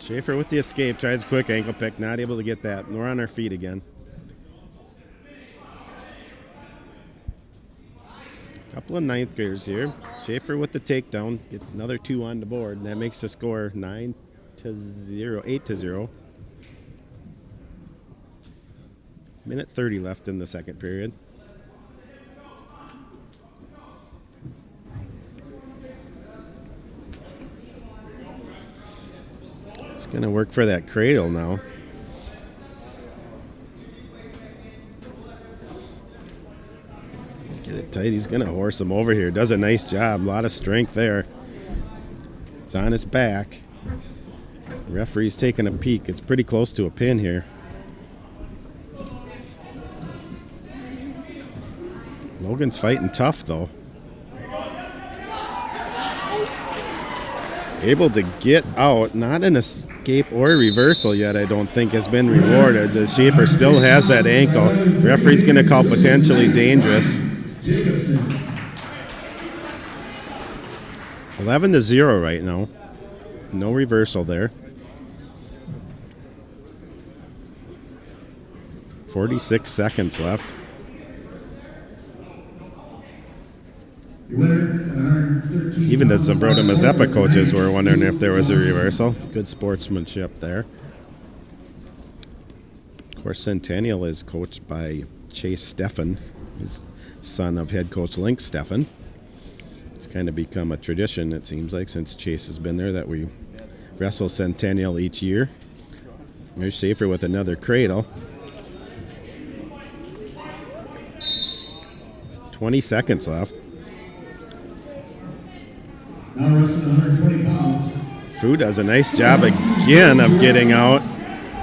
Schaefer with the escape, tries quick ankle pick, not able to get that. We're on our feet again. Couple of ninth graders here. Schaefer with the takedown, get another 2 on the board, and that makes the score 8-0. Minute 30 left in the second period. It's going to work for that cradle now. Get it tight. He's going to horse him over here. Does a nice job. A lot of strength there. It's on his back. The referee's taking a peek. It's pretty close to a pin here. Logan's fighting tough, though. Able to get out. Not an escape or a reversal yet, I don't think, has been rewarded. The Schaefer still has that ankle. The referee's going to call potentially dangerous. 11-0 right now. No reversal there. 46 seconds left. Even the Zumbrota Mazeppa coaches were wondering if there was a reversal. Good sportsmanship there. Of course, Centennial is coached by Chase Steffen, his son of head coach Link Steffen. It's kind of become a tradition, it seems like, since Chase has been there, that we wrestle Centennial each year. There's Schaefer with another cradle. 20 seconds left. Now wrestling 120 pounds. Fu does a nice job again of getting out.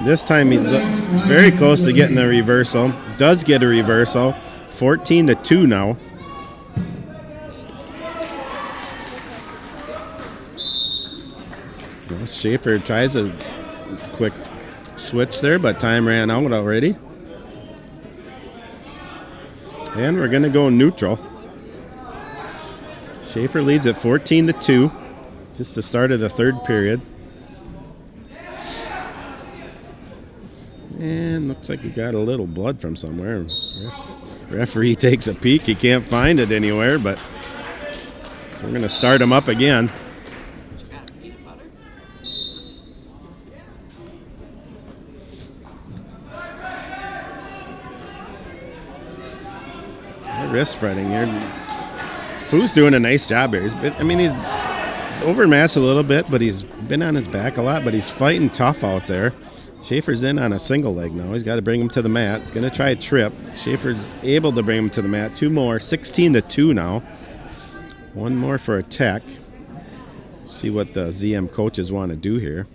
This time he looked very close to getting a reversal. Does get a reversal. 14-2 now. Well, Schaefer tries a quick switch there, but time ran out already. And we're going to go neutral. Schaefer leads at 14-2. Just the start of the third period. And looks like we got a little blood from somewhere. Referee takes a peek. He can't find it anywhere, but so we're going to start him up again. Wrist fretting here. Fu's doing a nice job here. He's overmatched a little bit, but he's been on his back a lot, but he's fighting tough out there. Schaefer's in on a single leg now. He's got to bring him to the mat. He's going to try a trip. Schaefer's able to bring him to the mat. 2 more. 16-2 now. 1 more for a tech. See what the ZM coaches want to do here.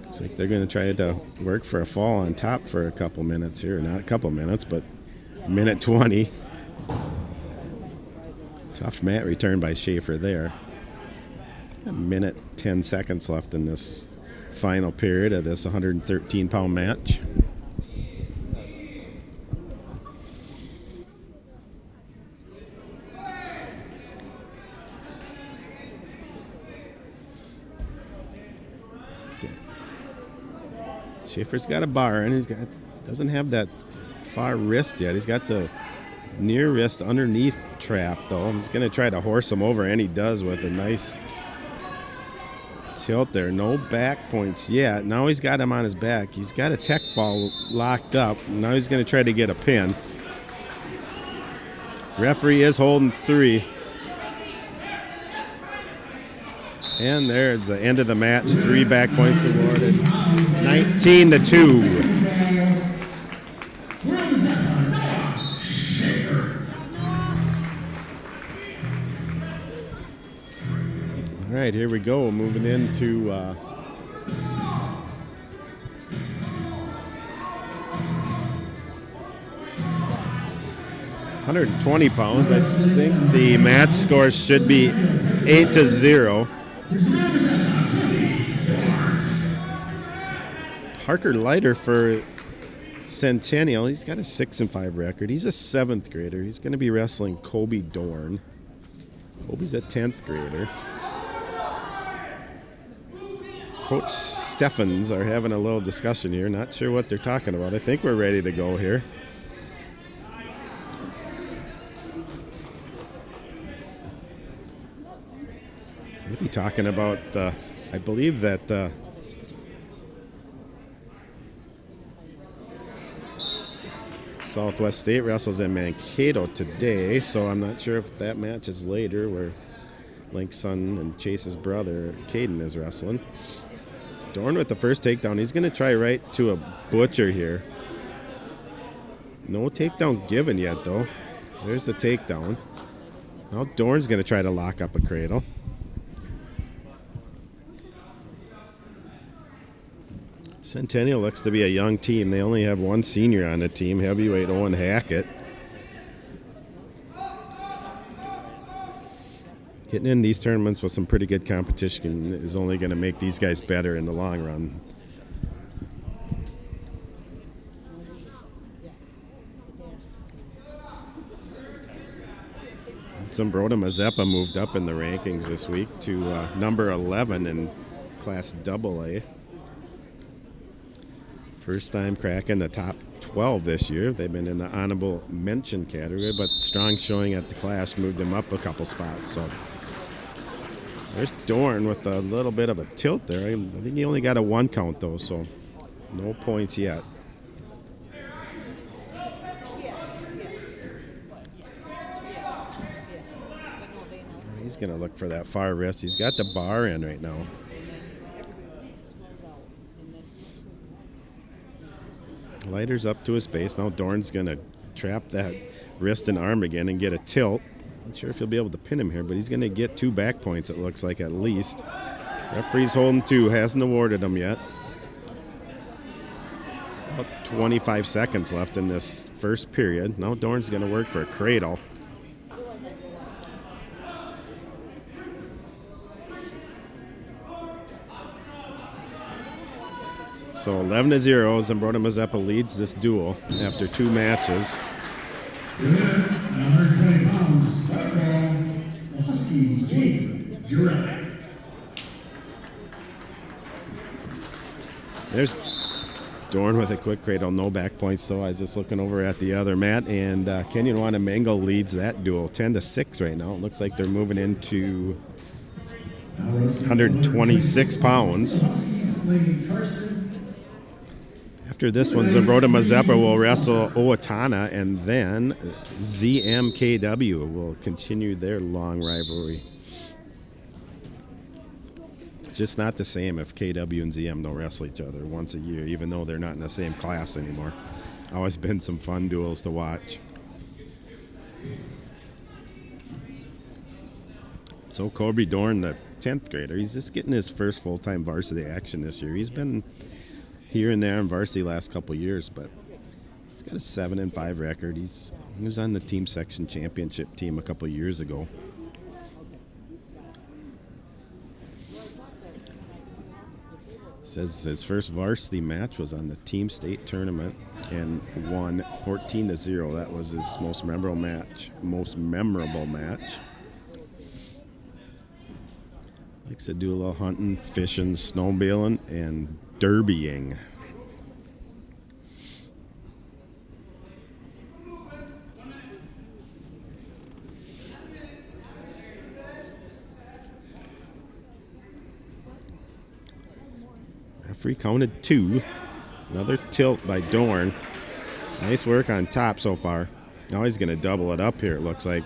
Looks like they're going to try to work for a fall on top for a couple minutes here. Not a couple minutes, but minute 20. Tough mat return by Schaefer there. A minute 10 seconds left in this final period of this 113-pound match. Schaefer's got a bar and doesn't have that far wrist yet. He's got the near wrist underneath trap though. He's going to try to horse him over, and he does with a nice tilt there. No back points yet. Now he's got him on his back. He's got a tech fall locked up. Now he's going to try to get a pin. Referee is holding 3. And there's the end of the match. 3 back points awarded. 19-2. All right, here we go. Moving into 120 pounds. I think the match score should be 8-0. Parker Leiter for Centennial. He's got a 6-5 record. He's a 7th grader. He's going to be wrestling Kobe Dorn. Kobe's a 10th grader. Coach Steffens are having a little discussion here. Not sure what they're talking about. I think we're ready to go here. Maybe talking about I believe that Southwest State wrestles in Mankato today, so I'm not sure if that match is later where Link's son and Chase's brother, Caden, is wrestling. Dorn with the first takedown. He's going to try right to a butcher here. No takedown given yet, though. There's the takedown. Now Dorn's going to try to lock up a cradle. Centennial looks to be a young team. They only have one senior on the team, heavyweight Owen Hackett. Getting in these tournaments with some pretty good competition is only going to make these guys better in the long run. Zumbrota Mazeppa moved up in the rankings this week to number 11 in Class AA. First time cracking the top 12 this year. They've been in the honorable mention category, but strong showing at the class moved them up a couple spots. So there's Dorn with a little bit of a tilt there. I think he only got a 1 count though, so no points yet. He's going to look for that far wrist. He's got the bar in right now. Lighter's up to his base. Now Dorn's going to trap that wrist and arm again and get a tilt. Not sure if he'll be able to pin him here, but he's going to get 2 back points, it looks like, at least. Referee's holding 2, hasn't awarded them yet. About 25 seconds left in this first period. Now Dorn's going to work for a cradle. So 11-0, Zumbrota Mazeppa leads this duel after 2 matches. Good. 120 pounds. Start from the Huskies, Jake Jurek. There's Dorn with a quick cradle, no back points. So I was just looking over at the other mat, and Kenyon-Wanamingo leads that duel 10-6 right now. It looks like they're moving into 126 pounds. After this one, Zumbrota Mazeppa will wrestle Owatonna, and then ZMKW will continue their long rivalry. Just not the same if KW and ZM don't wrestle each other once a year, even though they're not in the same class anymore. Always been some fun duels to watch. So Kobe Dorn, the 10th grader, he's just getting his first full-time varsity action this year. He's been here and there in varsity last couple years, but he's got a 7-5 record. He was on the team section championship team a couple years ago. Says his first varsity match was on the team state tournament and won 14-0. That was his most memorable match. Likes to do a little hunting, fishing, snowmobiling, and derbying. Referee counted 2. Another tilt by Dorn. Nice work on top so far. Now he's going to double it up here, it looks like.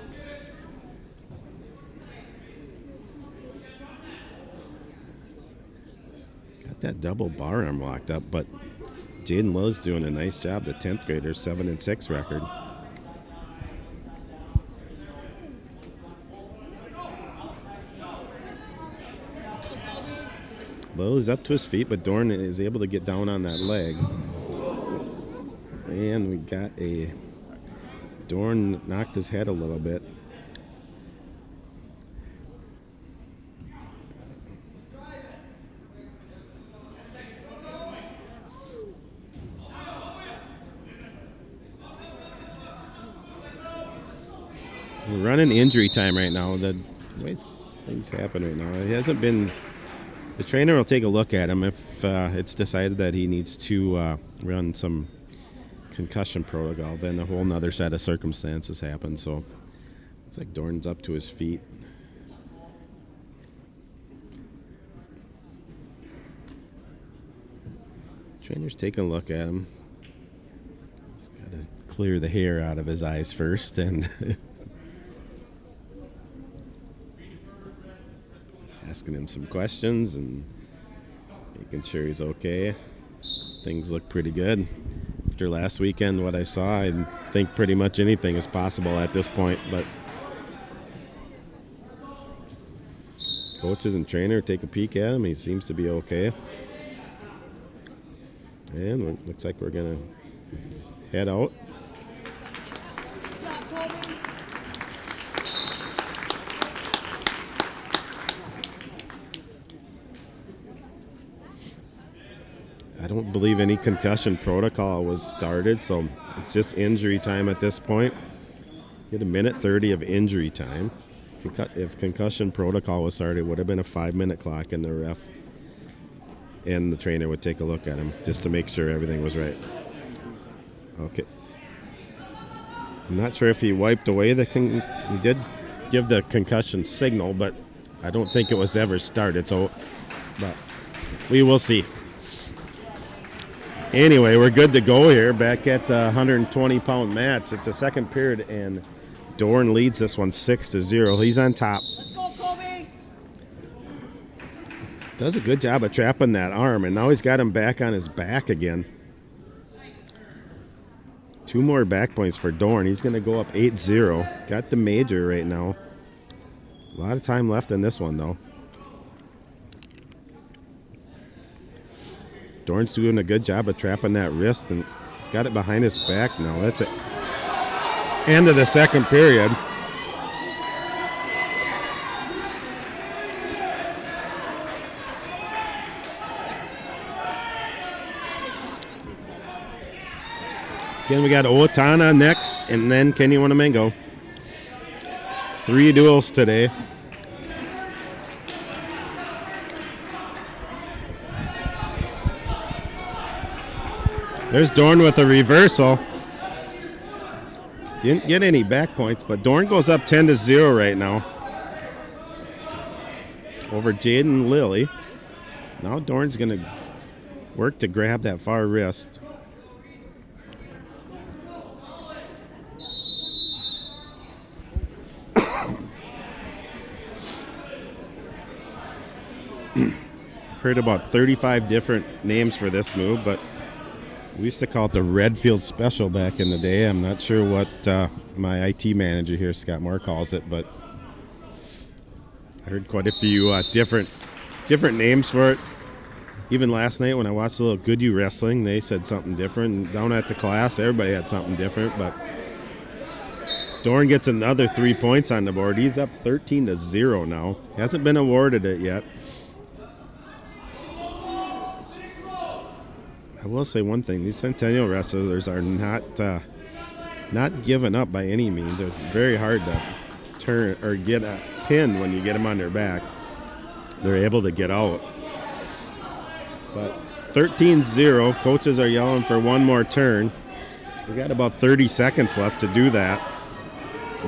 That double bar arm locked up, but Jaden Lill's doing a nice job. The 10th grader, 7-6 record. Lill is up to his feet, but Dorn is able to get down on that leg. And we got Dorn knocked his head a little bit. We're running injury time right now. The way things happen right now, it hasn't been The trainer will take a look at him if it's decided that he needs to run some concussion protocol. Then a whole nother set of circumstances happen. So it's like Dorn's up to his feet. Trainer's taking a look at him. He's got to clear the hair out of his eyes first and asking him some questions and making sure he's okay. Things look pretty good. After last weekend, what I saw, I think pretty much anything is possible at this point. But coaches and trainer take a peek at him. He seems to be okay. And it looks like we're going to head out. I don't believe any concussion protocol was started, so it's just injury time at this point. Get a minute 30 of injury time. If concussion protocol was started, it would have been a 5-minute clock, and the ref and the trainer would take a look at him just to make sure everything was right. Okay. I'm not sure if he wiped away he did give the concussion signal, but I don't think it was ever started, but we will see. Anyway, we're good to go here, back at the 120-pound match. It's the second period, and Dorn leads this one 6-0. He's on top. Let's go, Kobe! Does a good job of trapping that arm, and now he's got him back on his back again. 2 more back points for Dorn. He's going to go up 8-0. Got the major right now. A lot of time left in this one, though. Dorn's doing a good job of trapping that wrist, and he's got it behind his back now. That's it. End of the second period. Again, we got Owatonna next, and then Kenyon-Wanamingo. 3 duels today. There's Dorn with a reversal. Didn't get any back points, but Dorn goes up 10-0 right now over Jaden Lilly. Now Dorn's going to work to grab that far wrist. I've heard about 35 different names for this move, but we used to call it the Redfield Special back in the day. I'm not sure what my IT manager here, Scott Moore, calls it, but I heard quite a few different names for it. Even last night when I watched a little Good You Wrestling, they said something different. And down at the class, everybody had something different, but Dorn gets another 3 points on the board. He's up 13-0 now. Hasn't been awarded it yet. I will say one thing: these Centennial wrestlers are not giving up by any means. It's very hard to turn or get a pin when you get them on their back. They're able to get out. But 13-0, coaches are yelling for one more turn. We got about 30 seconds left to do that.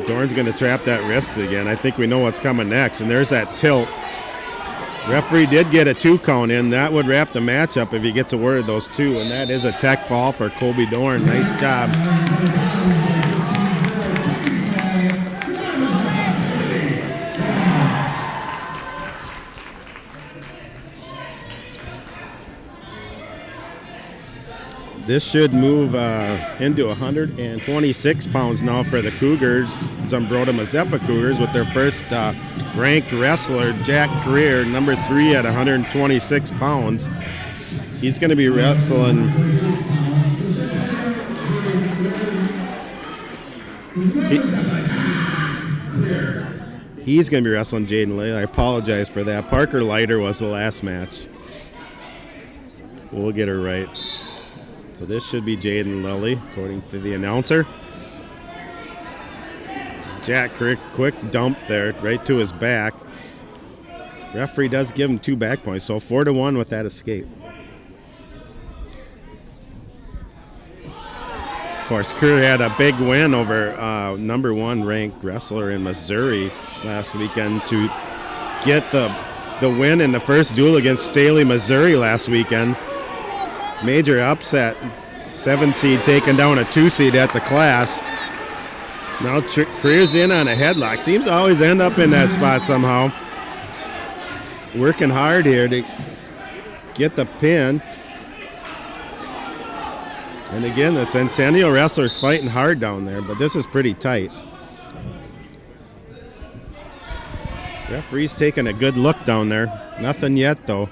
Dorn's going to trap that wrist again. I think we know what's coming next, and there's that tilt. Referee did get a 2 count in. That would wrap the match up if he gets awarded those 2, and that is a tech fall for Kobe Dorn. Nice job. This should move into 126 pounds now for the Cougars, Zumbrota Mazeppa Cougars, with their first ranked wrestler, Jack Creer, number 3 at 126 pounds. He's going to be wrestling. He's going to be wrestling Jaden Lay. I apologize for that. Parker Leiter was the last match. We'll get her right. So this should be Jaden Lilly, according to the announcer. Jack Crick, quick dump there, right to his back. Referee does give him 2 back points, so 4-1 with that escape. Of course, Crew had a big win over #1 ranked wrestler in Missouri last weekend to get the win in the first duel against Staley, Missouri last weekend. Major upset. 7 seed taking down a 2 seed at the Clash. Now Creer's in on a headlock. Seems to always end up in that spot somehow. Working hard here to get the pin. And again, the Centennial wrestlers fighting hard down there, but this is pretty tight. Referee's taking a good look down there. Nothing yet, though.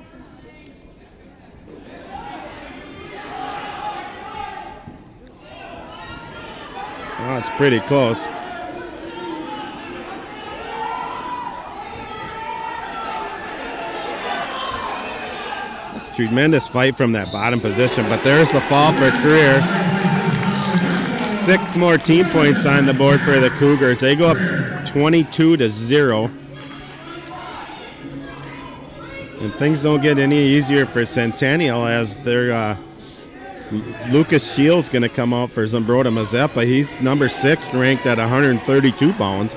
Oh, it's pretty close. That's a tremendous fight from that bottom position, but there's the fall for Career. 6 more team points on the board for the Cougars. They go up 22-0. And things don't get any easier for Centennial as their Lucas Shields going to come out for Zumbrota Mazeppa. He's number 6 ranked at 132 pounds.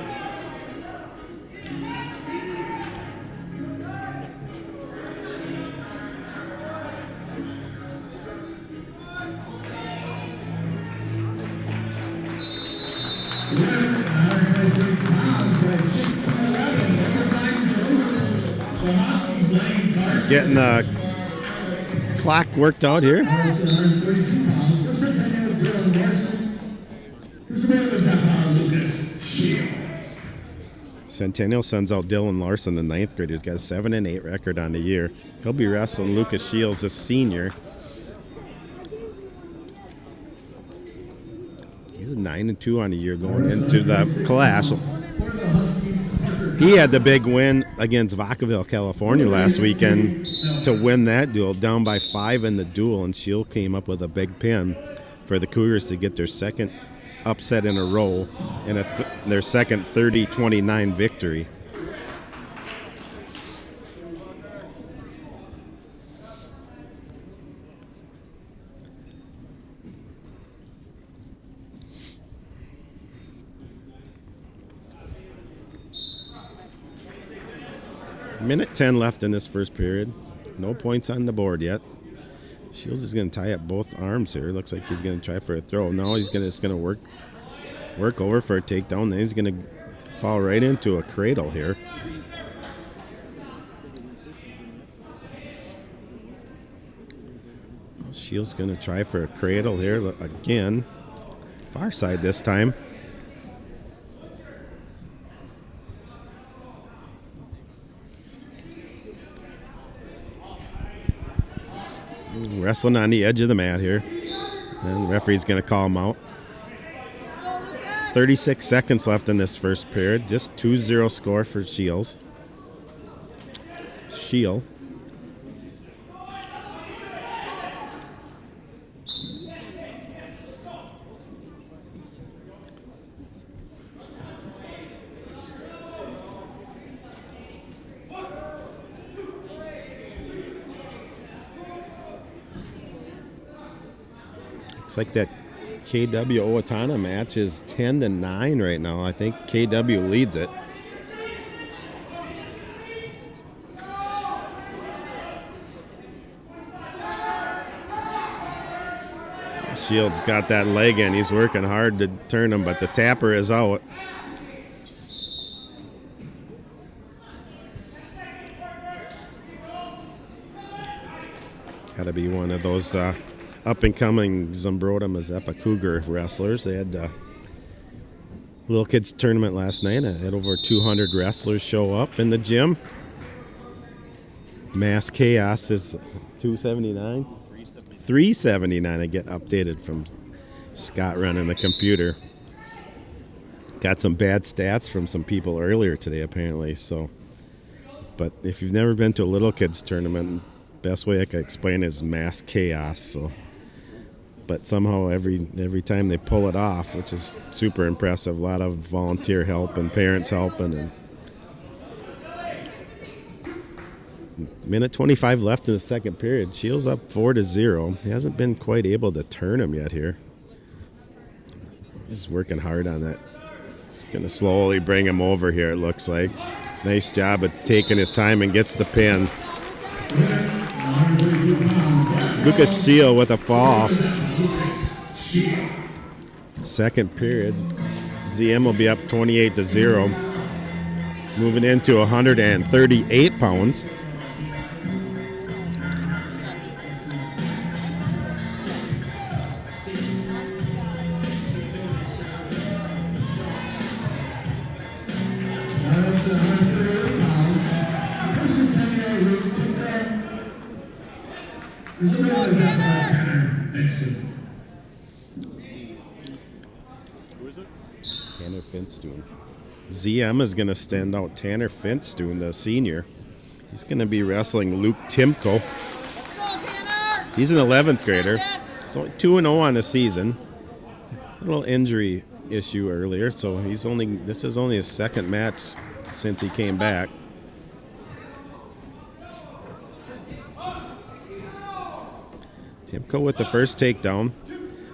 Getting the clock worked out here. Centennial sends out Dylan Larson, the 9th grader. He's got a 7-8 record on the year. He'll be wrestling Lucas Shields, a senior. He's 9-2 on the year going into the Clash. He had the big win against Vacaville, California last weekend to win that duel, down by 5 in the duel, and Shield came up with a big pin for the Cougars to get their second upset in a row and their second 30-29 victory. Minute 10 left in this first period. No points on the board yet. Shields is going to tie up both arms here. Looks like he's going to try for a throw. No, he's just going to work over for a takedown. Then he's going to fall right into a cradle here. Shields going to try for a cradle here again. Far side this time. Wrestling on the edge of the mat here. And the referee's going to call him out. 36 seconds left in this first period. Just 2-0 score for Shields. Shield. Looks like that KW Owatonna match is 10-9 right now. I think KW leads it. Shields got that leg in. He's working hard to turn him, but the tapper is out. Got to be one of those up-and-coming Zumbrota Mazeppa Cougar wrestlers. They had a little kids tournament last night. Had over 200 wrestlers show up in the gym. Mass Chaos is 279. 379. I get updated from Scott running the computer. Got some bad stats from some people earlier today, apparently. So, but if you've never been to a little kids tournament, best way I could explain is mass chaos. So, but somehow every time they pull it off, which is super impressive. A lot of volunteer help and parents helping. And Minute 25 left in the second period. Shields up 4-0. He hasn't been quite able to turn him yet here. He's working hard on that. It's going to slowly bring him over here, it looks like. Nice job of taking his time and gets the pin. Lucas Shield with a fall. Second period. ZM will be up 28-0. Moving into 138 pounds. Tanner Finstuen. ZM is going to stand out Tanner Finstuen, the senior. He's going to be wrestling Luke Timko. He's an 11th grader. He's only 2-0 on the season. A little injury issue earlier, so this is only his second match since he came back. Timko with the first takedown.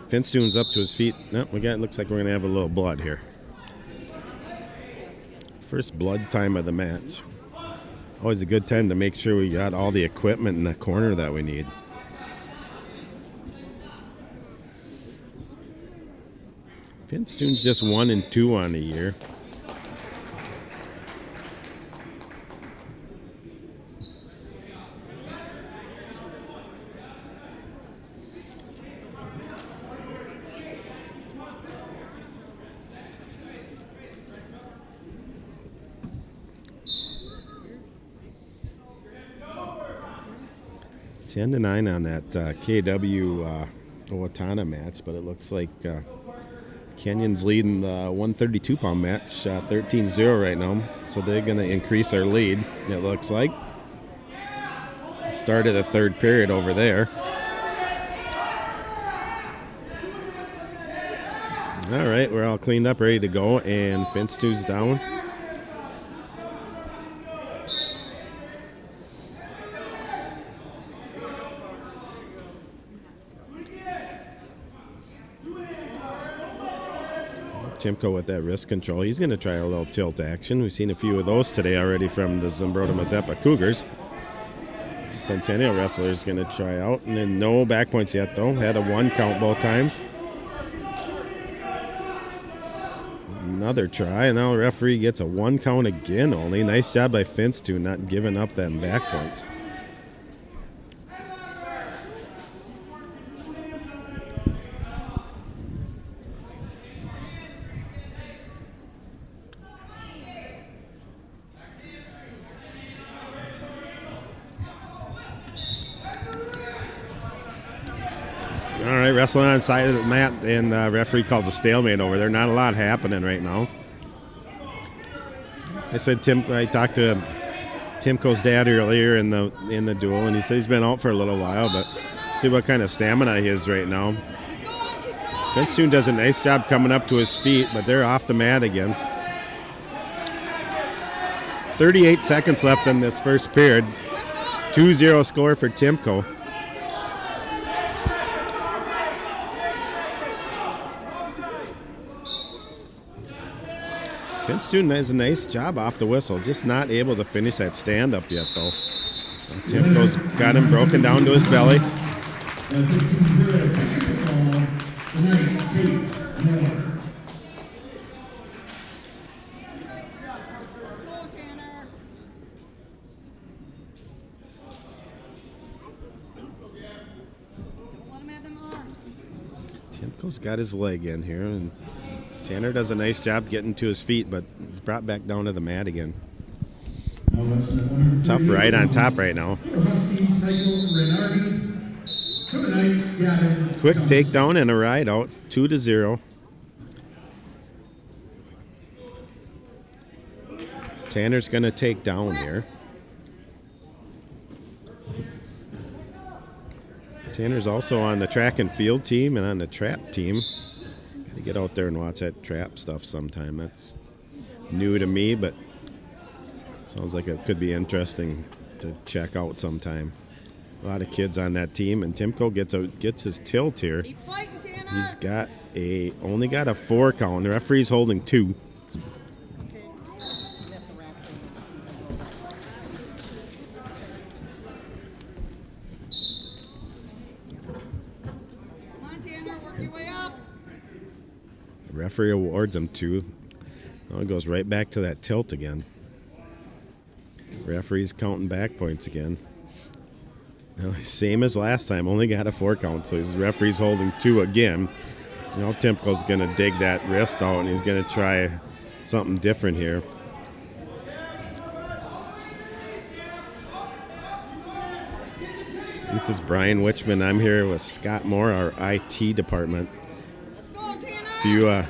Finstuen's up to his feet. No, looks like we're going to have a little blood here. First blood time of the match. Always a good time to make sure we got all the equipment in the corner that we need. Finstuen's just 1-2 on the year. Ten to 9 on that KW Owatonna match, but it looks like Kenyon's leading the 132-pound match 13-0 right now, so they're going to increase their lead, it looks like. Started the third period over there. All right, we're all cleaned up, ready to go, and Finstuen's down. Timko with that wrist control. He's going to try a little tilt action. We've seen a few of those today already from the Zumbrota Mazeppa Cougars. Centennial wrestler is going to try out. And then no back points yet, though. Had a 1 count both times. Another try, and now the referee gets a 1 count again only. Nice job by Finstuen not giving up them back points. All right, wrestling on the side of the mat, and referee calls a stalemate over there. Not a lot happening right now. I talked to Timko's dad earlier in the duel, and he said he's been out for a little while, but see what kind of stamina he is right now. Finstuen does a nice job coming up to his feet, but they're off the mat again. 38 seconds left in this first period. 2-0 score for Timko. Finstuen does a nice job off the whistle, just not able to finish that stand-up yet, though. Timko's got him broken down to his belly. Timko's got his leg in here, and Tanner does a nice job getting to his feet, but he's brought back down to the mat again. Tough ride on top right now. Quick takedown and a ride out, 2-0. Tanner's going to take down here. Tanner's also on the track and field team and on the trap team. Got to get out there and watch that trap stuff sometime. That's new to me, but sounds like it could be interesting to check out sometime. A lot of kids on that team, and Timko gets his tilt here. Keep fighting, Tanner. He's only got a 4 count. The referee's holding 2. Okay. Get the wrestling. Come on, Tanner. Work your way up. The referee awards him 2. Now it goes right back to that tilt again. Referee's counting back points again. Now, same as last time, only got a 4 count, so his referee's holding 2 again. Now Timko's going to dig that wrist out, and he's going to try something different here. This is Brian Witchman. I'm here with Scott Moore, our IT department. Let's go, Tanner.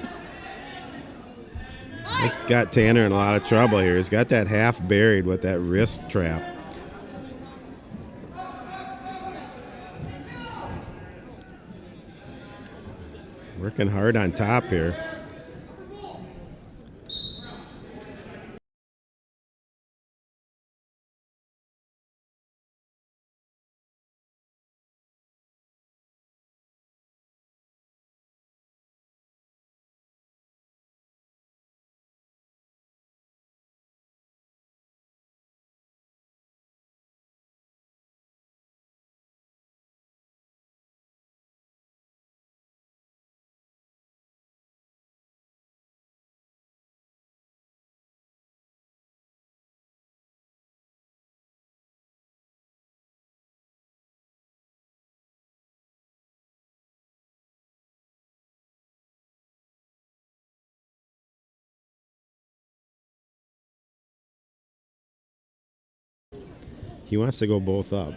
This got Tanner in a lot of trouble here. He's got that half buried with that wrist trap. Working hard on top here. He wants to go both up.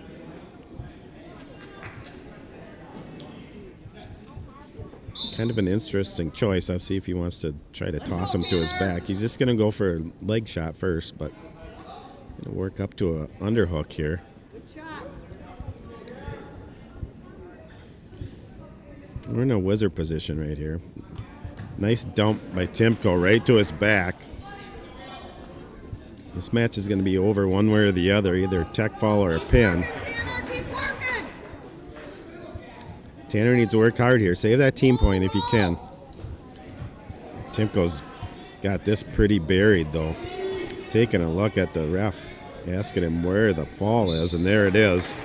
Kind of an interesting choice. I'll see if he wants to try to toss him to his back. He's just going to go for a leg shot first, but going to work up to an underhook here. Good shot. We're in a wizard position right here. Nice dump by Timko right to his back. This match is going to be over one way or the other, either a tech fall or a pin. Tanner, keep working. Tanner needs to work hard here. Save that team point if you can. Timko's got this pretty buried, though. He's taking a look at the ref, asking him where the fall is, and there it is.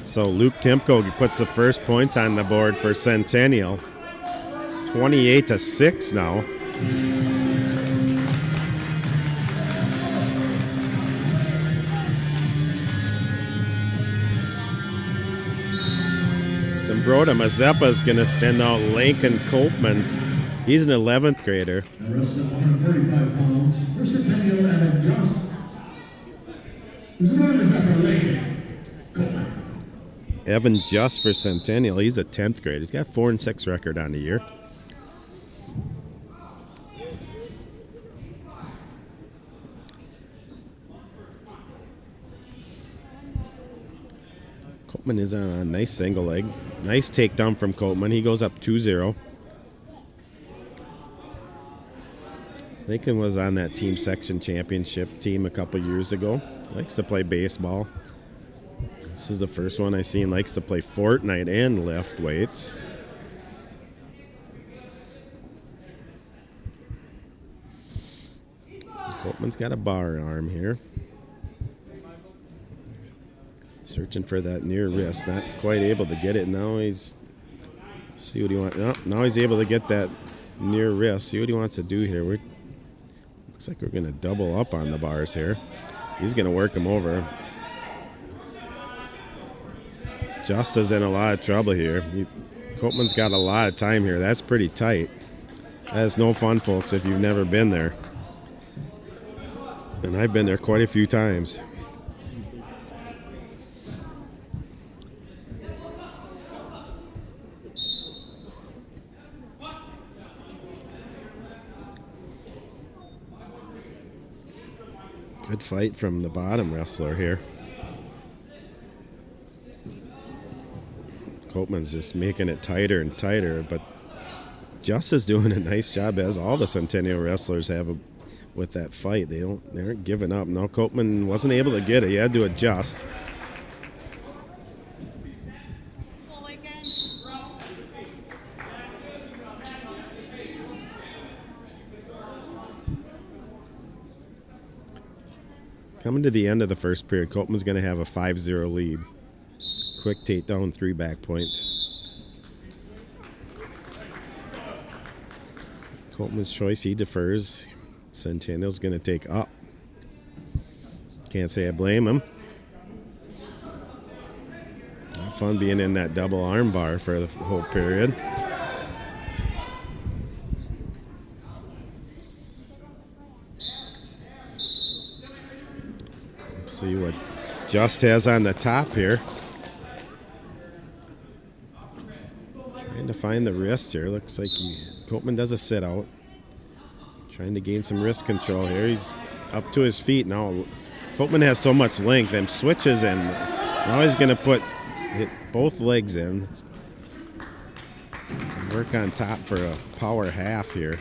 So Luke Timko puts the first points on the board for Centennial. 28-6 now. Zumbrota Mazeppa's going to send out Lincoln Copeman. He's an 11th grader. The rest of 135 pounds for Centennial and just. Zumbrota Mazeppa, Lincoln Copeman. Evan Just for Centennial. He's a 10th grader. He's got 4-6 record on the year. Copeman is on a nice single leg. Nice takedown from Copeman. He goes up 2-0. Lincoln was on that team section championship team a couple years ago. Likes to play baseball. This is the first one I seen. Likes to play Fortnite and lift weights. Copeman's got a bar arm here. Searching for that near wrist, not quite able to get it. Now he's see what he wants. No, now he's able to get that near wrist. See what he wants to do here. Looks like we're going to double up on the bars here. He's going to work him over. Justa's in a lot of trouble here. Copeman's got a lot of time here. That's pretty tight. That's no fun, folks, if you've never been there. And I've been there quite a few times. Good fight from the bottom wrestler here. Copeman's just making it tighter and tighter, but Just is doing a nice job, as all the Centennial wrestlers have with that fight. They aren't giving up. No, Copeman wasn't able to get it. He had to adjust. Coming to the end of the first period, Copeman's going to have a 5-0 lead. Quick takedown, 3 back points. Copeman's choice, he defers. Centennial's going to take up. Can't say I blame him. Not fun being in that double arm bar for the whole period. Let's see what Just has on the top here. Trying to find the wrist here. Looks like Copeman does a sit out. Trying to gain some wrist control here. He's up to his feet now. Copeman has so much length and switches, and now he's going to hit both legs in. Work on top for a power half here.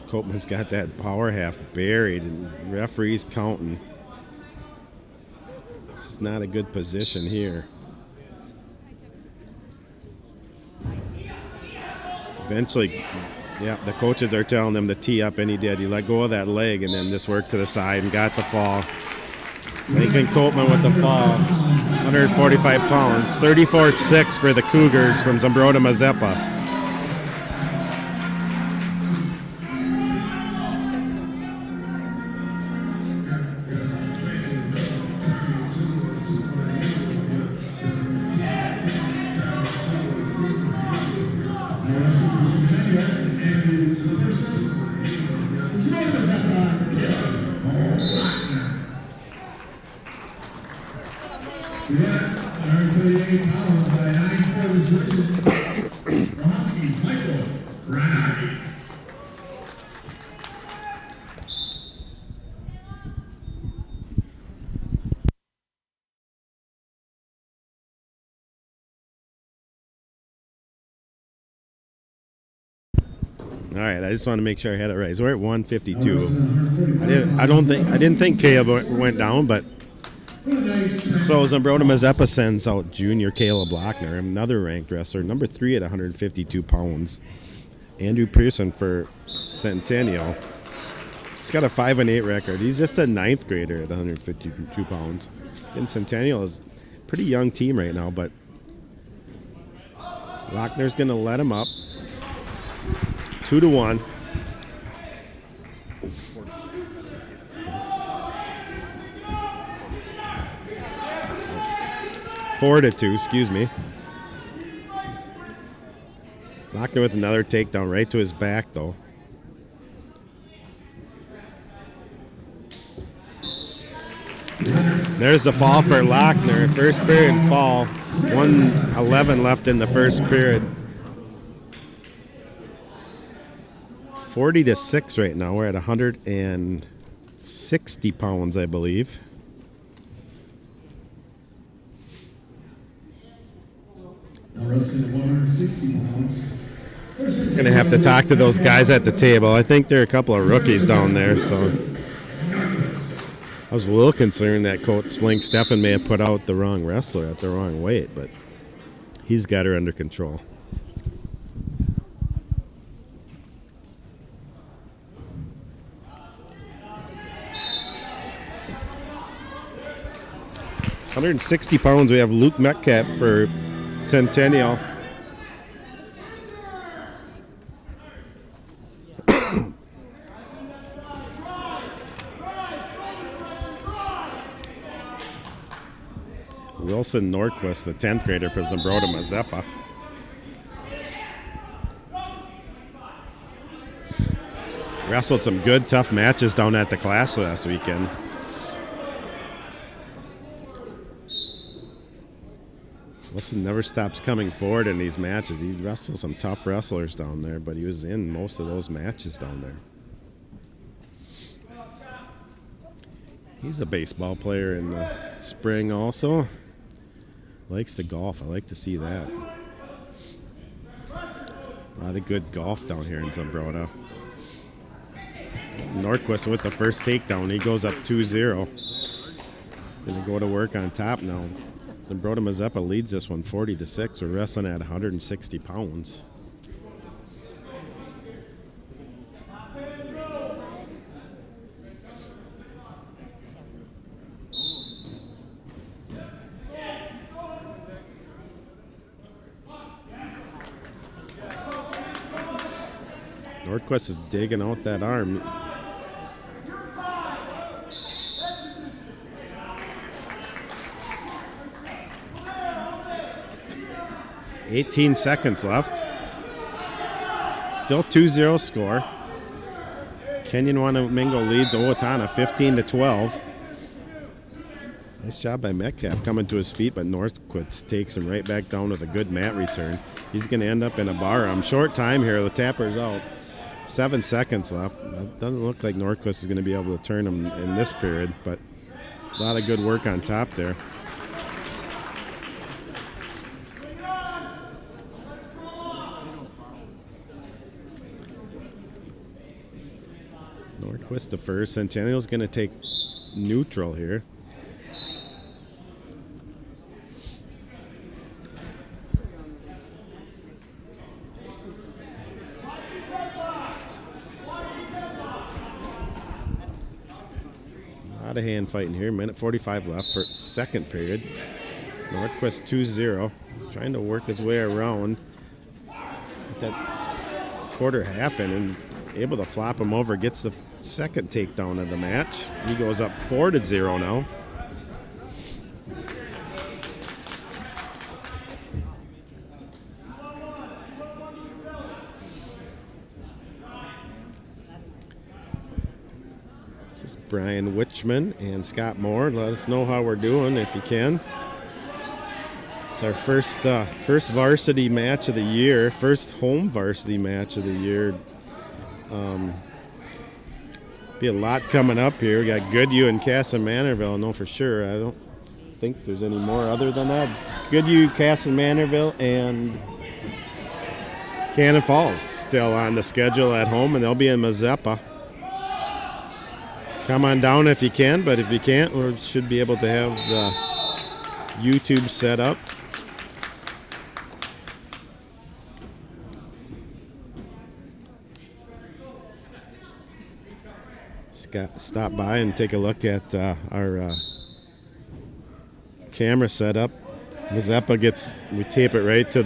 Copeman's got that power half buried, and referee's counting. This is not a good position here. Eventually, yeah, the coaches are telling him to tee up, and he did. He let go of that leg and then just worked to the side and got the fall. Lincoln Copeman with the fall, 145 pounds, 34-6 for the Cougars from Zumbrota, Mazeppa. All right, I just want to make sure I had it right. So we're at 152. I didn't think Caleb went down, but so Zumbrota Mazeppa sends out junior Caleb Lochner, another ranked wrestler, number 3 at 152 pounds. Andrew Pearson for Centennial. He's got a 5-8 record. He's just a 9th grader at 152 pounds. And Centennial is a pretty young team right now, but Lochner's going to let him up. 2-1. Four to 2, excuse me. Lochner with another takedown right to his back, though. There's the fall for Lochner. First period fall. 1:11 left in the first period. 40-6 right now. We're at 160 pounds, I believe. Gonna have to talk to those guys at the table. I think there are a couple of rookies down there, so I was a little concerned that Coach Link Steffen may have put out the wrong wrestler at the wrong weight, but he's got her under control. $160 pounds. We have Luke Metcalf for Centennial. Wilson Norquist, the 10th grader for Zumbrota Mazeppa. Wrestled some good, tough matches down at the class last weekend. Wilson never stops coming forward in these matches. He's wrestled some tough wrestlers down there, but he was in most of those matches down there. He's a baseball player in the spring also. Likes to golf. I like to see that. A lot of good golf down here in Zumbrota. Nordquist with the first takedown. He goes up 2-0. Going to go to work on top now. Zumbrota Mazeppa leads this one 40-6. We're wrestling at 160 pounds. Nordquist is digging out that arm. "18 seconds left. Still 2-0 score. Kenyon-Wanamingo leads Owatonna 15-12. Nice job by Metcalf coming to his feet, but Nordquist takes him right back down with a good mat return. He's going to end up in a bar. Short time here. The tapper's out. 7 seconds left. It doesn't look like Nordquist is going to be able to turn him in this period, but a lot of good work on top there. Nordquist the first. Centennial's going to take neutral here. A lot of hand fighting here. Minute 45 left for second period. Nordquist 2-0. He's trying to work his way around. Get that quarter half in and able to flop him over. Gets the second takedown of the match. He goes up 4-0 now. This is Brian Witchman and Scott Moore. Let us know how we're doing if you can. It's our first varsity match of the year, first home varsity match of the year. Be a lot coming up here. We got Goodhue and Castle-Manorville. I know for sure. I don't think there's any more other than that. Goodhue, Castle-Manorville, and Cannon Falls still on the schedule at home, and they'll be in Mazeppa. Come on down if you can, but if you can't, we should be able to have the YouTube set up. Stop by and take a look at our camera setup. Mazeppa we tape it right to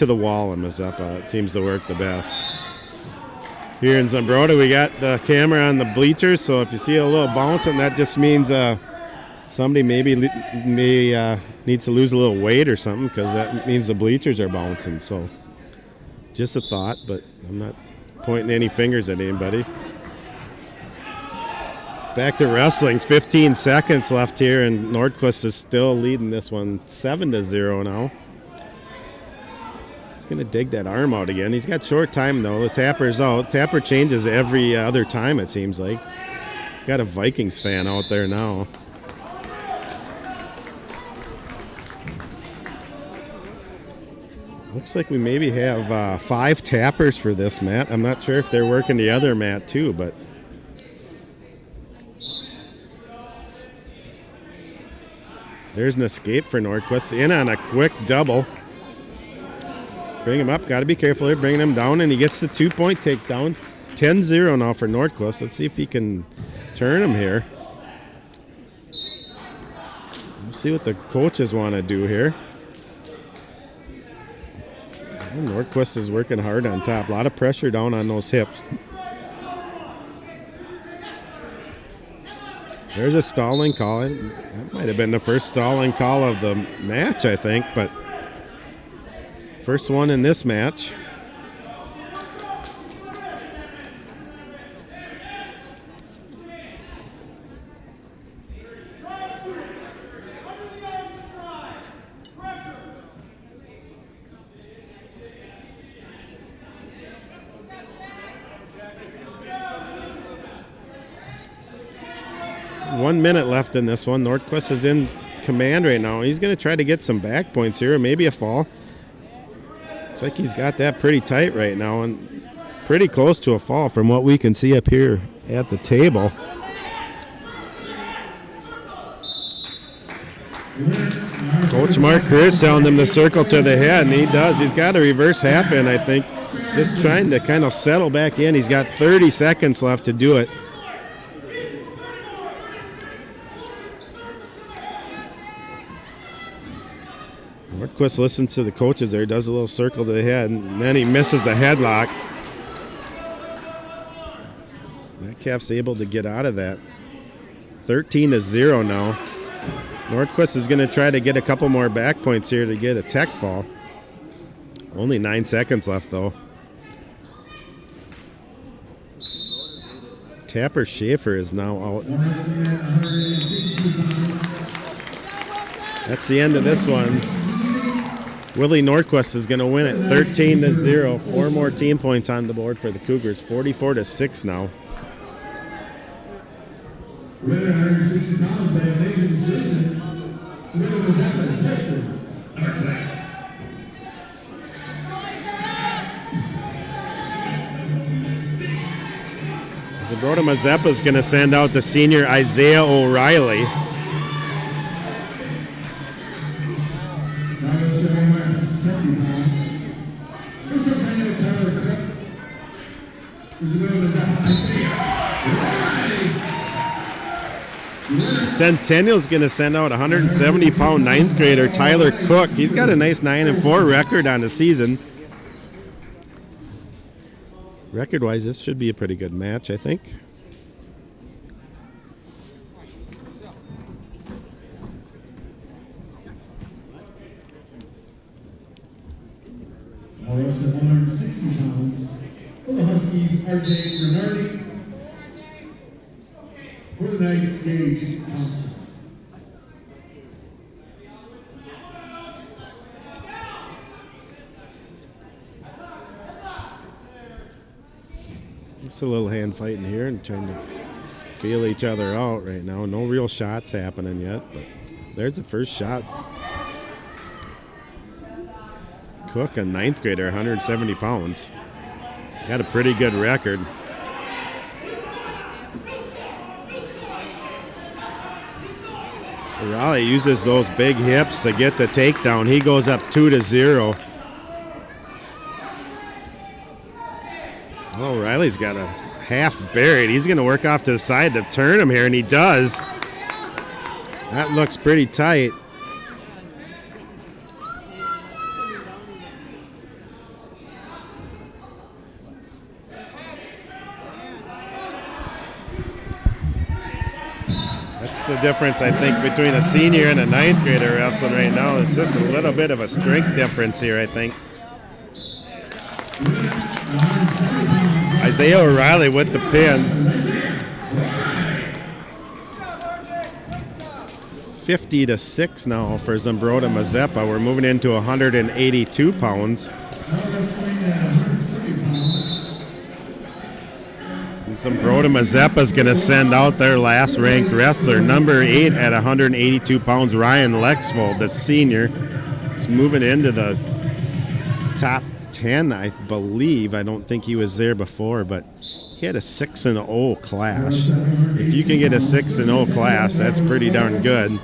the wall in Mazeppa. It seems to work the best. Here in Zumbrota, we got the camera on the bleachers, so if you see a little bouncing, that just means somebody maybe needs to lose a little weight or something, because that means the bleachers are bouncing. So just a thought, but I'm not pointing any fingers at anybody. Back to wrestling, 15 seconds left here, and Nordquist is still leading this one 7-0 now. He's going to dig that arm out again. He's got short time, though. The tapper's out. Tapper changes every other time, it seems like. Got a Vikings fan out there now. Looks like we maybe have 5 tappers for this mat. I'm not sure if they're working the other mat, too, but... There's an escape for Nordquist. In on a quick double. Bring him up. Got to be careful here. Bringing him down, and he gets the 2-point takedown. 10-0 now for Nordquist. Let's see if he can turn him here. We'll see what the coaches want to do here. Nordquist is working hard on top. A lot of pressure down on those hips. There's a stalling call. That might have been the first stalling call of the match, I think, but first one in this match. 1 minute left in this one. Nordquist is in command right now. He's going to try to get some back points here, maybe a fall. It's like he's got that pretty tight right now and pretty close to a fall from what we can see up here at the table. Coach Mark Chris telling him to circle to the head, and he does. He's got a reverse half in, I think. Just trying to kind of settle back in. He's got 30 seconds left to do it. Nordquist listens to the coaches there, does a little circle to the head, and then he misses the headlock. Metcalf's able to get out of that. 13-0 now. Nordquist is going to try to get a couple more back points here to get a tech fall. Only 9 seconds left, though. Tapper Schaefer is now out. That's the end of this one. Willie Nordquist is going to win it 13-0. 4 more team points on the board for the Cougars. 44-6 now. Winner 160 pounds by a major decision. Zumbrota was out as person. Our class. Zumbrota Mazeppa is going to send out the senior Isaiah O'Reilly. Now 70 pounds. There's a Centennial Tyler Cook. Zumbrota was out Isaiah O'Reilly. Centennial's going to send out 170-pound ninth grader Tyler Cook. He's got a nice 9-4 record on the season. Record-wise, this should be a pretty good match, I think. Now rest at 160 pounds. For the Huskies, RJ Renardi. For the Knights, Gage Thompson. It's a little hand fighting here and trying to feel each other out right now. No real shots happening yet, but there's the first shot. Cook, a ninth grader, 170 pounds. Got a pretty good record. Raleigh uses those big hips to get the takedown. He goes up 2-0. Oh, Riley's got a half buried. He's going to work off to the side to turn him here, and he does. That looks pretty tight. That's the difference, I think, between a senior and a ninth grader wrestling right now. It's just a little bit of a strength difference here, I think. Isaiah O'Reilly with the pin. 50-6 now for Zumbrota Mazeppa. We're moving into 182 pounds. And Zumbrota Mazeppa is going to send out their last ranked wrestler, number 8 at 182 pounds, Ryan Lexvold, the senior. He's moving into the top 10, I believe. I don't think he was there before, but he had a 6-0 clash. If you can get a 6-0 clash, that's pretty darn good.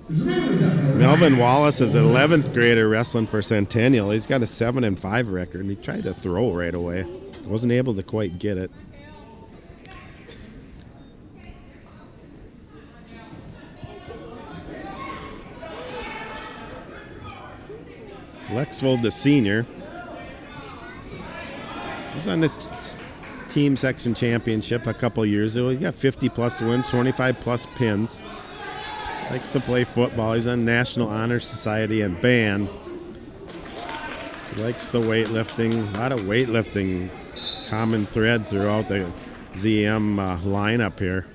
Melvin Wallace is an 11th grader wrestling for Centennial. He's got a 7-5 record, and he tried to throw right away. Wasn't able to quite get it. Lexvold, the senior, he was on the team section championship a couple years ago. He's got 50-plus wins, 25-plus pins. Likes to play football. He's on National Honor Society and band. He likes the weightlifting. A lot of weightlifting, common thread throughout the ZM lineup here.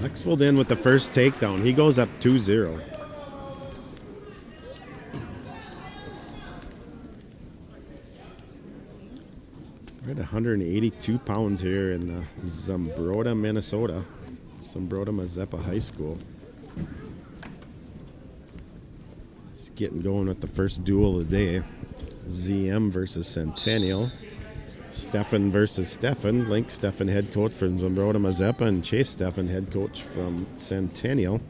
Lexfold in with the first takedown. He goes up 2-0. We're at 182 pounds here in Zumbrota, Minnesota. Zumbrota Mazeppa High School. It's getting going with the first duel of the day. ZM versus Centennial. Stefan versus Stefan. Link Stefan, head coach from Zumbrota Mazeppa, and Chase Stefan, head coach from Centennial.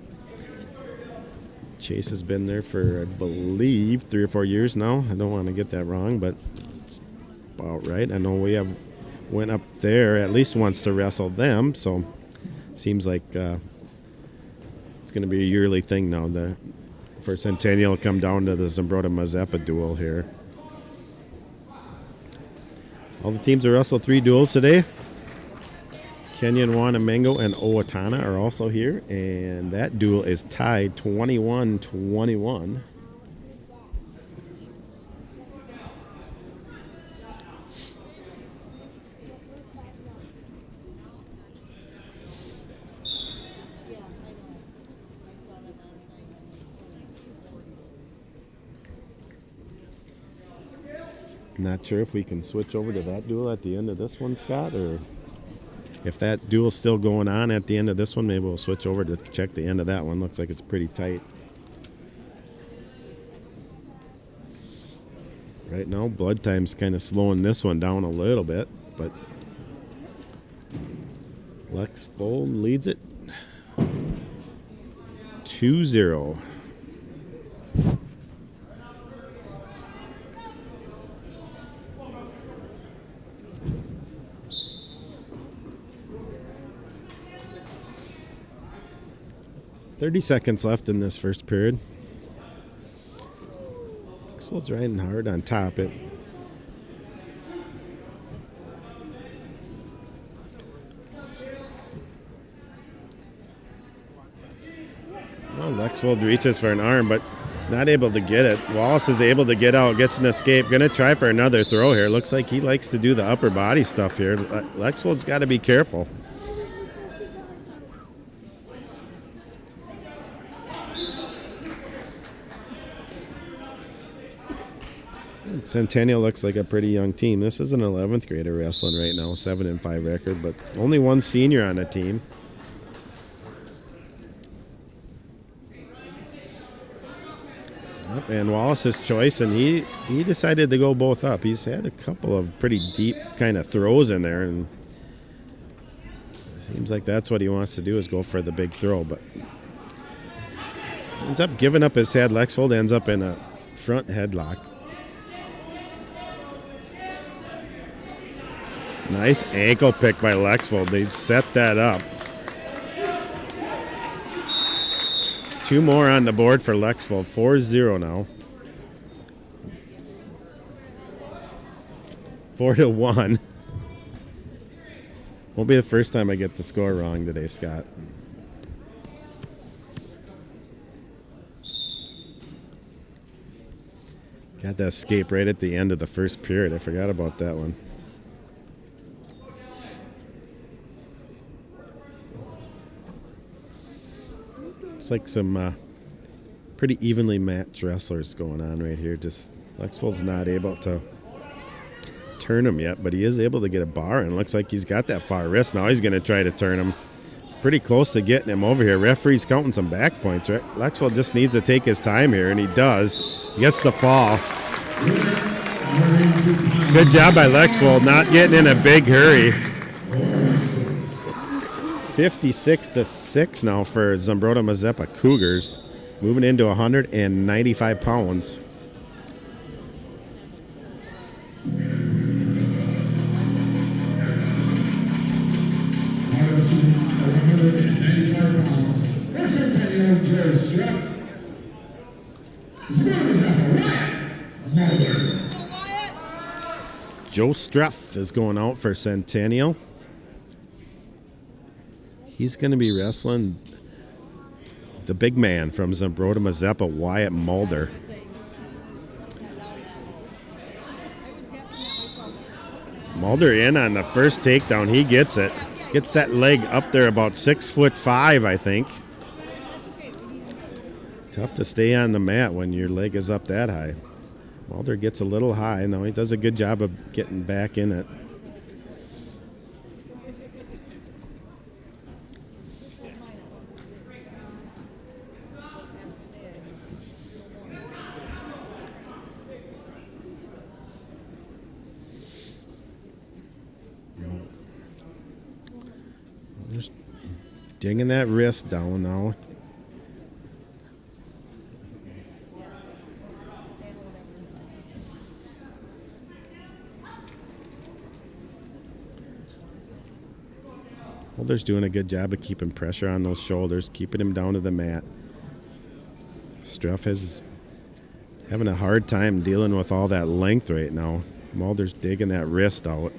Chase has been there for, I believe, 3 or 4 years now. I don't want to get that wrong, but it's about right. I know we have went up there at least once to wrestle them, so seems like it's going to be a yearly thing now. For Centennial, come down to the Zumbrota Mazeppa duel here. All the teams will wrestle 3 duels today. Kenyon-Wanamingo and Owatonna are also here, and that duel is tied 21-21. Not sure if we can switch over to that duel at the end of this one, Scott, or if that duel's still going on at the end of this one, maybe we'll switch over to check the end of that one. Looks like it's pretty tight. Right now, blood time's kind of slowing this one down a little bit, but Lexfold leads it 2-0. 30 seconds left in this first period. Lexfold's riding hard on top. Well, Lexfold reaches for an arm, but not able to get it. Wallace is able to get out, gets an escape. Going to try for another throw here. Looks like he likes to do the upper body stuff here. Lexfold's got to be careful. Centennial looks like a pretty young team. This is an 11th grader wrestling right now, 7-5 record, but only one senior on the team. Yep, and Wallace's choice, and he decided to go both up. He's had a couple of pretty deep kind of throws in there, and it seems like that's what he wants to do, is go for the big throw, but ends up giving up his head. Lexfold ends up in a front headlock. Nice ankle pick by Lexfold. They set that up. 2 more on the board for Lexfold. 4-0 now. 4-1. Won't be the first time I get the score wrong today, Scott. Got that escape right at the end of the first period. I forgot about that one. It's like some pretty evenly matched wrestlers going on right here. Just Lexfold's not able to turn him yet, but he is able to get a bar, and looks like he's got that far wrist. Now he's going to try to turn him. Pretty close to getting him over here. Referee's counting some back points. Right? Lexfold just needs to take his time here, and he does. He gets the fall. Good job by Lexfold, not getting in a big hurry. 56-6 now for Zumbrota Mazeppa Cougars, moving into 195 pounds. Joe Streff is going out for Centennial. He's going to be wrestling the big man from Zumbrota Mazeppa, Wyatt Mulder. Mulder in on the first takedown. He gets it. Gets that leg up there about 6'5", I think. Tough to stay on the mat when your leg is up that high. Mulder gets a little high. No, he does a good job of getting back in it. Just dinging that wrist down now. Mulder's doing a good job of keeping pressure on those shoulders, keeping him down to the mat. Struff is having a hard time dealing with all that length right now. Mulder's digging that wrist out.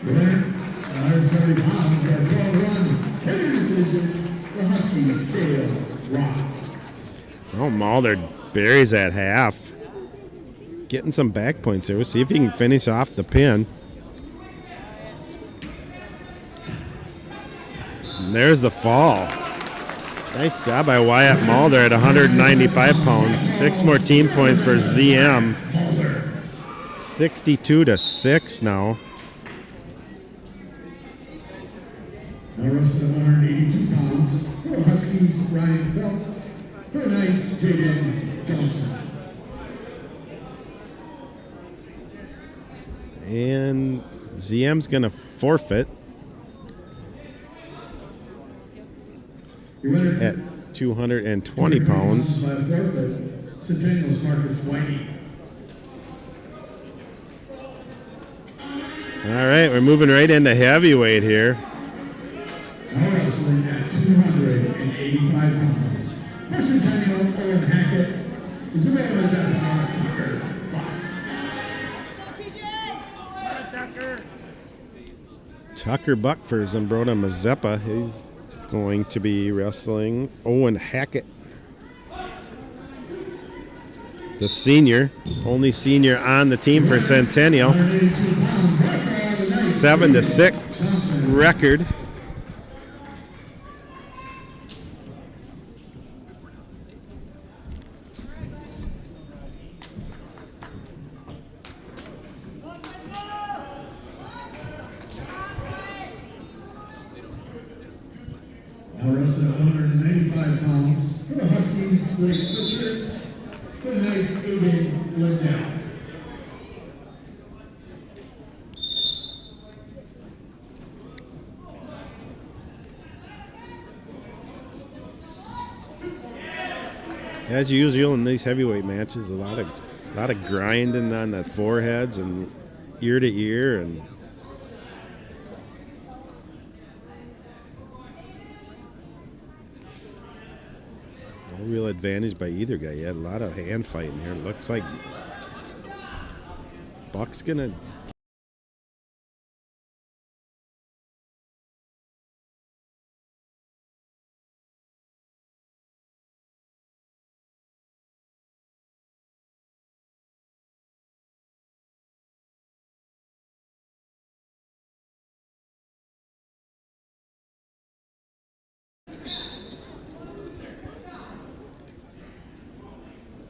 Winner, 170 pounds at 12-1. Heavy decision. The Huskies fail. Rock. Oh, Mulder buries that half. Getting some back points here. We'll see if he can finish off the pin. And there's the fall. Nice job by Wyatt Mulder at 195 pounds. 6 more team points for ZM. 62-6 now. Now wrestling 182 pounds. For the Huskies, Ryan Phelps. For the Knights, Jaden Johnson. And ZM's going to forfeit at 220 pounds. Centennial's Marcus Whitey. All right, we're moving right into heavyweight here. Now wrestling at 285 pounds. For Centennial, Owen Hackett. Zumbrota is at Tucker. Tucker Buck for Zumbrota Mazeppa. He's going to be wrestling Owen Hackett, the senior, only senior on the team for Centennial. 7-6 record. Now wrestling 195 pounds. For the Huskies, Blake Fisher. For the Knights, Aiden Lindell. As usual in these heavyweight matches, a lot of grinding on the foreheads and ear to ear, and no real advantage by either guy yet. A lot of hand fighting here. Looks like Buck's gonna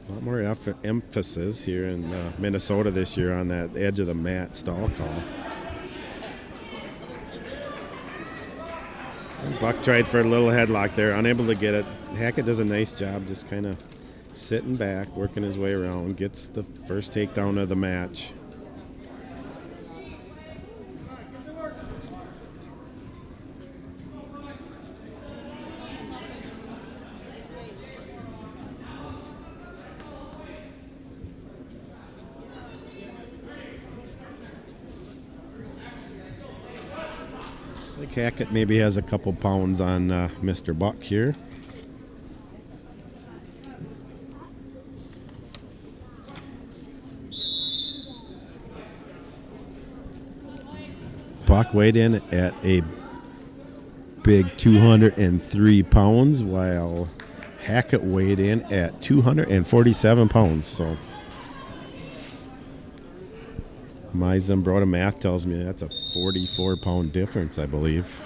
a lot more emphasis here in Minnesota this year on that edge of the mat stall call. And Buck tried for a little headlock there, unable to get it. Hackett does a nice job just kind of sitting back, working his way around, gets the first takedown of the match. Like Hackett maybe has a couple pounds on Mr. Buck here. Buck weighed in at a big 203 pounds, while Hackett weighed in at 247 pounds. So My Zumbrota math tells me that's a 44-pound difference, I believe.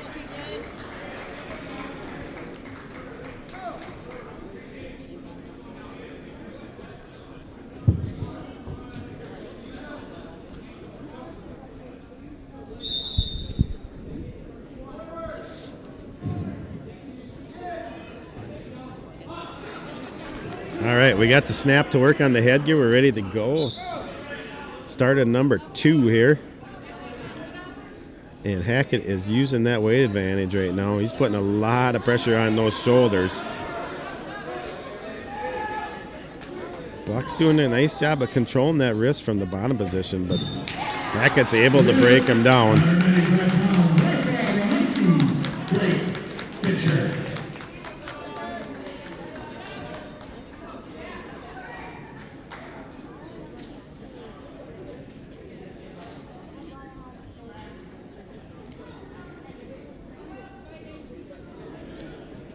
All right, we got the snap to work on the headgear. We're ready to go. Start at number 2 here. And Hackett is using that weight advantage right now. He's putting a lot of pressure on those shoulders. Buck's doing a nice job of controlling that wrist from the bottom position, but Hackett's able to break him down.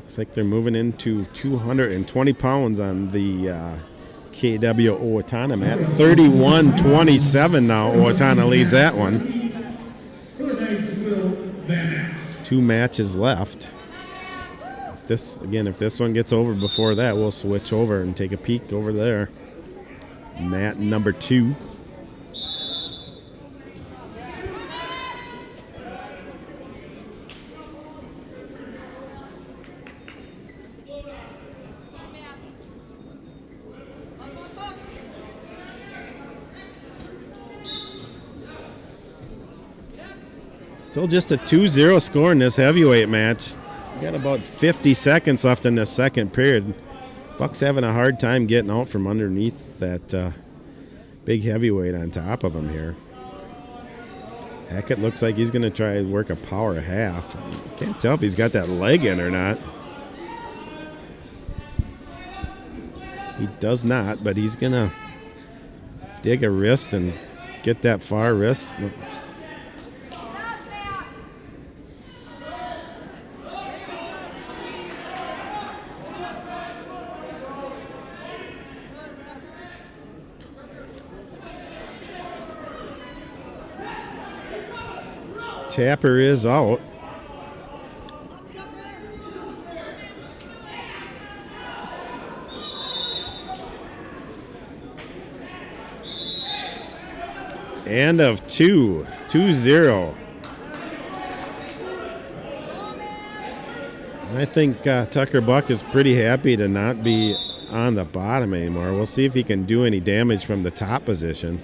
Looks like they're moving into 220 pounds on the KW Owatonna mat. 31-27 now. Owatonna leads that one. 2 matches left. If this one gets over before that, we'll switch over and take a peek over there. Mat number 2. Still just a 2-0 score in this heavyweight match. We got about 50 seconds left in this second period. Buck's having a hard time getting out from underneath that big heavyweight on top of him here. Hackett looks like he's going to try and work a power half. Can't tell if he's got that leg in or not. He does not, but he's going to dig a wrist and get that far wrist. Tapper is out. End of 2-0. I think Tucker Buck is pretty happy to not be on the bottom anymore. We'll see if he can do any damage from the top position.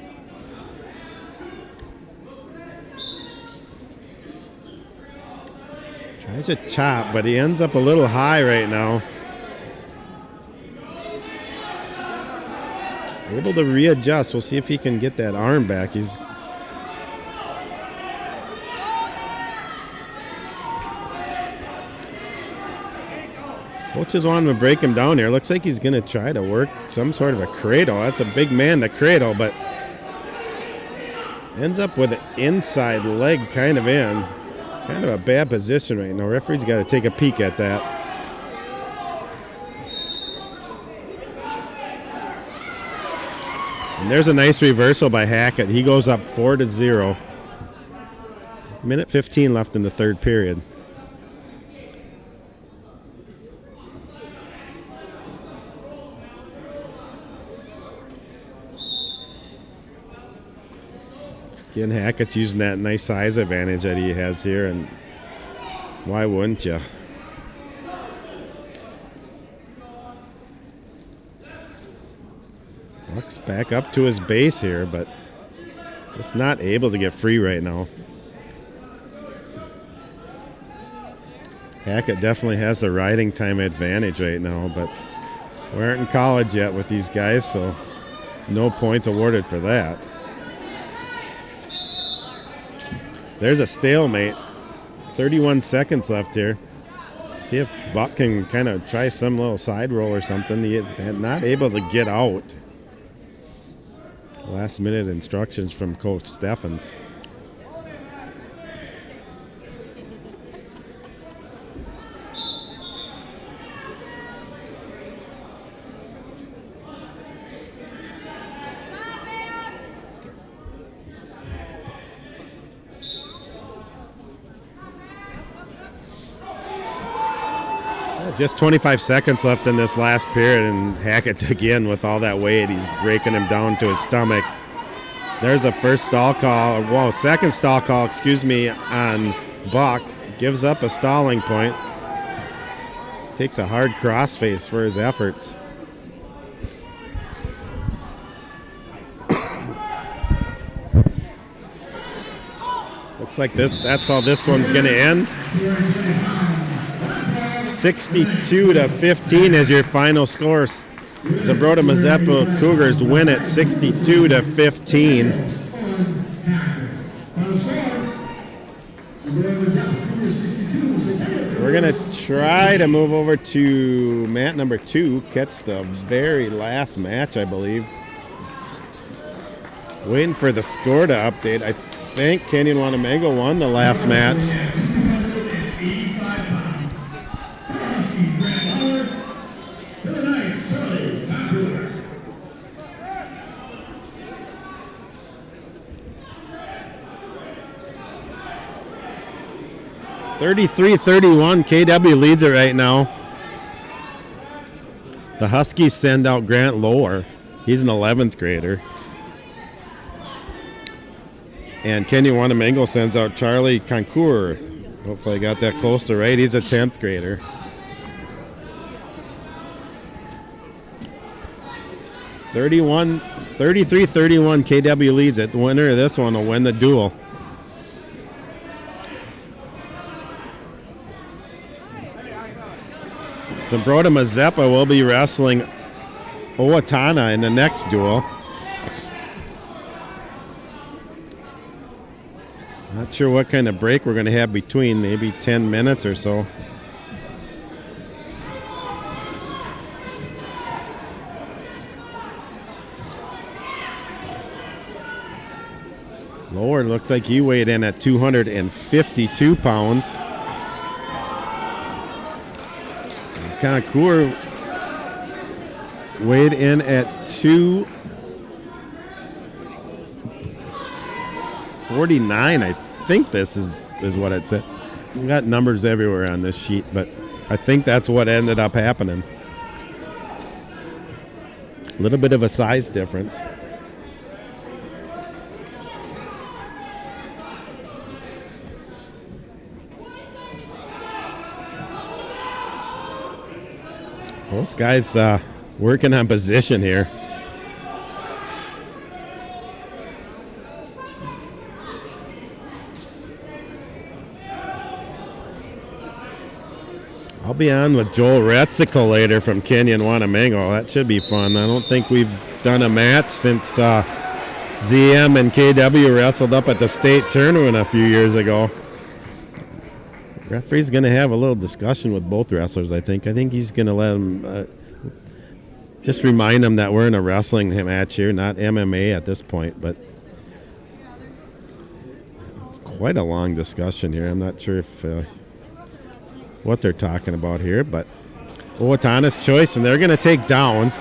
Tries a chop, but he ends up a little high right now. Able to readjust. We'll see if he can get that arm back. He's coaches want him to break him down here. Looks like he's going to try to work some sort of a cradle. That's a big man to cradle, but ends up with an inside leg kind of in. Kind of a bad position right now. Referee's got to take a peek at that. And there's a nice reversal by Hackett. He goes up 4-0. Minute 15 left in the third period. Again, Hackett's using that nice size advantage that he has here, and why wouldn't you? Buck's back up to his base here, but just not able to get free right now. Hackett definitely has the riding time advantage right now, but we aren't in college yet with these guys, so no points awarded for that. There's a stalemate. 31 seconds left here. See if Buck can kind of try some little side roll or something. He is not able to get out. Last minute instructions from Coach Steffens. Just 25 seconds left in this last period, and Hackett again with all that weight. He's breaking him down to his stomach. There's a first stall call, well, second stall call, on Buck. Gives up a stalling point. Takes a hard crossface for his efforts. Looks like that's how this one's going to end. 62-15 is your final score. Zumbrota Mazeppa Cougars win it 62-15. We're going to try to move over to mat number 2, catch the very last match, I believe. Waiting for the score to update. I think Kenyon-Wanamingo won the last match. 33-31, KW leads it right now. The Huskies send out Grant Lower. He's an 11th grader. And Kenyon-Wanamingo sends out Charlie Concour. Hopefully I got that close to right. He's a 10th grader. (31) 33-31, KW leads it. The winner of this one will win the duel. Zumbrota Mazeppa will be wrestling Owatonna in the next duel. Not sure what kind of break we're going to have between, maybe 10 minutes or so. Lower looks like he weighed in at 252 pounds. Concour weighed in at 249. I think this is what it said. We got numbers everywhere on this sheet, but I think that's what ended up happening. A little bit of a size difference. Both guys working on position here. I'll be on with Joel Retzikel later from Kenyon-Wanamingo. That should be fun. I don't think we've done a match since ZM and KW wrestled up at the state tournament a few years ago. Referee's going to have a little discussion with both wrestlers, I think. I think he's going to let them just remind them that we're in a wrestling match here, not MMA at this point. But it's quite a long discussion here. I'm not sure if what they're talking about here, but Owatonna's choice, and they're going to take down.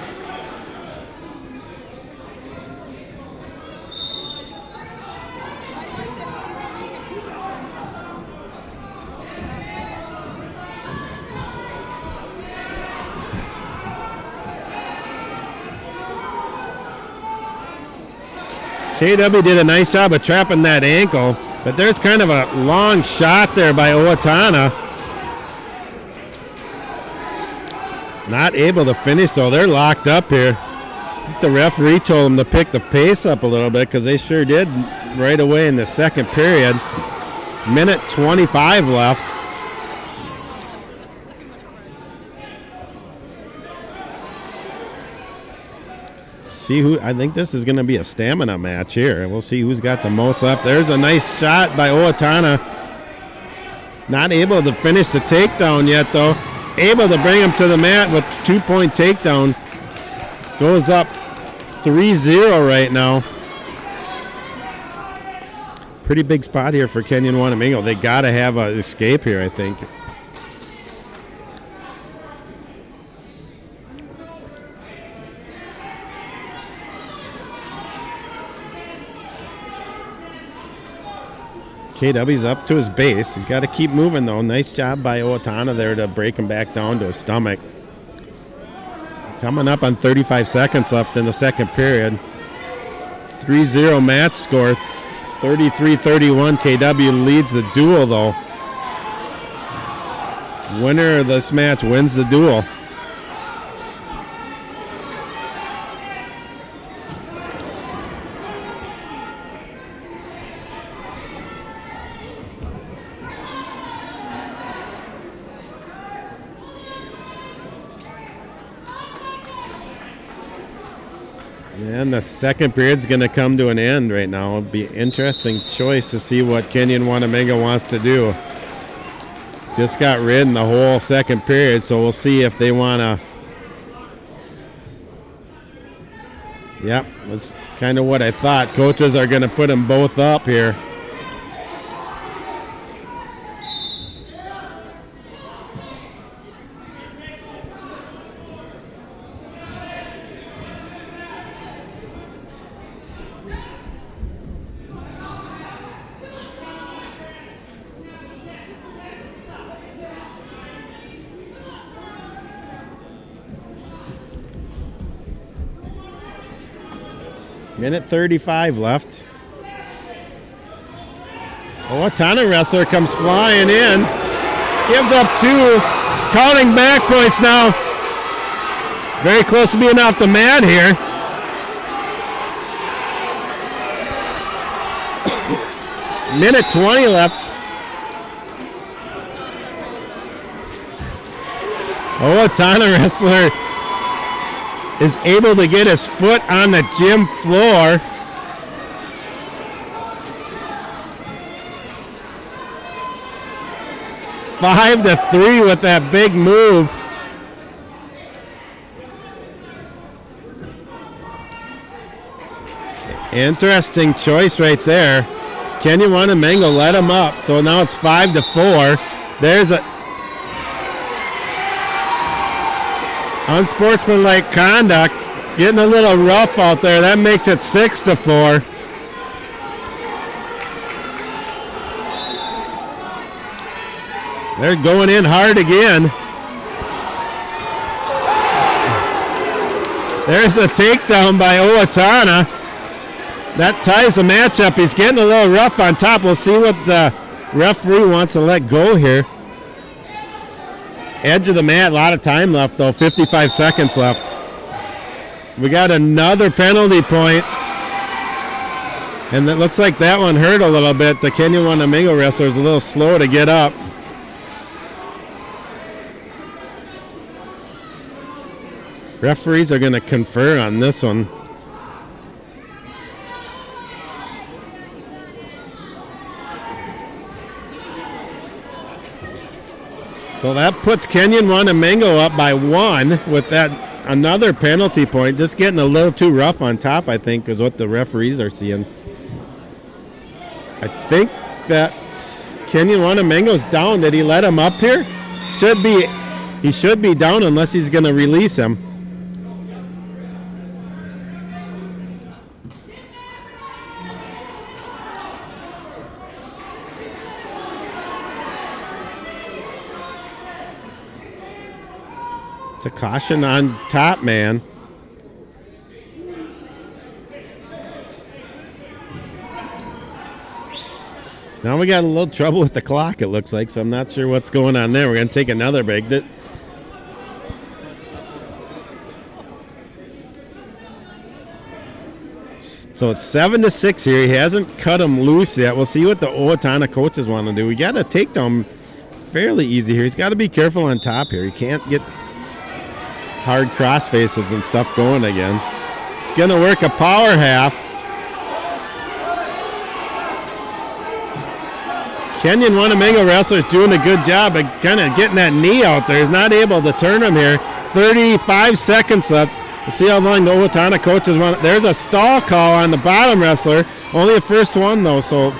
KW did a nice job of trapping that ankle, but there's kind of a long shot there by Owatonna. Not able to finish, though. They're locked up here. I think the referee told them to pick the pace up a little bit because they sure did right away in the second period. Minute 25 left. See who, I think this is going to be a stamina match here. We'll see who's got the most left. There's a nice shot by Owatonna. Not able to finish the takedown yet, though. Able to bring him to the mat with 2-point takedown. Goes up 3-0 right now. Pretty big spot here for Kenyon-Wanamingo. They got to have an escape here, I think. KW's up to his base. He's got to keep moving, though. Nice job by Owatonna there to break him back down to his stomach. Coming up on 35 seconds left in the second period. 3-0 match score. 33-31. KW leads the duel, though. Winner of this match wins the duel. And the second period's going to come to an end right now. It'll be an interesting choice to see what Kenyon-Wanamingo wants to do. Just got rid in the whole second period, so we'll see if they want to. Yep, that's kind of what I thought. Coaches are going to put them both up here. Minute 35 left. Owatonna wrestler comes flying in. Gives up 2. Counting back points now. Very close to being off the mat here. Minute 20 left. Owatonna wrestler is able to get his foot on the gym floor. Five to 3 with that big move. Interesting choice right there. Kenyon-Wanamingo let him up, so now it's 5 to 4. There's a unsportsmanlike conduct, getting a little rough out there. That makes it 6 to 4. They're going in hard again. There's a takedown by Owatonna. That ties the match up. He's getting a little rough on top. We'll see what the referee wants to let go here. Edge of the mat, a lot of time left though, 55 seconds left. We got another penalty point. And it looks like that one hurt a little bit. The Kenyon-Wanamingo wrestler is a little slow to get up. Referees are going to confer on this one. So that puts Kenyon-Wanamingo up by 1 with that another penalty point. Just getting a little too rough on top, I think, is what the referees are seeing. I think that Kenyon-Wanamingo's down. Did he let him up here? He should be down unless he's going to release him. It's a caution on top man. Now we got a little trouble with the clock, it looks like, so I'm not sure what's going on there. We're going to take another break. So it's 7 to 6 here. He hasn't cut him loose yet. We'll see what the Owatonna coaches want to do. We got to take him fairly easy here. He's got to be careful on top here. He can't get hard cross faces and stuff going again. It's going to work a power half. Kenyon-Wanamingo wrestler's doing a good job of kind of getting that knee out there. He's not able to turn him here. 35 seconds left. We'll see how long the Owatonna coaches want. There's a stall call on the bottom wrestler. Only the first one, though, so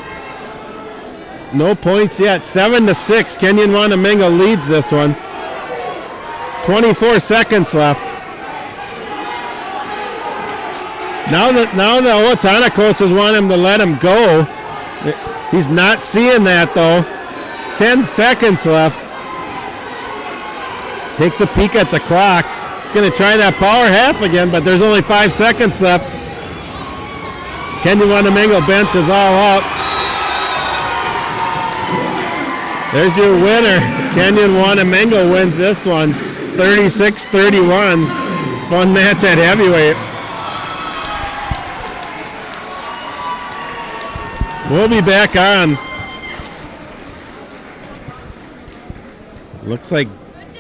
no points yet. 7 to 6. Kenyon-Wanamingo leads this one. 24 seconds left. Now the Owatonna coaches want him to let him go. He's not seeing that, though. 10 seconds left. Takes a peek at the clock. He's going to try that power half again, but there's only 5 seconds left. Kenyon-Wanamingo bench is all up. There's your winner. Kenyon-Wanamingo wins this one, 36-31. Fun match at heavyweight. We'll be back on. Looks like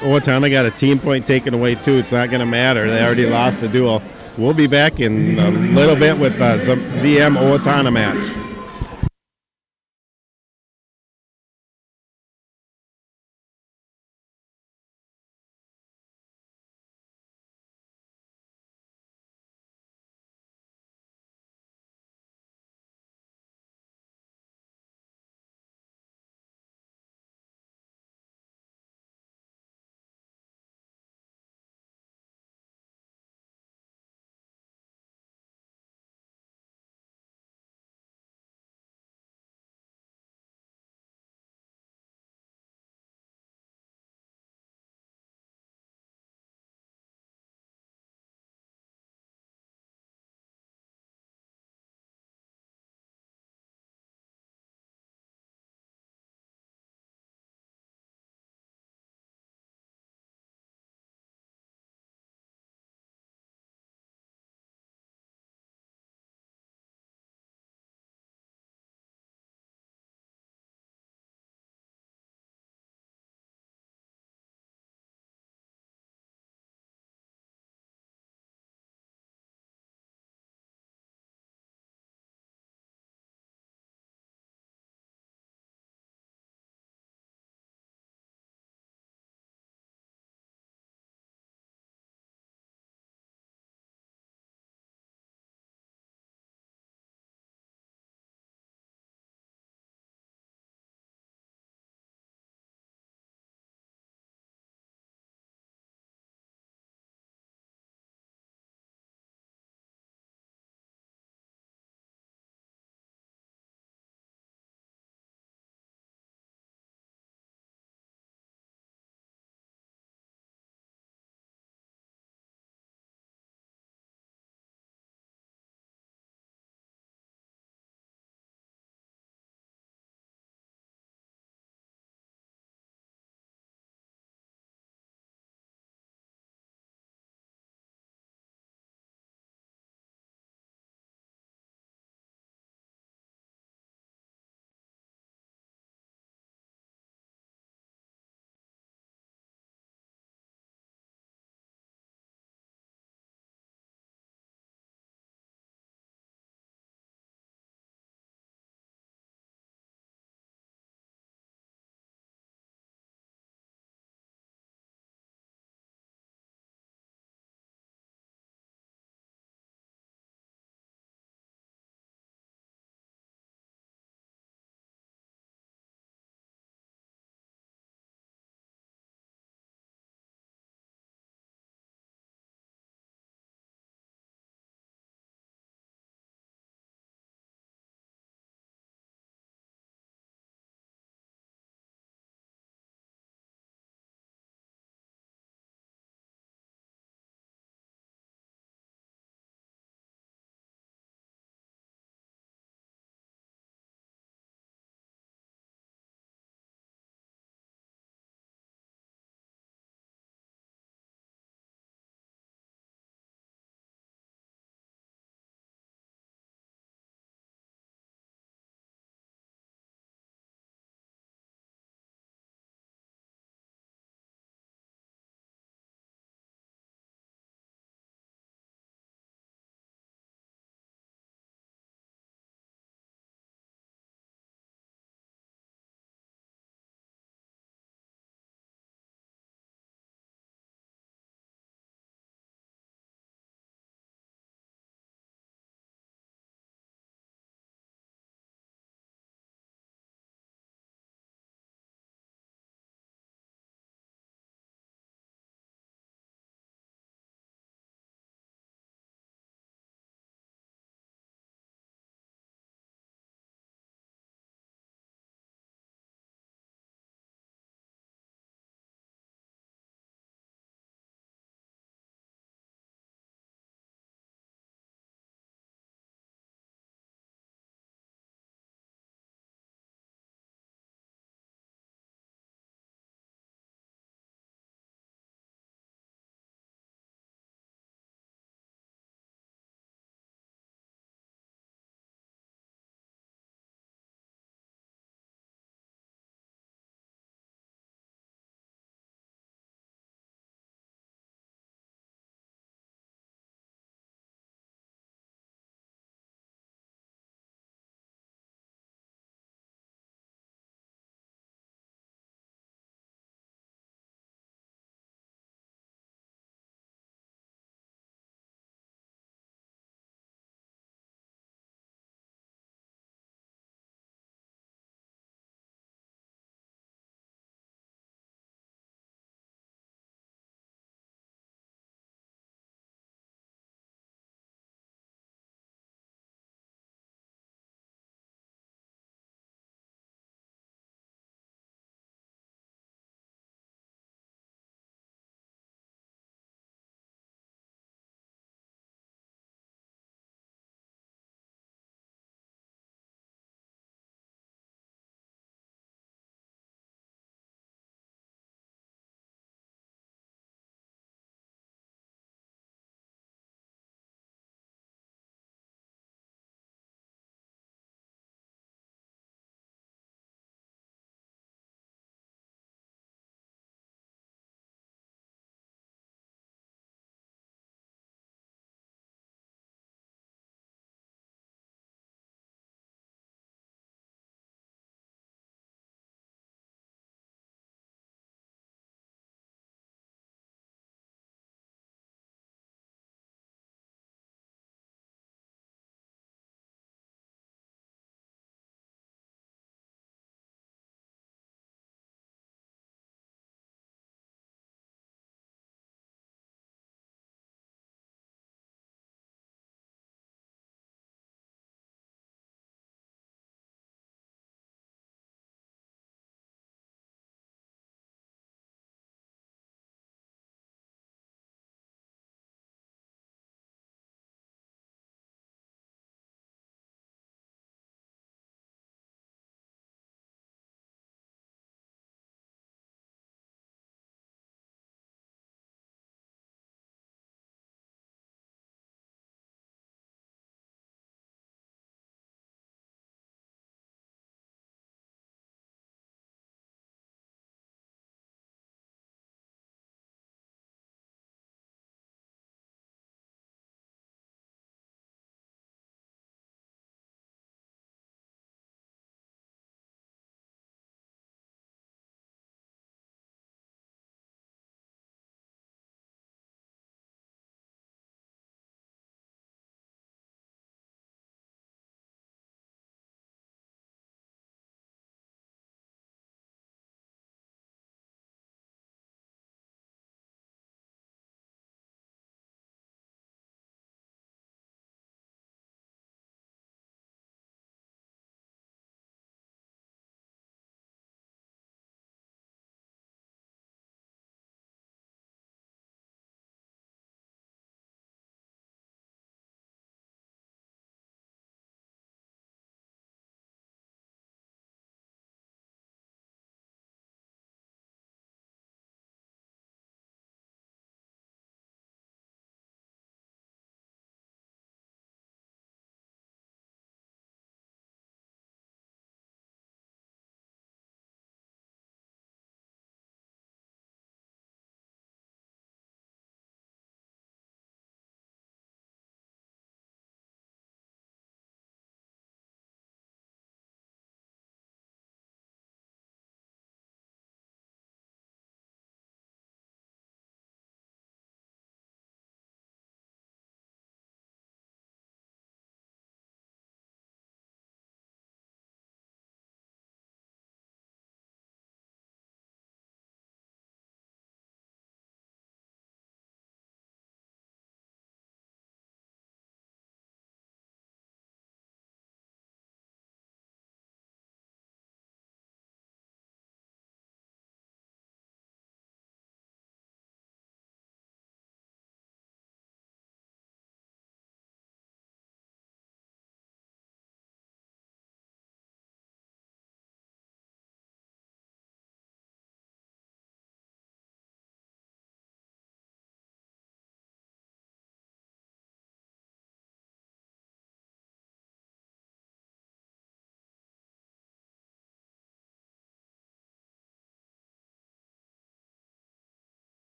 Owatonna got a team point taken away too. It's not going to matter. They already lost the duel. We'll be back in a little bit with the ZM Owatonna match.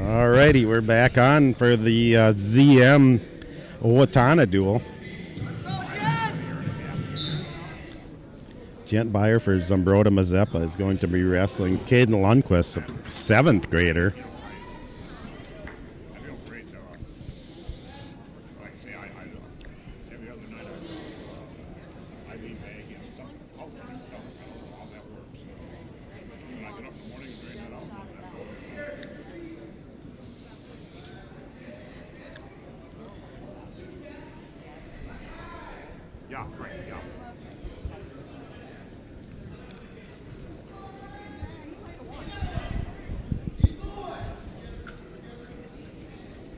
Alrighty, we're back on for the ZM Owatonna duel. Gent Buyer for Zumbrota Mazeppa is going to be wrestling Caden Lundquist, a 7th grader.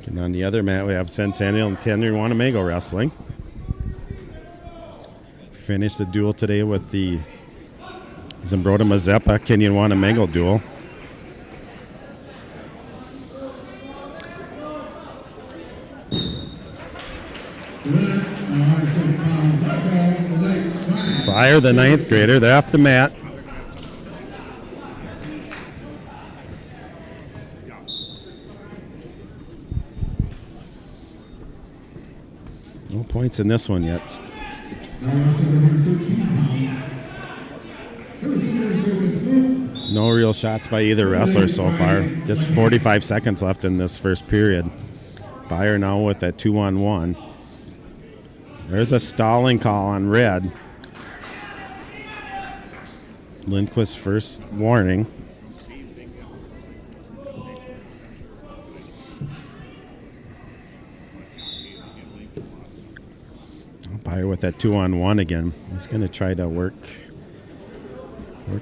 And on the other mat, we have Centennial and Kenyon-Wanamingo wrestling. Finished the duel today with the Zumbrota Mazeppa Kenyon-Wanamingo duel. Buyer, the 9th grader, they're off the mat. No points in this one yet. No real shots by either wrestler so far. Just 45 seconds left in this first period. Buyer now with that 2-on-1. There's a stalling call on red. Lindquist's first warning. Buyer with that 2-on-1 again. He's going to try to work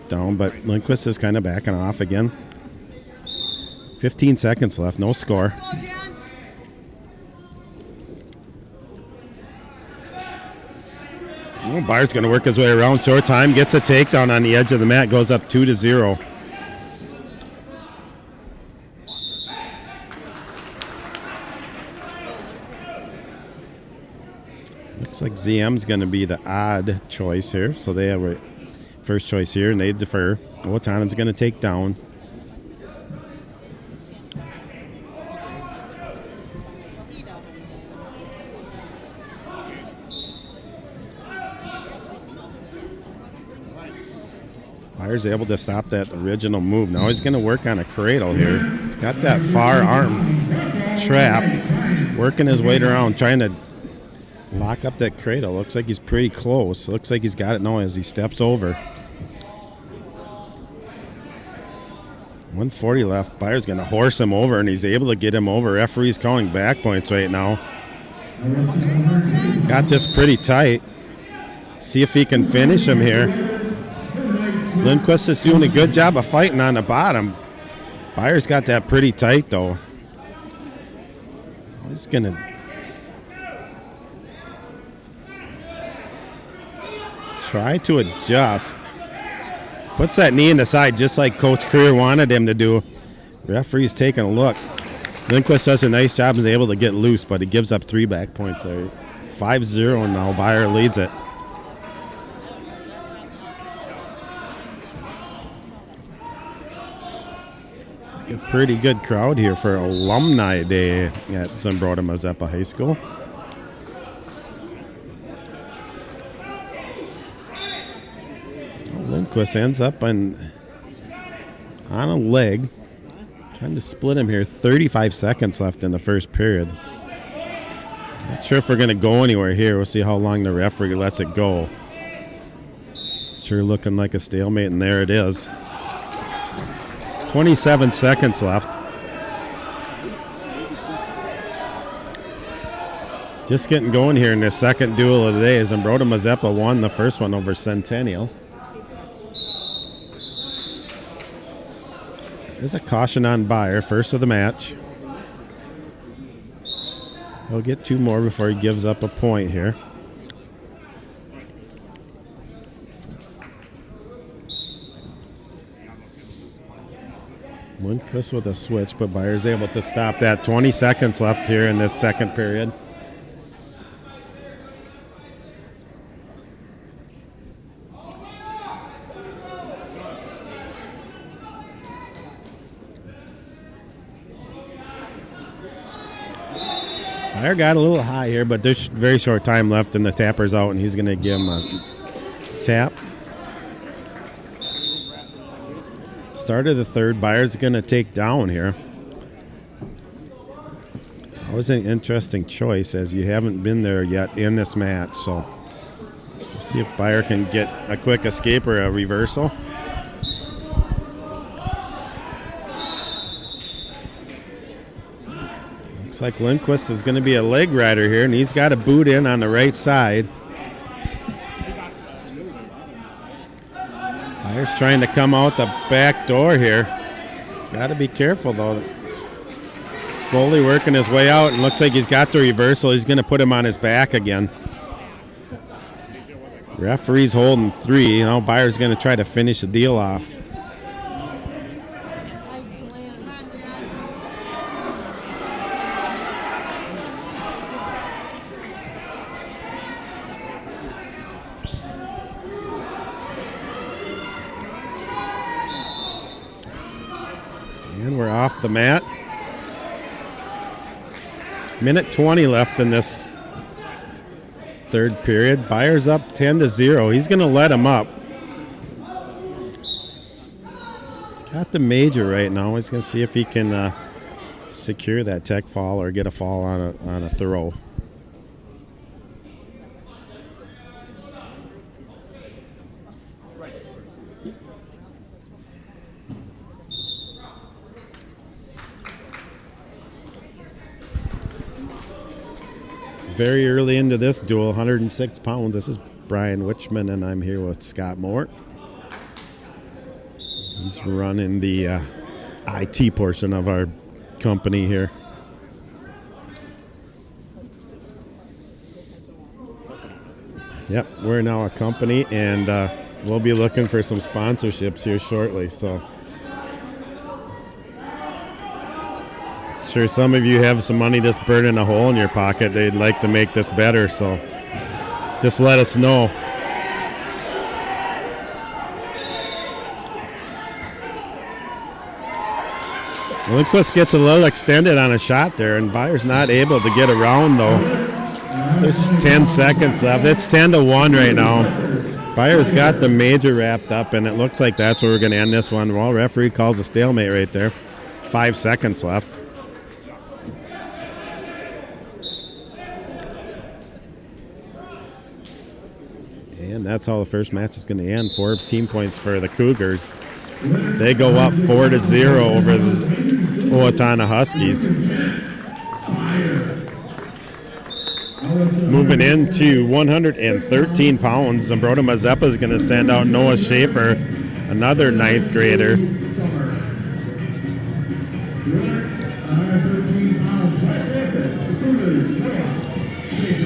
down, but Lindquist is kind of backing off again. 15 seconds left, no score. Oh, Buyer's going to work his way around. Short time, gets a takedown on the edge of the mat, goes up 2-0. Looks like ZM's going to be the odd choice here. So they have a first choice here, and they defer. Owatonna's going to take down. Buyer's able to stop that original move. Now he's going to work on a cradle here. He's got that far arm trapped, working his way around, trying to lock up that cradle. Looks like he's pretty close. Looks like he's got it now as he steps over. 140 left. Buyer's going to horse him over, and he's able to get him over. Referee's calling back points right now. Got this pretty tight. See if he can finish him here. Lindquist is doing a good job of fighting on the bottom. Buyer's got that pretty tight, though. He's going to try to adjust. Puts that knee in the side just like Coach Creer wanted him to do. Referee's taking a look. Lindquist does a nice job and is able to get loose, but he gives up 3 back points there. 5-0 now. Buyer leads it. It's like a pretty good crowd here for Alumni Day at Zumbrota Mazeppa High School. Lindquist ends up on a leg. Trying to split him here. 35 seconds left in the first period. Not sure if we're going to go anywhere here. We'll see how long the referee lets it go. Sure looking like a stalemate, and there it is. 27 seconds left. Just getting going here in the second duel of the day. Zumbrota Mazeppa won the first one over Centennial. There's a caution on Buyer, first of the match. He'll get 2 more before he gives up a point here. Lindquist with a switch, but Buyer's able to stop that. 20 seconds left here in this second period. Fire got a little high here, but there's very short time left, and the tapper's out, and he's going to give him a tap. Start of the third. Byers going to take down here. Always an interesting choice, as you haven't been there yet in this match. So we'll see if Byer can get a quick escape or a reversal. Looks like Lindquist is going to be a leg rider here, and he's got a boot in on the right side. Byers trying to come out the back door here. Got to be careful, though. Slowly working his way out, and looks like he's got the reversal. He's going to put him on his back again. Referee's holding 3. Now Byers going to try to finish the deal off. And we're off the mat. Minute 20 left in this third period. Byers up 10-0. He's going to let him up. Got the major right now. He's going to see if he can secure that tech fall or get a fall on a throw. Very early into this duel, 106 pounds. This is Brian Witchman, and I'm here with Scott Moore. He's running the IT portion of our company here. Yep, we're now a company, and we'll be looking for some sponsorships here shortly. So, sure, some of you have some money just burning a hole in your pocket. They'd like to make this better, so just let us know. Lindquist gets a little extended on a shot there, and Byers not able to get around, though. So there's 10 seconds left. It's 10-1 right now. Byers got the major wrapped up, and it looks like that's where we're going to end this one. Well, referee calls a stalemate right there. 5 seconds left. And that's how the first match is going to end. 4 team points for the Cougars. They go up 4-0 over the Owatonna Huskies. Moving into 113 pounds, Zumbrota Mazeppa is going to send out Noah Schaefer, another 9th grader.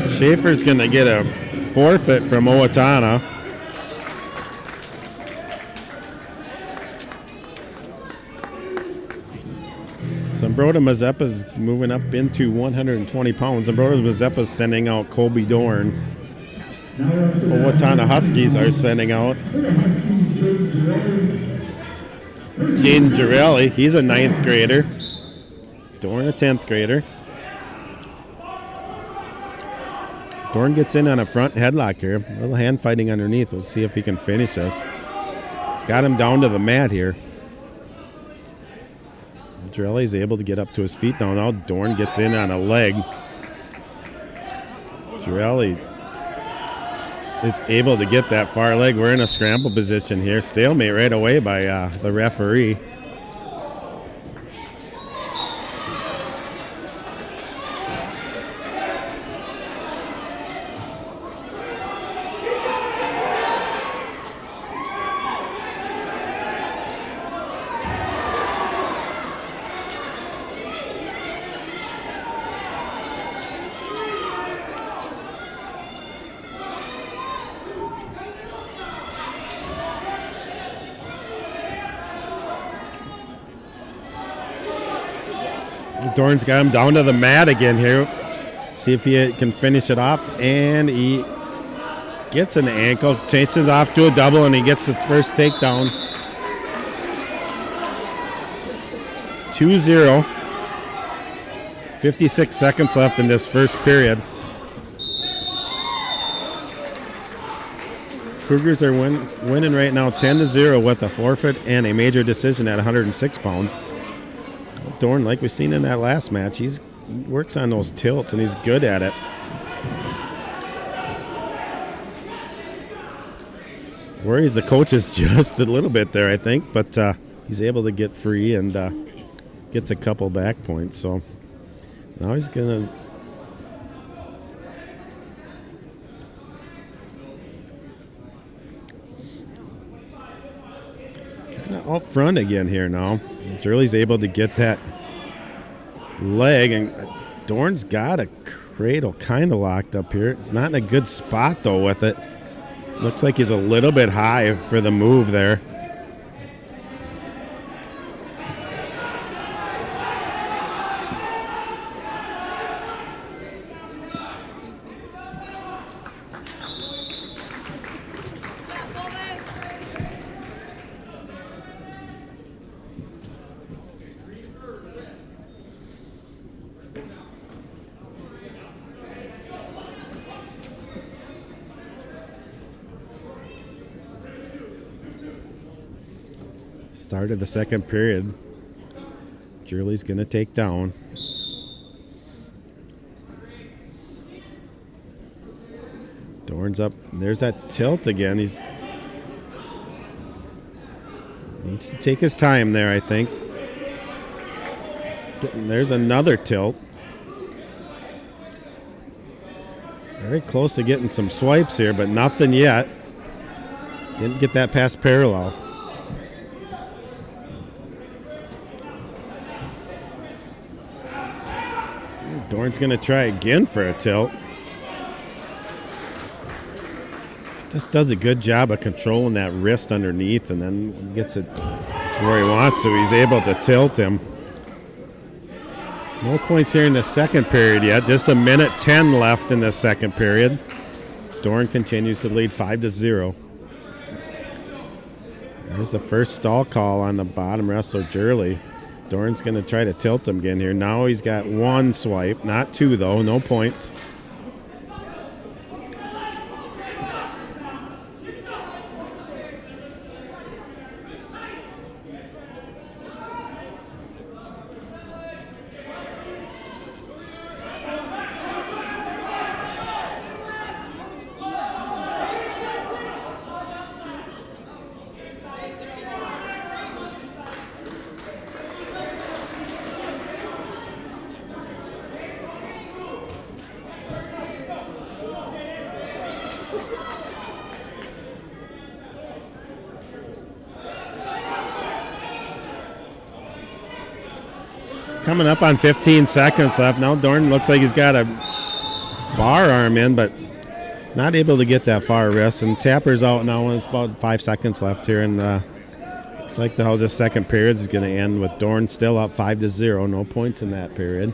Schaefer's going to get a forfeit from Owatonna. Zumbrota Mazeppa is moving up into 120 pounds. Zumbrota Mazeppa is sending out Colby Dorn. Owatonna Huskies are sending out Jaden Girelli. He's a 9th grader. Dorn a 10th grader. Dorn gets in on a front headlock here. A little hand fighting underneath. We'll see if he can finish this. He's got him down to the mat here. Girelli is able to get up to his feet now. Now Dorn gets in on a leg. Girelli is able to get that far leg. We're in a scramble position here. Stalemate right away by the referee. Dorn's got him down to the mat again here. See if he can finish it off. And he gets an ankle, changes off to a double, and he gets the first takedown. 2-0 56 seconds left in this first period. Cougars are winning right now 10-0 with a forfeit and a major decision at 106 pounds. Dorn, like we've seen in that last match, he works on those tilts and he's good at it. Worries the coaches just a little bit there, I think, but he's able to get free and gets a couple back points. So now he's going to kind of out front again here now. Jurley's able to get that leg, and Dorn's got a cradle kind of locked up here. It's not in a good spot, though, with it. Looks like he's a little bit high for the move there. Start of the second period. Jurley's going to take down. Dorn's up. There's that tilt again. He's needs to take his time there, I think. There's another tilt. Very close to getting some swipes here, but nothing yet. Didn't get that past parallel. Dorn's going to try again for a tilt. Just does a good job of controlling that wrist underneath, and then when he gets it where he wants to, he's able to tilt him. No points here in the second period yet. Just a minute 10 left in the second period. Dorn continues to lead 5-0. There's the first stall call on the bottom wrestler, Jurley. Dorn's going to try to tilt him again here. Now he's got one swipe, not two though, no points. Coming up on 15 seconds left. Now Dorn looks like he's got a bar arm in, but not able to get that far wrist. And Tapper's out now, and it's about 5 seconds left here. And looks like how this second period is going to end with Dorn still up 5-0. No points in that period.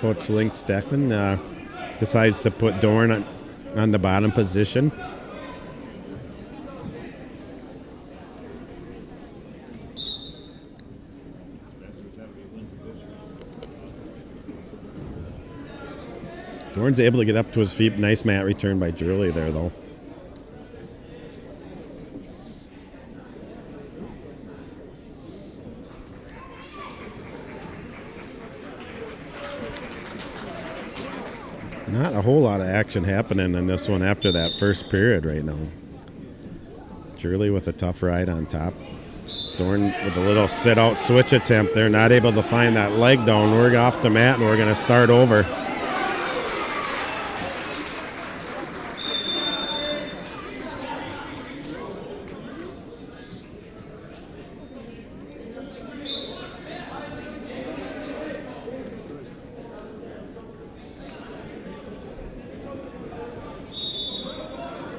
Coach Link Steffen decides to put Dorn on the bottom position. Dorn's able to get up to his feet. Nice mat return by Jurley there, though. Not a whole lot of action happening in this one after that first period right now. Jurley with a tough ride on top. Dorn with a little sit-out switch attempt there. Not able to find that leg down. We're off the mat, and we're going to start over.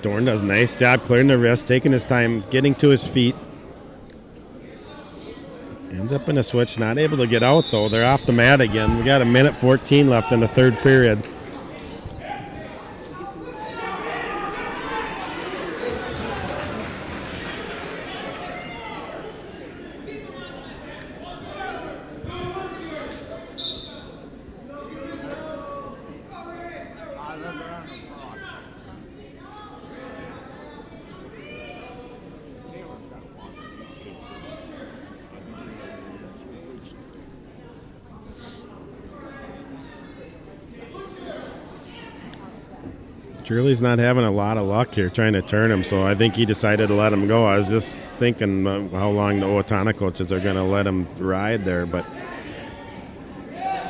Dorn does a nice job clearing the wrist, taking his time, getting to his feet. Ends up in a switch, not able to get out though. They're off the mat again. We got a minute 14 left in the third period. Shirley's not having a lot of luck here trying to turn him, so I think he decided to let him go. I was just thinking how long the Owatonna coaches are going to let him ride there, but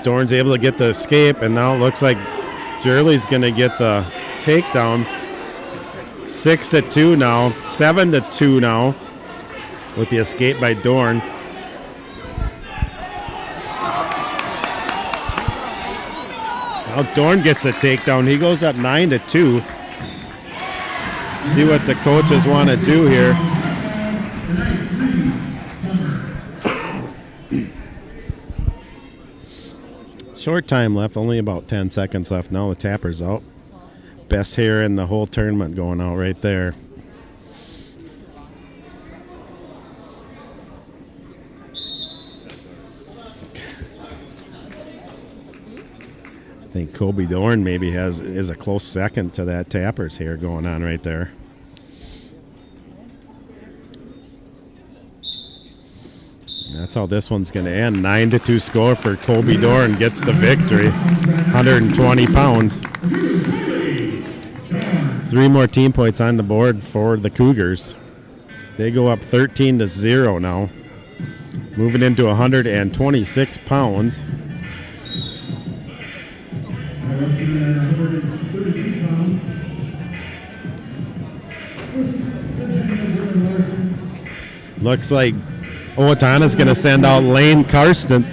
Dorn's able to get the escape, and now it looks like Shirley's going to get the takedown. 6-2 now, 7-2 now with the escape by Dorn. Now Dorn gets the takedown. He goes up 9-2. See what the coaches want to do here. Short time left, only about 10 seconds left. Now the tapper's out. Best hair in the whole tournament going out right there. I think Kobe Dorn maybe is a close second to that tapper's hair going on right there. That's how this one's going to end. 9-2 score for Kobe Dorn. Gets the victory. 120 pounds. 3 more team points on the board for the Cougars. They go up 13-0 now. Moving into 126 pounds. Looks like Owatonna's going to send out Lane Karsten.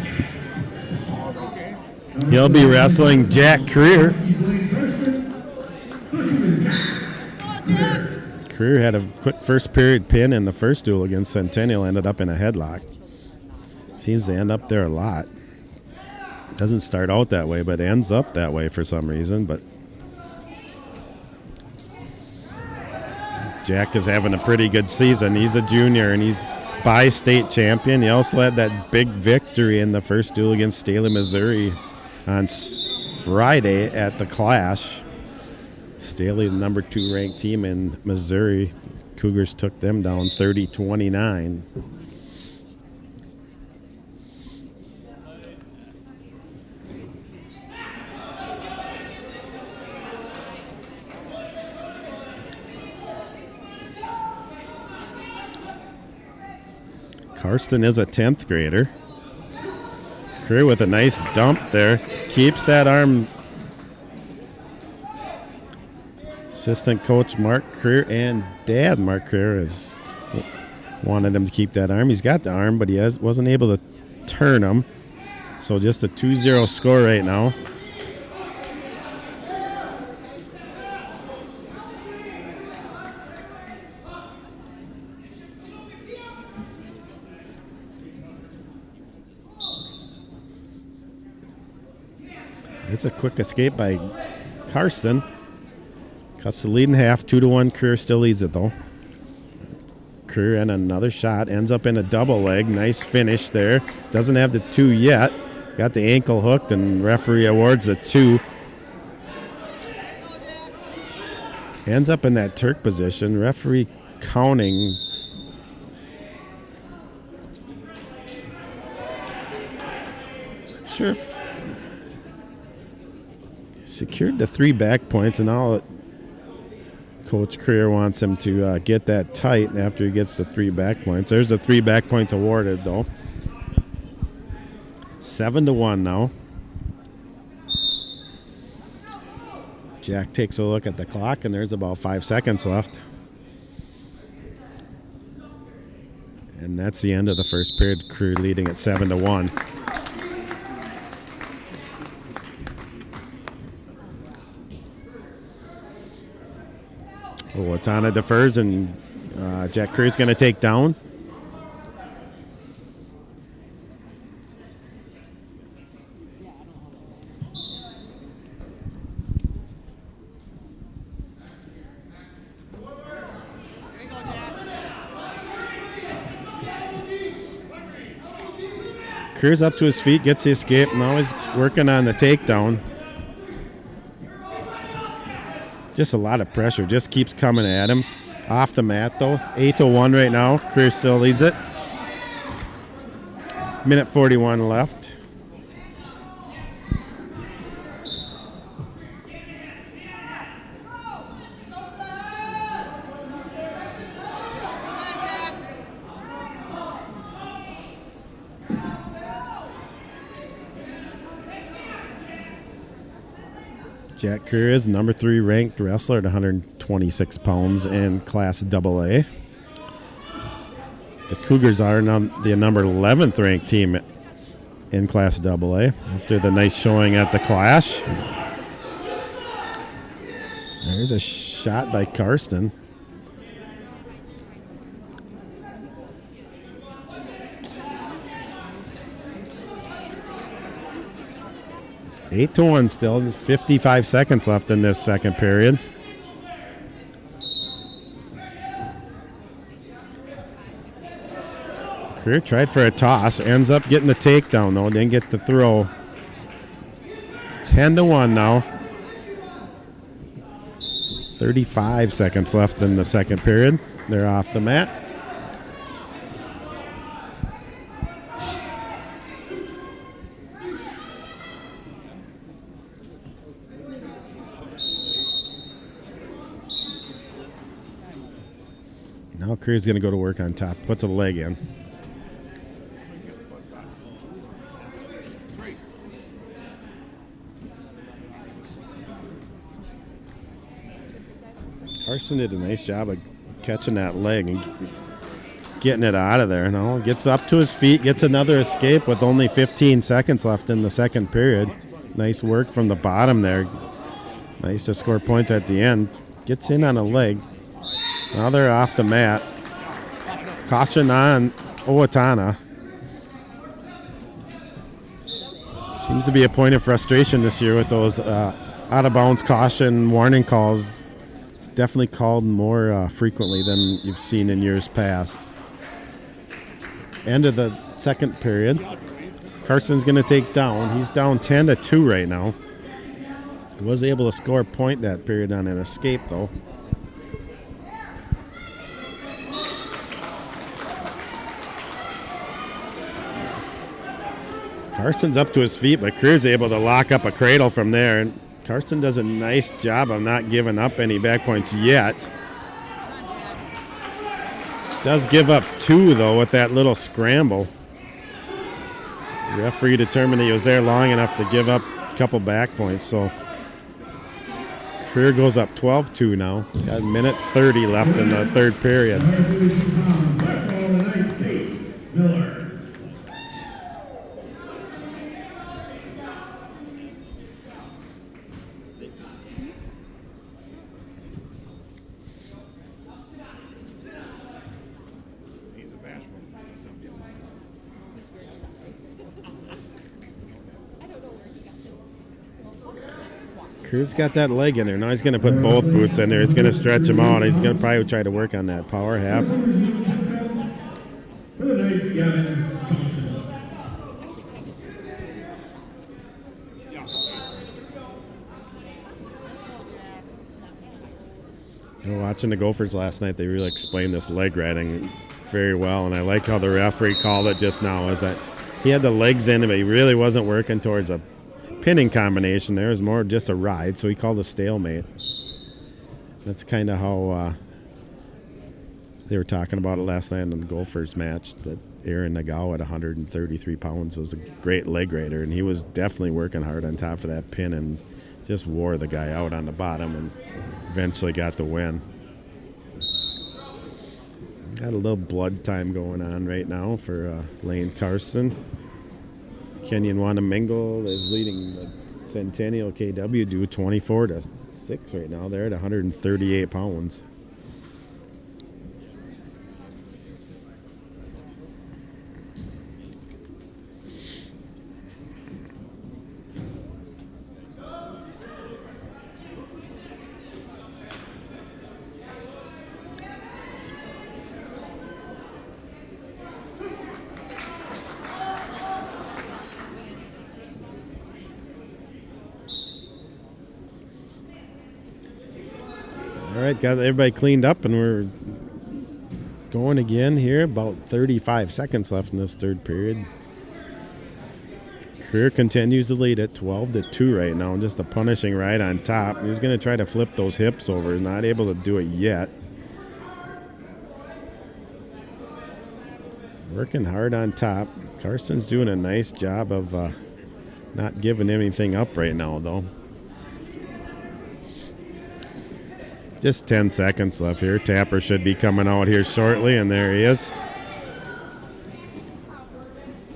He'll be wrestling Jack Creer. Creer had a quick first period pin in the first duel against Centennial, ended up in a headlock. Seems to end up there a lot. Doesn't start out that way, but ends up that way for some reason. But Jack is having a pretty good season. He's a junior and he's bi-state champion. He also had that big victory in the first duel against Staley, Missouri on Friday at the Clash. Staley, the number 2 ranked team in Missouri. Cougars took them down 30-29. Karsten is a 10th grader. Creer with a nice dump there. Keeps that arm. Assistant coach Mark Creer and dad Mark Creer has wanted him to keep that arm. He's got the arm, but he wasn't able to turn him. So just a 2-0 score right now. It's a quick escape by Karsten. Cuts the lead in half, 2-1. Creer still leads it though. Creer and another shot, ends up in a double leg. Nice finish there. Doesn't have the 2 yet. Got the ankle hooked and referee awards a 2. Ends up in that Turk position. Referee counting. Not sure if secured the 3 back points, and now Coach Creer wants him to get that tight after he gets the 3 back points. There's the 3 back points awarded, though. 7-1 now. Jack takes a look at the clock, and there's about 5 seconds left. And that's the end of the first period. Creer leading at 7-1. Owatonna defers, and Jack Creer's going to take down. Creer's up to his feet, gets the escape. Now he's working on the takedown. Just a lot of pressure. Just keeps coming at him. Off the mat, though. 8-1 right now. Creer still leads it. Minute 41 left. Jack Career is number 3 ranked wrestler at 126 pounds in Class AA. The Cougars are now the number 11th ranked team in Class AA after the nice showing at the Clash. There's a shot by Karsten. Eight to 1 still. 55 seconds left in this second period. Career tried for a toss. Ends up getting the takedown, though. Didn't get the throw. 10 to 1 now. 35 seconds left in the second period. They're off the mat. Now Career's going to go to work on top. Puts a leg in. Carson did a nice job of catching that leg and getting it out of there. Now gets up to his feet, gets another escape with only 15 seconds left in the second period. Nice work from the bottom there. Nice to score points at the end. Gets in on a leg. Now they're off the mat. Caution on Owatonna. Seems to be a point of frustration this year with those out-of-bounds caution warning calls. It's definitely called more frequently than you've seen in years past. End of the second period. Carson's going to take down. He's down 10 to 2 right now. He was able to score a point that period on an escape, though. Carson's up to his feet, but Career's able to lock up a cradle from there. And Carson does a nice job of not giving up any back points yet. Does give up 2, though, with that little scramble. The referee determined he was there long enough to give up a couple back points. So Career goes up 12-2 now. Got a minute 30 left in the third period. Miller. Crew's got that leg in there. Now he's going to put both boots in there. He's going to stretch them out. He's going to probably try to work on that power half. For the Knights, Gavin Johnson. Watching the Gophers last night, they really explained this leg riding very well, and I like how the referee called it just now. Is that he had the legs in, but he really wasn't working towards a pinning combination there. It was more just a ride, so he called a stalemate. That's kind of how they were talking about it last night in the Gophers match. But Aaron Nagao at 133 pounds was a great leg rider, and he was definitely working hard on top of that pin and just wore the guy out on the bottom and eventually got the win. Got a little blood time going on right now for Lane Carson. Kenyon-Wanamingo is leading the Centennial KW do 24-6 right now. They're at 138 pounds. All right, got everybody cleaned up, and we're going again here. About 35 seconds left in this third period. Career continues to lead at 12-2 right now. Just a punishing ride on top. He's going to try to flip those hips over. He's not able to do it yet. Working hard on top. Carson's doing a nice job of not giving anything up right now, though. Just 10 seconds left here. Tapper should be coming out here shortly, and there he is.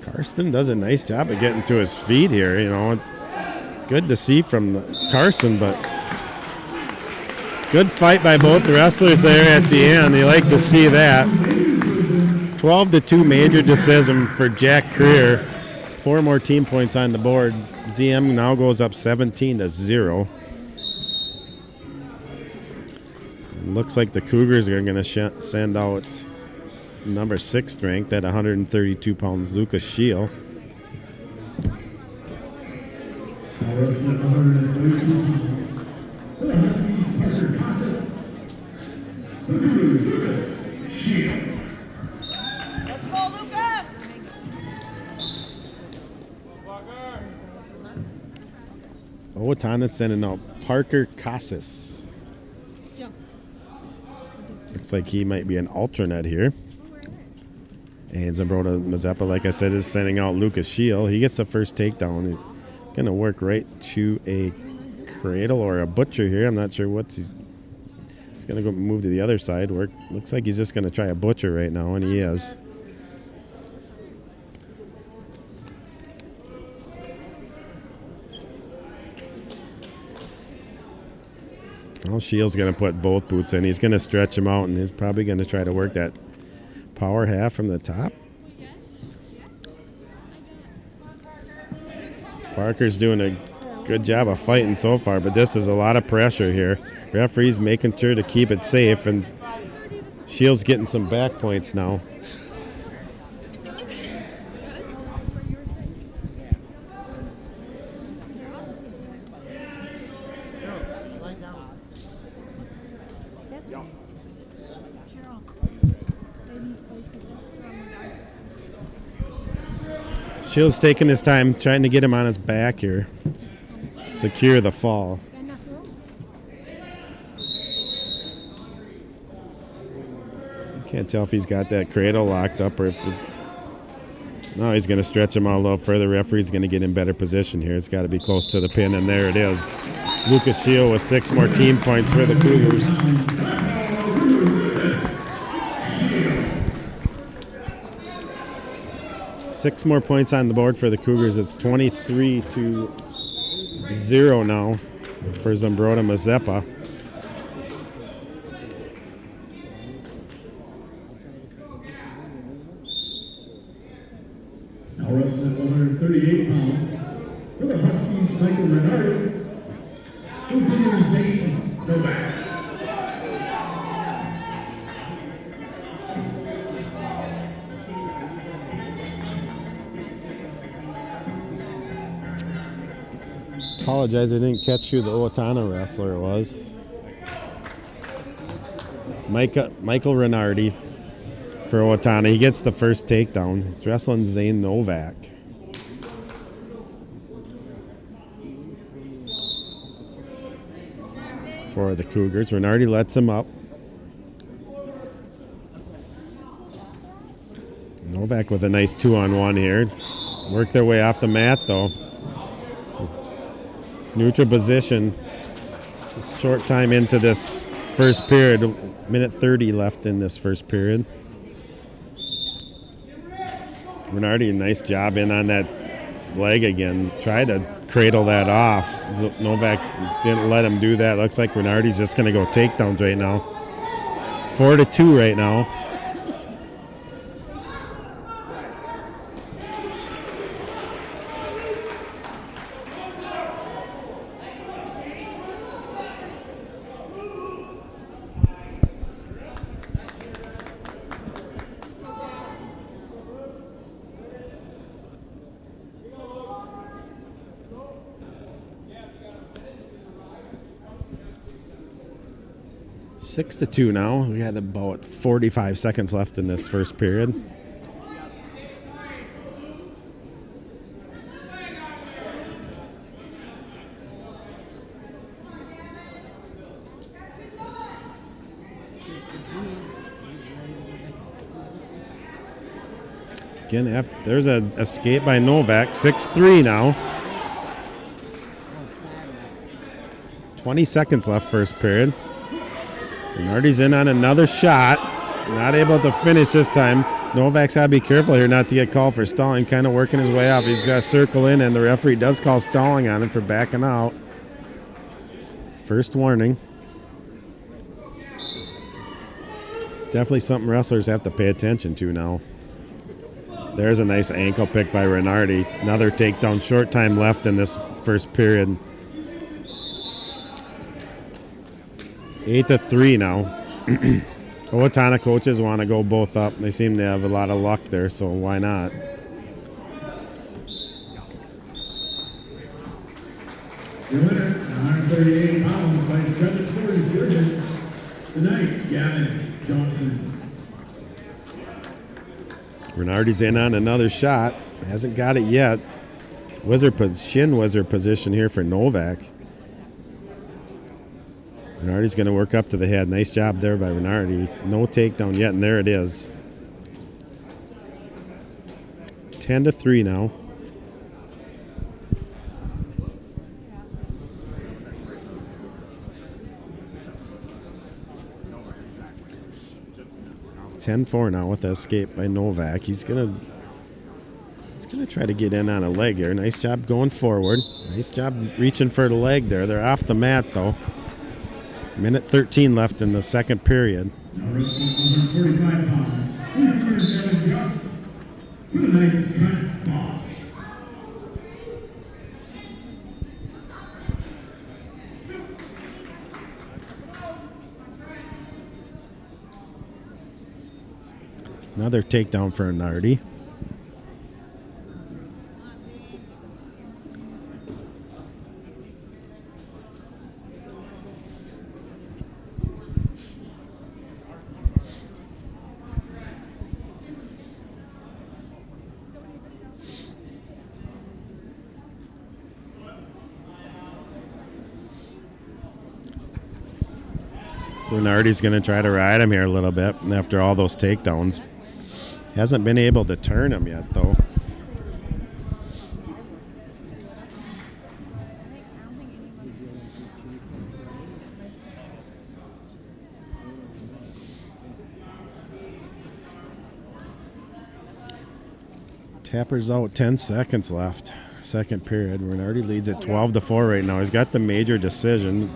Karsten does a nice job of getting to his feet here. You know, it's good to see from Carson, but good fight by both wrestlers there at the end. You like to see that. 12-2 major decision for Jack Creer. 4 more team points on the board. ZM now goes up 17-0. Looks like the Cougars are going to send out number 6 ranked at 132 pounds, Lucas Scheel. Wrestling 132 pounds. For the Huskies, Parker Casas. For the Cougars, Lucas Scheel. Let's go, Lucas! Owatonna sending out Parker Casas. Looks like he might be an alternate here. And Zumbrota Mazeppa, like I said, is sending out Lucas Scheel. He gets the first takedown. He's going to work right to a cradle or a butcher here. I'm not sure what he's going to go move to the other side. Looks like he's just going to try a butcher right now, and he is. Well, Scheel's going to put both boots in. He's going to stretch him out, and he's probably going to try to work that power half from the top. Parker's doing a good job of fighting so far, but this is a lot of pressure here. Referee's making sure to keep it safe, and Scheel's getting some back points now. Scheel's taking his time trying to get him on his back here. Secure the fall. Can't tell if he's got that cradle locked up or if he's... No, he's going to stretch him out a little further. Referee's going to get in better position here. It's got to be close to the pin, and there it is. Lucas Scheel with 6 more team points for the Cougars. Six more points on the board for the Cougars. It's 23-0 now for Zumbrota Mazeppa. Now wrestling 138 pounds. For the Huskies, Michael Renardi. For the Zane Novak. Apologize, I didn't catch who the Owatonna wrestler was. Michael Renardi for Owatonna. He gets the first takedown. He's wrestling Zane Novak. For the Cougars, Renardi lets him up. Novak with a nice 2-on-1 here. Work their way off the mat though. Neutral position. Short time into this first period. Minute 30 left in this first period. Renardi, nice job in on that leg again. Tried to cradle that off. Novak didn't let him do that. Looks like Renardi's just going to go takedowns right now. 4-2 right now. Six to 2 now. We had about 45 seconds left in this first period. Again, there's an escape by Novak. 6-3 now. 20 seconds left first period. Bernardi's in on another shot. Not able to finish this time. Novak's got to be careful here not to get called for stalling. Kind of working his way off. He's got to circle in, and the referee does call stalling on him for backing out. First warning. Definitely something wrestlers have to pay attention to now. There's a nice ankle pick by Renardi. Another takedown. Short time left in this first period. 8-3 now. Owatonna coaches want to go both up. They seem to have a lot of luck there, so why not? Your winner, 138 pounds by 7'4" surgeon, the Knights, Gavin Johnson. Renardi's in on another shot. Hasn't got it yet. Shin wizard position here for Novak. Renardi's going to work up to the head. Nice job there by Renardi. No takedown yet, and there it is. 10-3 now. (10-4) now with the escape by Novak. He's gonna try to get in on a leg here. Nice job going forward. Nice job reaching for the leg there. They're off the mat though. Minute 13 left in the second period. Now wrestling 145 pounds. Here's Gavin Johnson for the Knights, Trent Boss. Another takedown for Renardi. Renardi's going to try to ride him here a little bit after all those takedowns. Hasn't been able to turn him yet, though. Tapper's out, 10 seconds left. Second period. Renardi leads at 12-4 right now. He's got the major decision.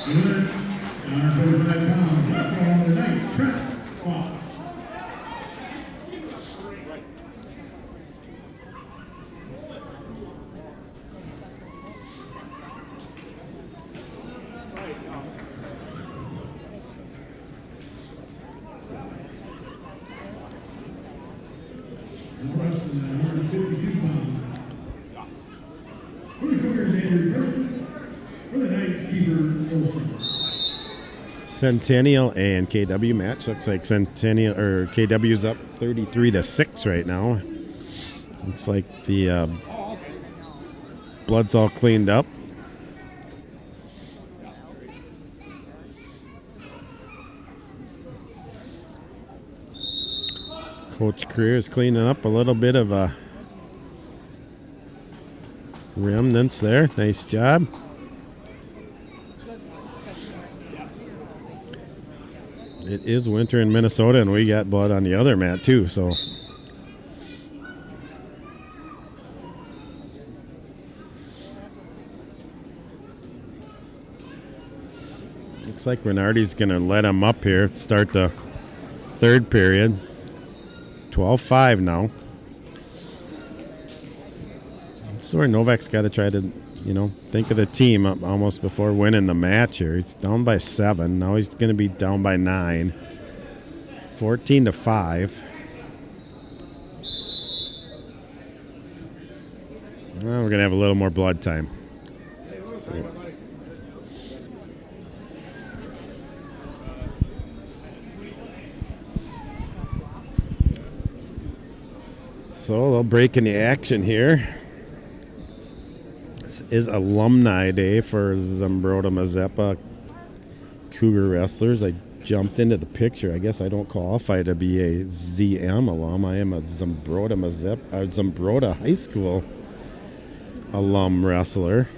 Winner, 145 pounds, left for the Knights, Trent Boss. And wrestling 152 pounds. For the Cougars, Andrew Person. For the Knights, Kiefer Olsen. Centennial and KW match. Looks like Centennial or KW's up 33-6 right now. Looks like the blood's all cleaned up. Coach Career is cleaning up a little bit of remnants there. Nice job. It is winter in Minnesota, and we got blood on the other mat, too, so. Looks like Renardi's going to let him up here, start the third period. 12-5 now. So Novak's got to try to, think of the team almost before winning the match here. He's down by 7. Now he's going to be down by 9. 14-5. Well, we're going to have a little more blood time. So a little break in the action here. This is Alumni Day for Zumbrota Mazeppa Cougar wrestlers. I jumped into the picture. I guess I don't qualify to be a ZM alum. I am a Zumbrota High School alum wrestler.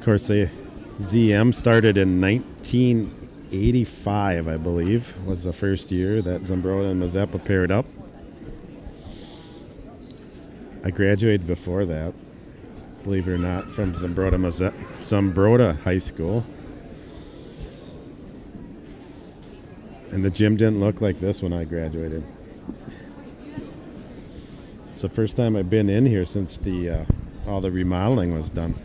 course, ZM started in 1985, I believe, was the first year that Zumbrota and Mazeppa paired up. I graduated before that, believe it or not, from Zumbrota High School. And the gym didn't look like this when I graduated. It's the first time I've been in here since all the remodeling was done.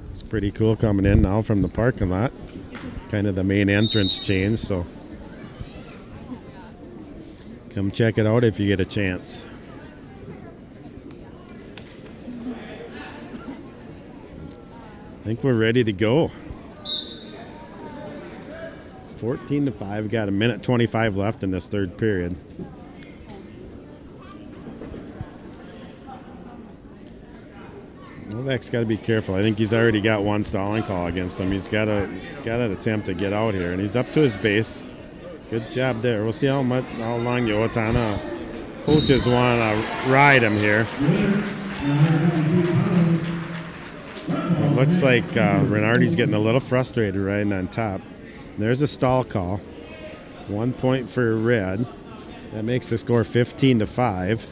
It's pretty cool coming in now from the parking lot. Kind of the main entrance changed, so come check it out if you get a chance. I think we're ready to go. 14-5, got a minute 25 left in this third period. Novak's got to be careful. I think he's already got one stalling call against him. He's got to attempt to get out here, and he's up to his base. Good job there. We'll see how long the Owatonna coaches want to ride him here. It looks like Renardi's getting a little frustrated riding on top. There's a stall call. 1 point for red. That makes the score 15-5.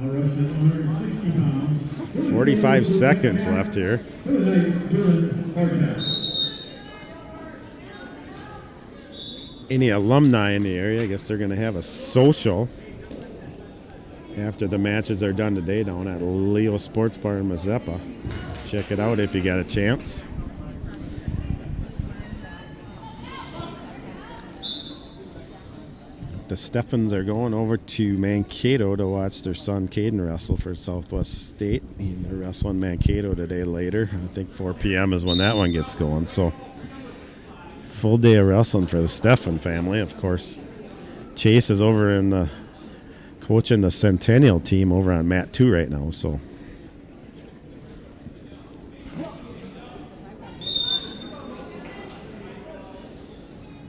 Now wrestling 160 pounds. 45 seconds left here. For the Knights, Dylan Bartek. Any alumni in the area, I guess they're going to have a social after the matches are done today down at Leo Sports Bar in Mazeppa. Check it out if you got a chance. The Steffens are going over to Mankato to watch their son Caden wrestle for Southwest State. They're wrestling Mankato today later. I think 4 p.m. is when that one gets going. So full day of wrestling for the Steffen family. Of course, Chase is over in the coaching the Centennial team over on Mat 2 right now. So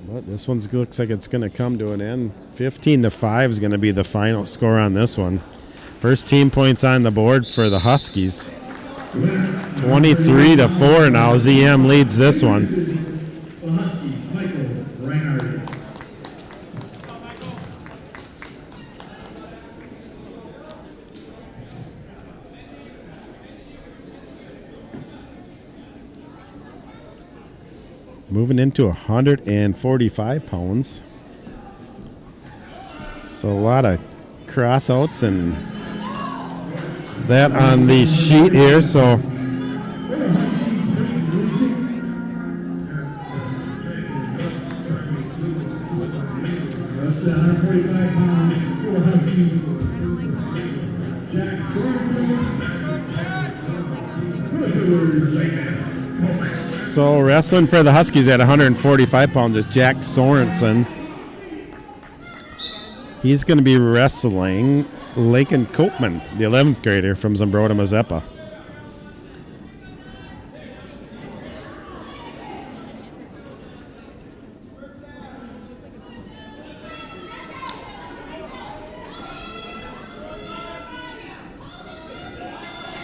but this one looks like it's going to come to an end. 15-5 is going to be the final score on this one. First team points on the board for the Huskies. 23-4 now. ZM leads this one. The Huskies, Michael Reinhardt. Moving into 145 pounds. So a lot of crossouts and that on the sheet here. So Wrestling 145 pounds for the Huskies. Jack Sorensen. For the Cougars, So wrestling for the Huskies at 145 pounds is Jack Sorensen. He's going to be wrestling Laken Copeman, the 11th grader from Zumbrota Mazeppa.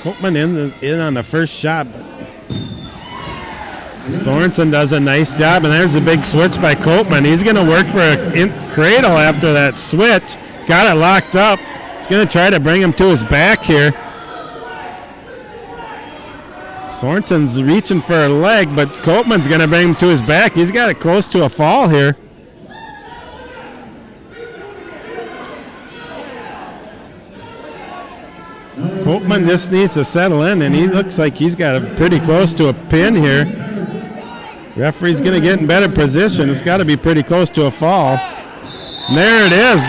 Copeman in on the first shot, but Sorensen does a nice job, and there's a big switch by Copeman. He's going to work for a cradle after that switch. He's got it locked up. He's going to try to bring him to his back here. Sorensen's reaching for a leg, but Copeman's going to bring him to his back. He's got it close to a fall here. Copeman just needs to settle in, and he looks like he's got it pretty close to a pin here. Referee's going to get in better position. It's got to be pretty close to a fall. And there it is.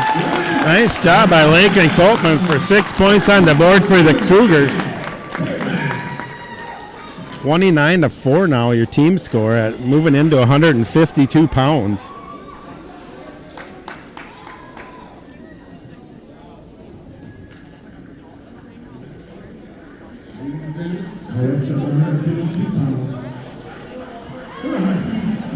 Nice job by Laken Copeman for 6 points on the board for the Cougars. 29-4 now, your team score at moving into 152 pounds. wrestling 152 pounds. For the Huskies,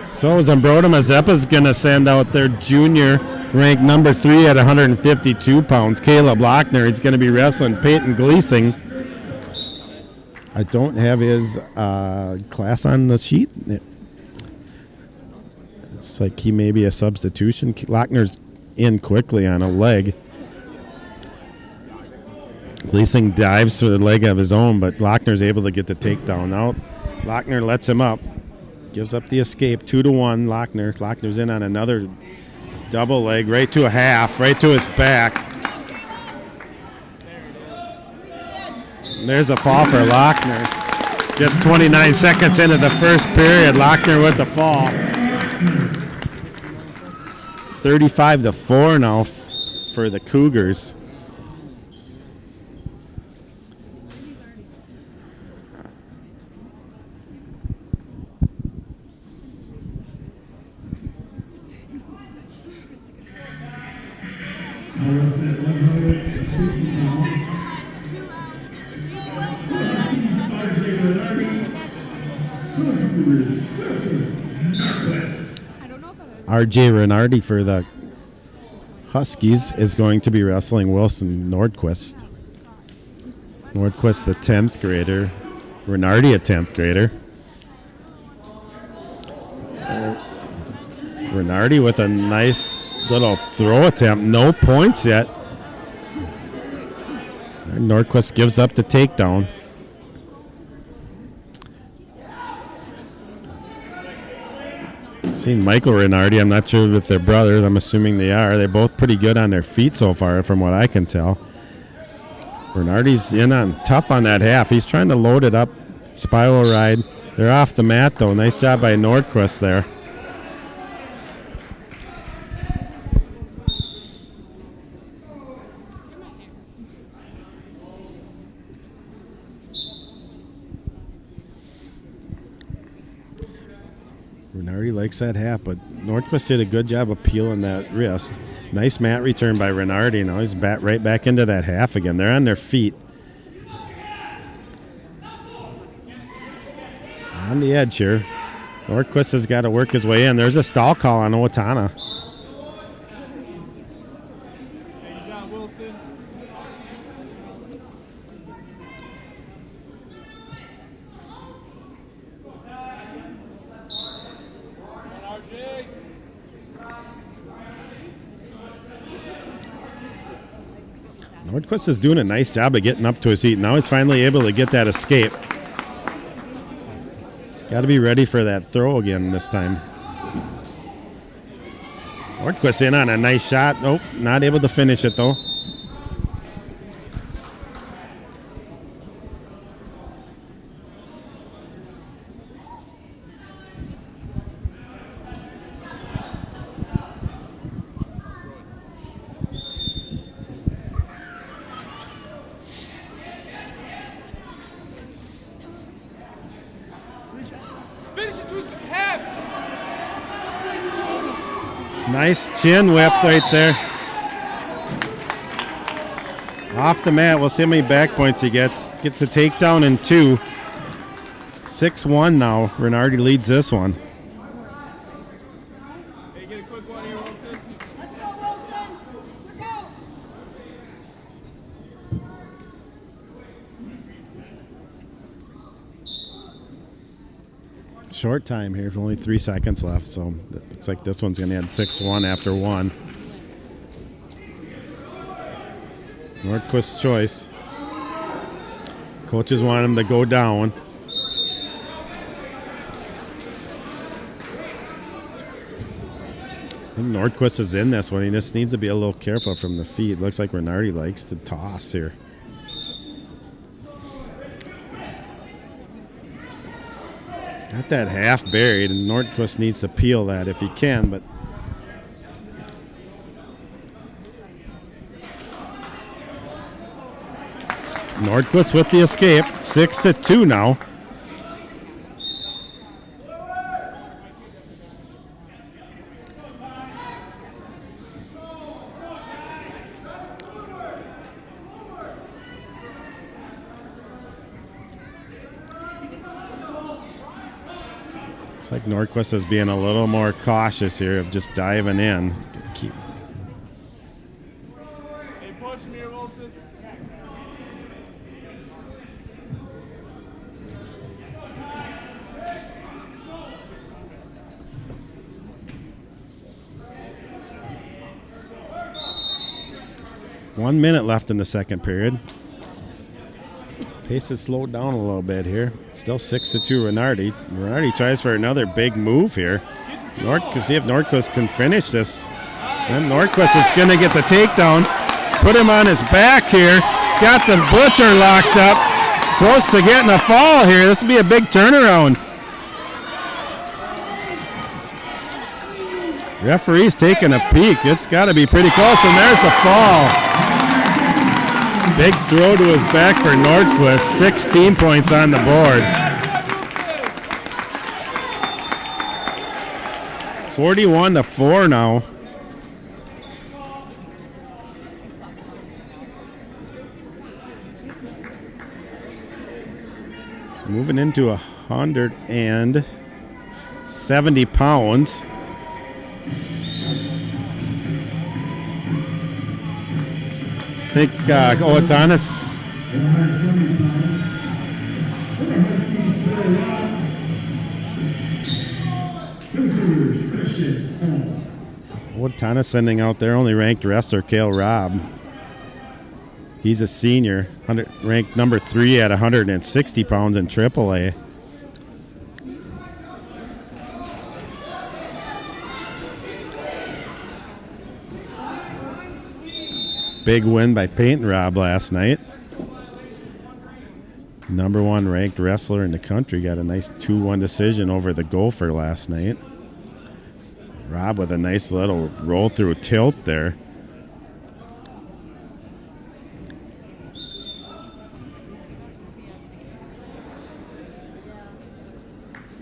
So Zumbrota Mazeppa's going to send out their junior, ranked number 3 at 152 pounds. Caleb Lochner is going to be wrestling Peyton Gleasing. I don't have his class on the sheet. It's like he may be a substitution. Lochner's in quickly on a leg. Gleasing dives to the leg of his own, but Lochner's able to get the takedown out. Lochner lets him up. Gives up the escape, 2-1. Lochner's in on another double leg, right to a half, right to his back. And there's a fall for Lochner. Just 29 seconds into the first period, Lochner with the fall. 35-4 now for the Cougars. Norris at 160 pounds. Huskies, RJ Bernardi. Cougars, Northwest. RJ Renardi for the Huskies is going to be wrestling Wilson Nordquist. Nordquist, the 10th grader. Renardi, a 10th grader. Renardi with a nice little throw attempt. No points yet. Nordquist gives up the takedown. I've seen Michael Renardi. I'm not sure if they're brothers. I'm assuming they are. They're both pretty good on their feet so far, from what I can tell. Renardi's in on tough on that half. He's trying to load it up. Spiral ride. They're off the mat, though. Nice job by Nordquist there. Renardi likes that half, but Nordquist did a good job of peeling that wrist. Nice mat return by Renardi. Now he's right back into that half again. They're on their feet. On the edge here. Nordquist has got to work his way in. There's a stall call on Owatonna. Nordquist is doing a nice job of getting up to his feet. Now he's finally able to get that escape. He's got to be ready for that throw again this time. Nordquist in on a nice shot. Nope, not able to finish it though. Nice chin whip right there. Off the mat. We'll see how many back points he gets. Gets a takedown in 2. 6-1 now. Renardi leads this one. Let's go, Wilson. Let's go. Short time here, only 3 seconds left, so it looks like this one's going to end 6-1 after 1. Nordquist's choice. Coaches want him to go down. I think Nordquist is in this one. He just needs to be a little careful from the feet. Looks like Renardi likes to toss here. Got that half buried, and Nordquist needs to peel that if he can, but Nordquist with the escape. 6-2 now. Looks like Nordquist is being a little more cautious here of just diving in. It's gonna keep. Hey, push him here, Wilson. One minute left in the second period. Pace has slowed down a little bit here. Still 6-2 Renardi. Renardi tries for another big move here. See if Nordquist can finish this. And Nordquist is going to get the takedown. Put him on his back here. He's got the Butcher locked up. Close to getting a fall here. This will be a big turnaround. Referee's taking a peek. It's got to be pretty close, and there's the fall. Big throw to his back for Nordquist. 16 points on the board. 41-4 now. Moving into 170 pounds. I think Owatonna's sending out their only ranked wrestler, Cale Robb. He's a senior, ranked number 3 at 160 pounds in AAA. Big win by Peyton Robb last night. Number 1 ranked wrestler in the country got a nice 2-1 decision over the Gopher last night. Robb with a nice little roll through tilt there.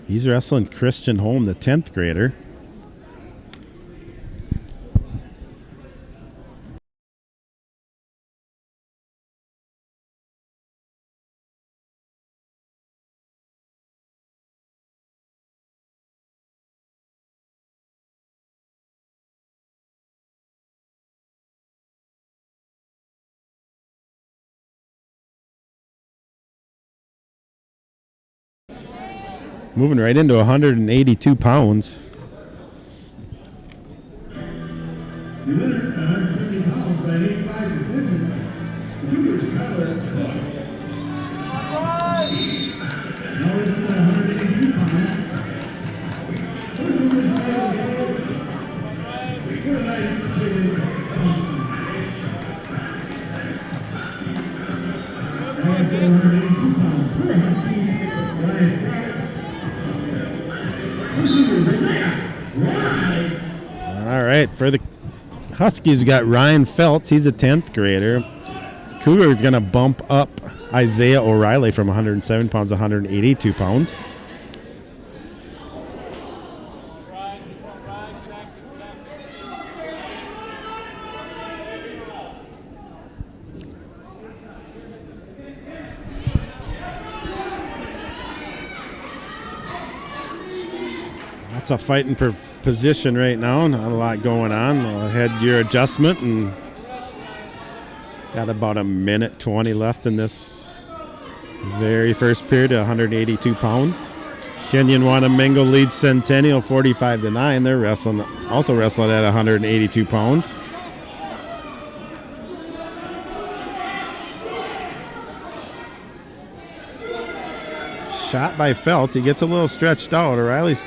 He's wrestling Christian Holm, the 10th grader. Moving right into 182 pounds. The winner at 170 pounds by an 8-5 decision. The Cougars Tyler Cook. Now wrestling at 182 pounds. For the Cougars Tyler Cook. For the Knights, Jaden Thompson. Now wrestling 182 pounds. For the Huskies, Ryan Krause. All right, for the Huskies, we got Ryan Feltz. He's a 10th grader. Cougar's going to bump up Isaiah O'Reilly from 107 pounds to 182 pounds. Lots of fighting position right now. Not a lot going on. A headgear adjustment, and got about a minute 20 left in this very first period at 182 pounds. Kenyon-Wanamingo leads Centennial 45-9. They're also wrestling at 182 pounds. Shot by Feltz. He gets a little stretched out. O'Reilly's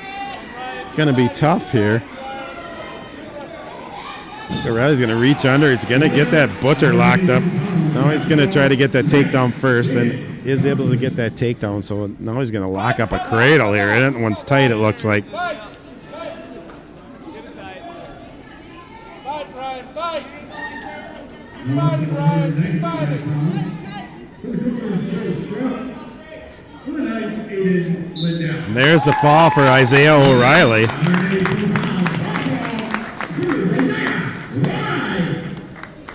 going to be tough here. O'Reilly's going to reach under. He's going to get that Butcher locked up. Now he's going to try to get that takedown first, and is able to get that takedown. So now he's going to lock up a cradle here. That one's tight, it looks like. And there's the fall for Isaiah O'Reilly.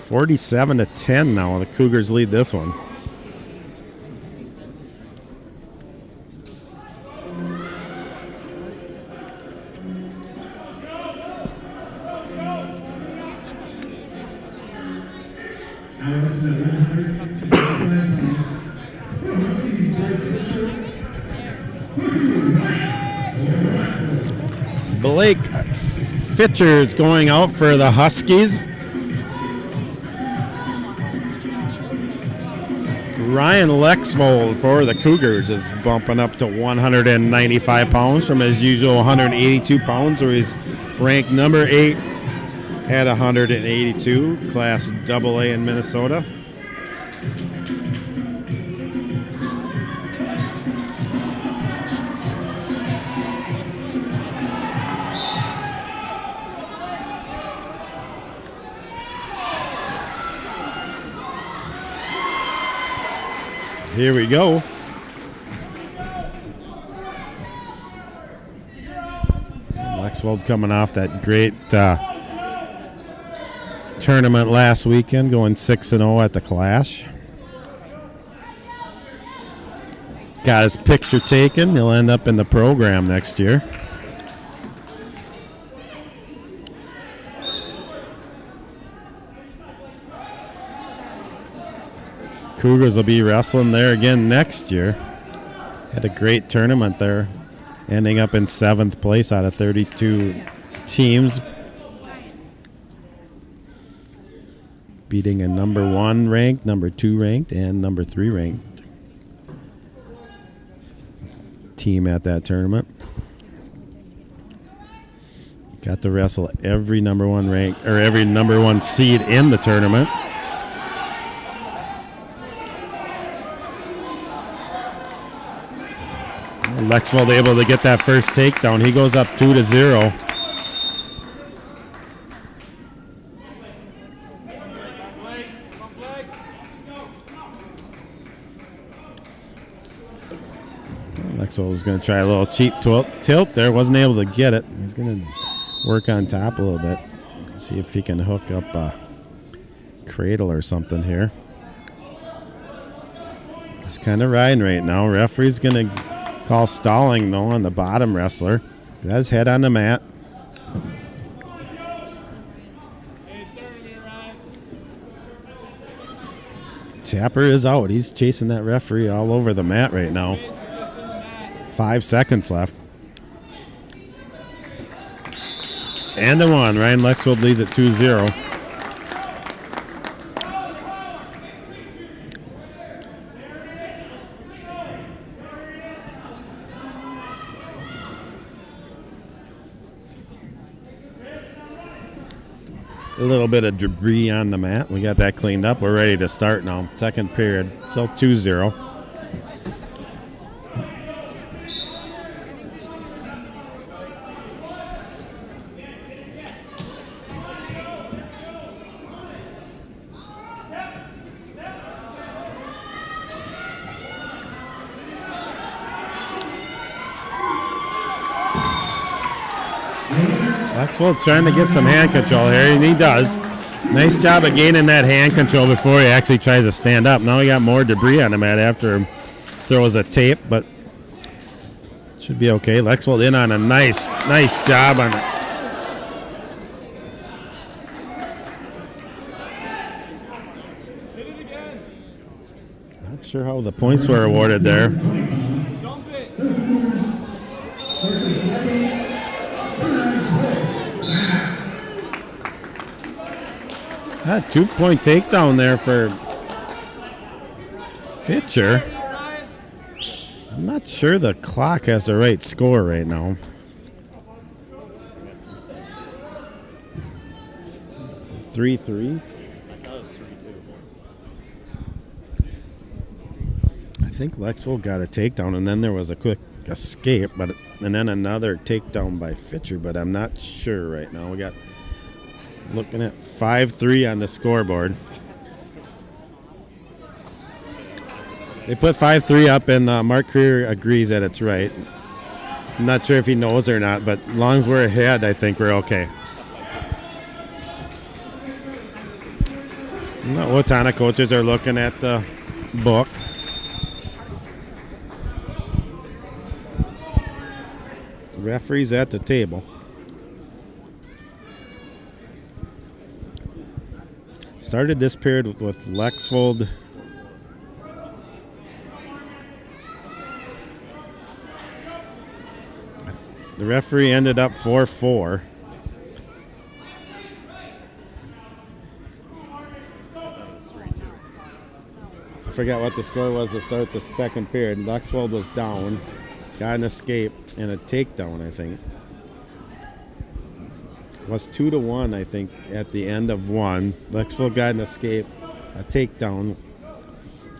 47-10 now. The Cougars lead this one. Alice at 155 pounds. For Huskies, Jared Fitcher. Blake Fitcher is going out for the Huskies. Ryan Lexvold for the Cougars is bumping up to 195 pounds from his usual 182 pounds, where he's ranked number 8 at 182, Class AA in Minnesota. Here we go. Lexvold coming off that great tournament last weekend, going 6-0 at the Clash. Got his picture taken. He'll end up in the program next year. Cougars will be wrestling there again next year. Had a great tournament there, ending up in 7th place out of 32 teams, beating a number 1 ranked, number 2 ranked, and number 3 ranked team at that tournament. Got to wrestle every number 1 ranked, or every number 1 seed in the tournament. Lexvold able to get that first takedown. He goes up 2-0. Lexvold is going to try a little cheap tilt there. Wasn't able to get it. He's going to work on top a little bit. See if he can hook up a cradle or something here. He's kind of riding right now. Referee's going to call stalling, though, on the bottom wrestler. Got his head on the mat. Tapper is out. He's chasing that referee all over the mat right now. 5 seconds left. And the one. Ryan Lexvold leads at 2-0. A little bit of debris on the mat. We got that cleaned up. We're ready to start now. Second period. Still 2-0. Lexvold's trying to get some hand control here, and he does. Nice job of gaining that hand control before he actually tries to stand up. Now he got more debris on the mat after he throws a tape, but should be okay. Lexvold in on a nice job on it. Not sure how the points were awarded there. A 2-point takedown there for Fitcher. I'm not sure the clock has the right score right now. 3-3. I think Lexvold got a takedown, and then there was a quick escape, and then another takedown by Fitcher, but I'm not sure right now. We got looking at 5-3 on the scoreboard. They put 5-3 up, and Mark Creer agrees that it's right. I'm not sure if he knows or not, but as long as we're ahead, I think we're okay. The Owatonna coaches are looking at the book. Referee's at the table. Started this period with Lexvold. The referee ended up 4-4. I forgot what the score was to start the second period. Lexvold was down, got an escape and a takedown, I think. It was 2-1, I think, at the end of one. Lexvold got an escape, a takedown,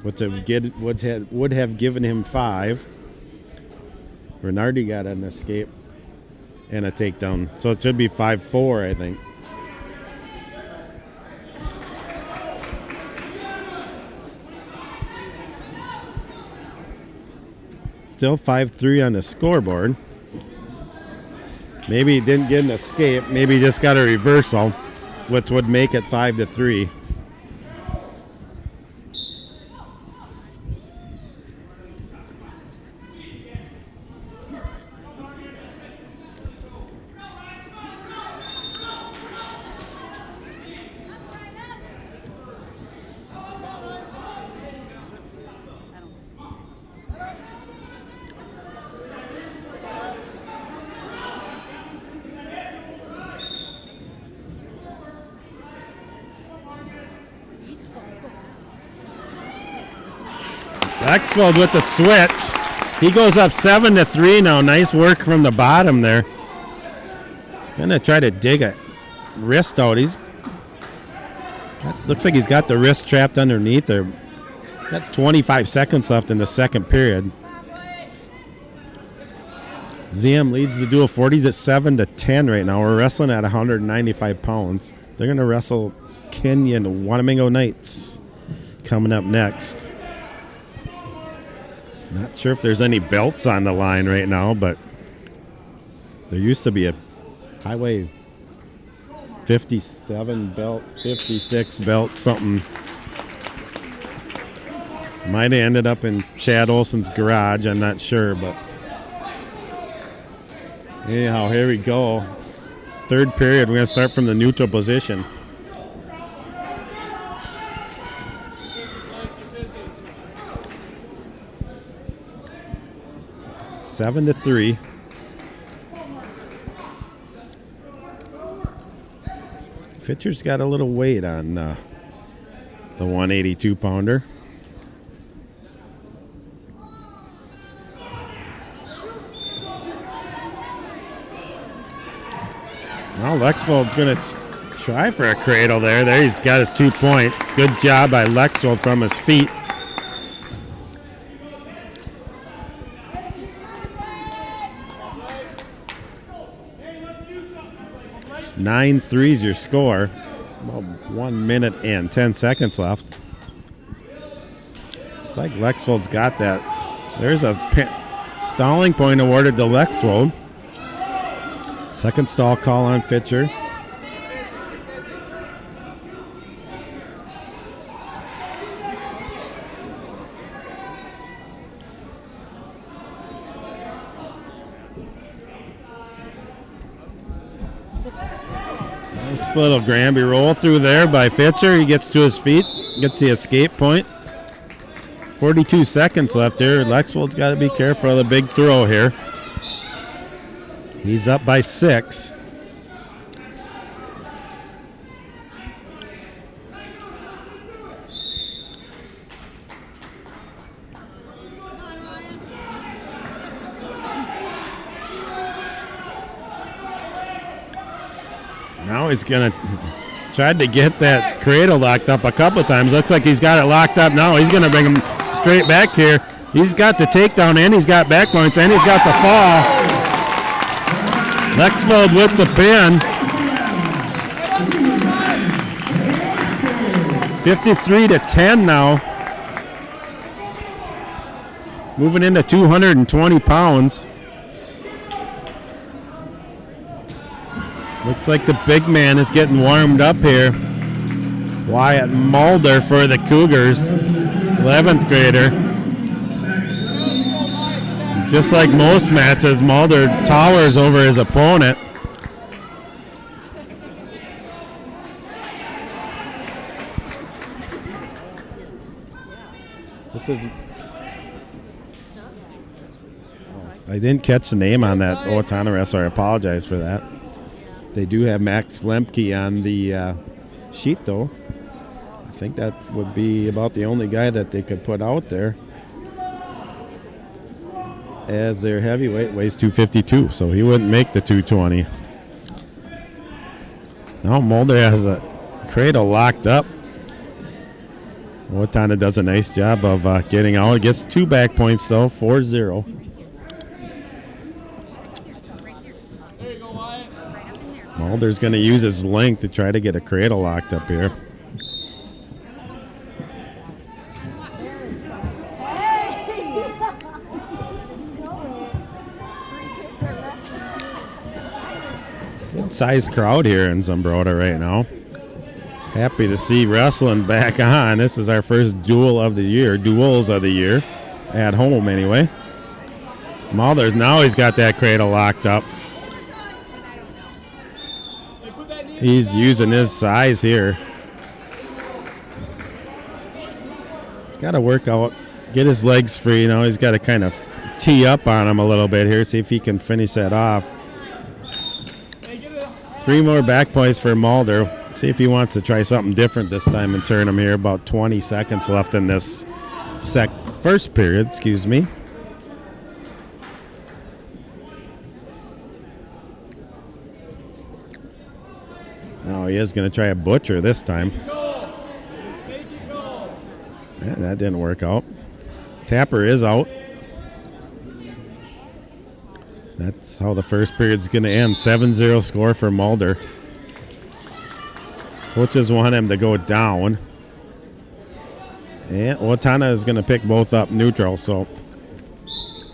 which would have given him 5. Renardi got an escape and a takedown. So it should be 5-4, I think. Still 5-3 on the scoreboard. Maybe he didn't get an escape. Maybe he just got a reversal, which would make it 5-3. Lexvold with the switch. He goes up 7-3 now. Nice work from the bottom there. He's gonna try to dig a wrist out. Looks like he's got the wrist trapped underneath there. Got 25 seconds left in the second period. ZM leads the duel 47-10 right now. We're wrestling at 195 pounds. They're gonna wrestle Kenyon-Wanamingo Knights coming up next. Not sure if there's any belts on the line right now, but there used to be a Highway 57 belt, 56 belt, something. Might have ended up in Chad Olson's garage, I'm not sure, but anyhow, here we go. Third period, we're going to start from the neutral position. Seven to 3. Fitcher's got a little weight on the 182 pounder. Now Lexvold's going to try for a cradle there. There he's got his 2 points. Good job by Lexvold from his feet. 9-3's your score. About 1 minute and 10 seconds left. It's like Lexvold's got that. There's a stalling point awarded to Lexvold. Second stall call on Fitcher. Nice little Granby roll through there by Fitcher. He gets to his feet, gets the escape point. 42 seconds left here. Lexvold's got to be careful of the big throw here. He's up by 6. Now he's going to try to get that cradle locked up a couple of times. Looks like he's got it locked up now. He's going to bring him straight back here. He's got the takedown and he's got back points and he's got the fall. Lexvold with the pin. 53-10 now. Moving into 220 pounds. Looks like the big man is getting warmed up here. Wyatt Mulder for the Cougars, 11th grader. Just like most matches, Mulder towers over his opponent. This is. I didn't catch the name on that Owatonna wrestler. I apologize for that. They do have Max Flemke on the sheet, though. I think that would be about the only guy that they could put out there. As their heavyweight weighs 252, so he wouldn't make the 220. Now Mulder has a cradle locked up. Owatonna does a nice job of getting out. Gets 2 back points, though, 4-0. Mulder's going to use his length to try to get a cradle locked up here. Good sized crowd here in Zumbrota right now. Happy to see wrestling back on. This is our first duels of the year, at home anyway. Mulder's now he's got that cradle locked up. He's using his size here. He's got to work out, get his legs free. Now he's got to kind of tee up on him a little bit here, see if he can finish that off. 3 more back points for Mulder. See if he wants to try something different this time and turn him here. About 20 seconds left in this first period, excuse me. Oh, he is going to try a butcher this time. Yeah, that didn't work out. Tapper is out. That's how the first period's going to end. 7-0 score for Mulder. Coaches want him to go down. And Owatonna is going to pick both up neutral, so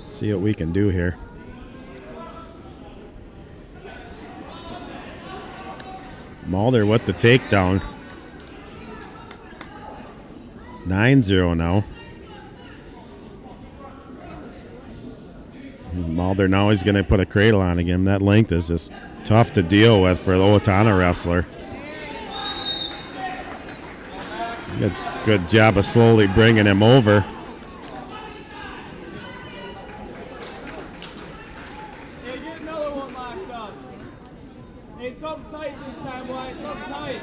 let's see what we can do here. Mulder with the takedown. 9-0 now. Mulder now he's going to put a cradle on again. That length is just tough to deal with for the Owatonna wrestler. Good job of slowly bringing him over. Hey, get another one locked up. Hey, something tight this time, Wyatt. Something tight.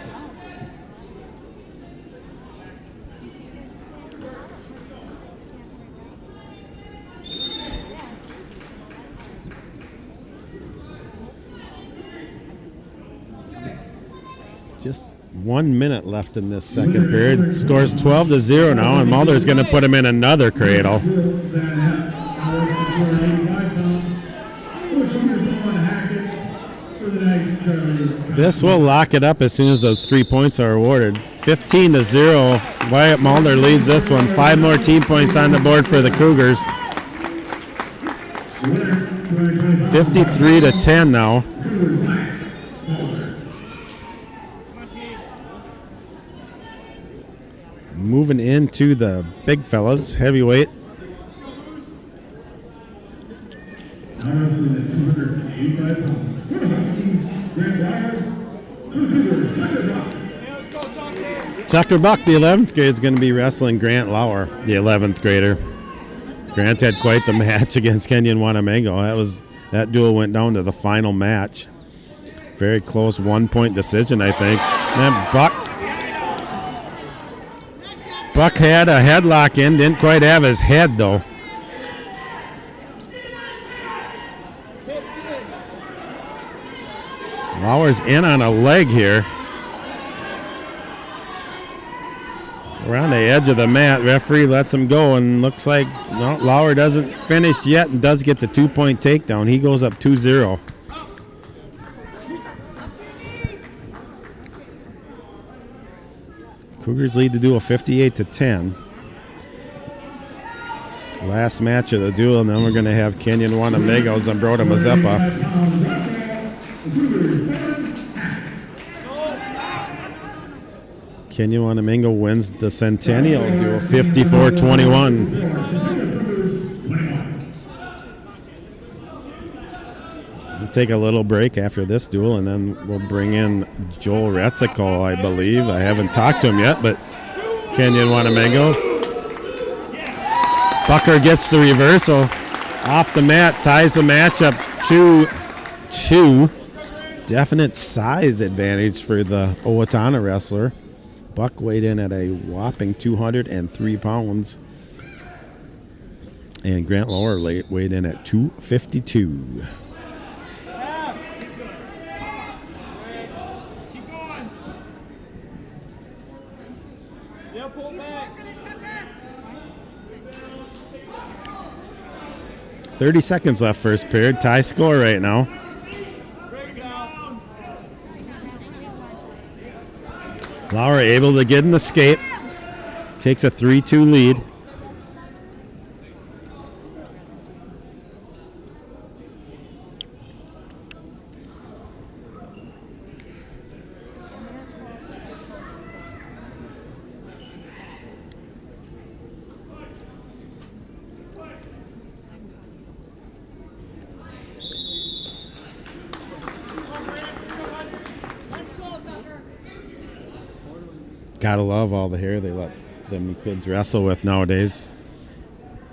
Just 1 minute left in this second period. Scores 12-0 now, and Mulder's going to put him in another cradle. This will lock it up as soon as those 3 points are awarded. 15-0. Wyatt Mulder leads this one. 5 more team points on the board for the Cougars. 53-10 now. Moving into the big fellas, heavyweight. Tucker Buck, the 11th grade, is going to be wrestling Grant Lauer, the 11th grader. Grant had quite the match against Kenyon-Wanamingo. That duel went down to the final match. Very close 1-point decision, I think. And then Buck had a headlock in, didn't quite have his head though. Lauer's in on a leg here. Around the edge of the mat, referee lets him go and looks like Lauer doesn't finish yet and does get the 2-point takedown. He goes up 2-0. Cougars lead the duel 58-10. Last match of the duel, and then we're going to have Kenyon-Wanamingo, Zumbrota, Mazeppa. Kenyon-Wanamingo wins the Centennial duel 54-21. We'll take a little break after this duel, and then we'll bring in Joel Retzical, I believe. I haven't talked to him yet, but Kenyon-Wanamingo. Bucker gets the reversal off the mat, ties the match up 2-2. Definite size advantage for the Owatonna wrestler. Buck weighed in at a whopping 203 pounds. And Grant Lower weighed in at 252. Keep going. Yeah, pull back. 30 seconds left first period. Tie score right now. Break down. Lauer able to get an escape. Takes a 3-2 lead. Let's go, Tucker. Gotta love all the hair they let them kids wrestle with nowadays.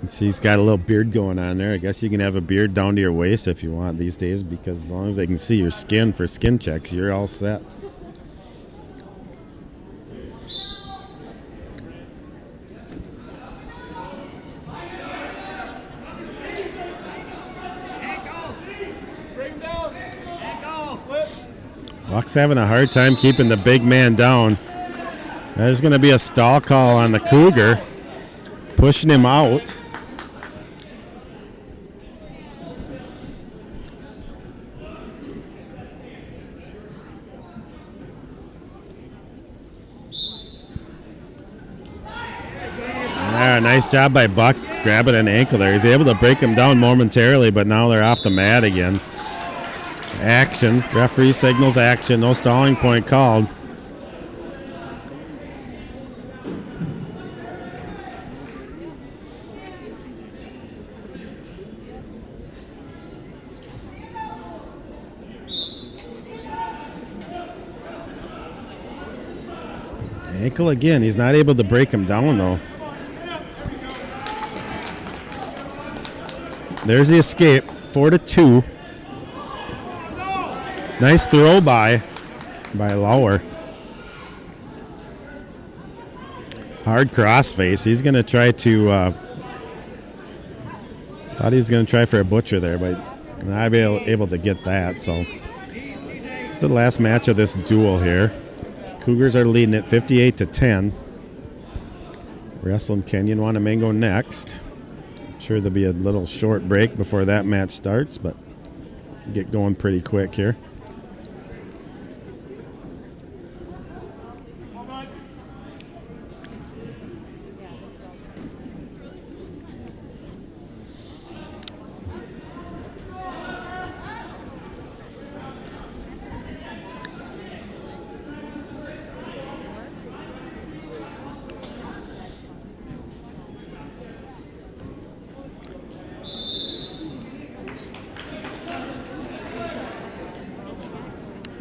And see, he's got a little beard going on there. I guess you can have a beard down to your waist if you want these days, because as long as they can see your skin for skin checks, you're all set. Bring down. Flip. Buck's having a hard time keeping the big man down. There's going to be a stall call on the Cougar, pushing him out. Yeah, nice job by Buck grabbing an ankle there. He's able to break him down momentarily, but now they're off the mat again. Action. Referee signals action. No stalling point called. Ankle again. He's not able to break him down, though. There's the escape. 4-2. Nice throw by Lauer. Hard crossface. He's going to try to... thought he was going to try for a butcher there, but not able to get that. So this is the last match of this duel here. Cougars are leading it 58-10. Wrestling Kenyon-Wanamingo next. I'm sure there'll be a little short break before that match starts, but get going pretty quick here.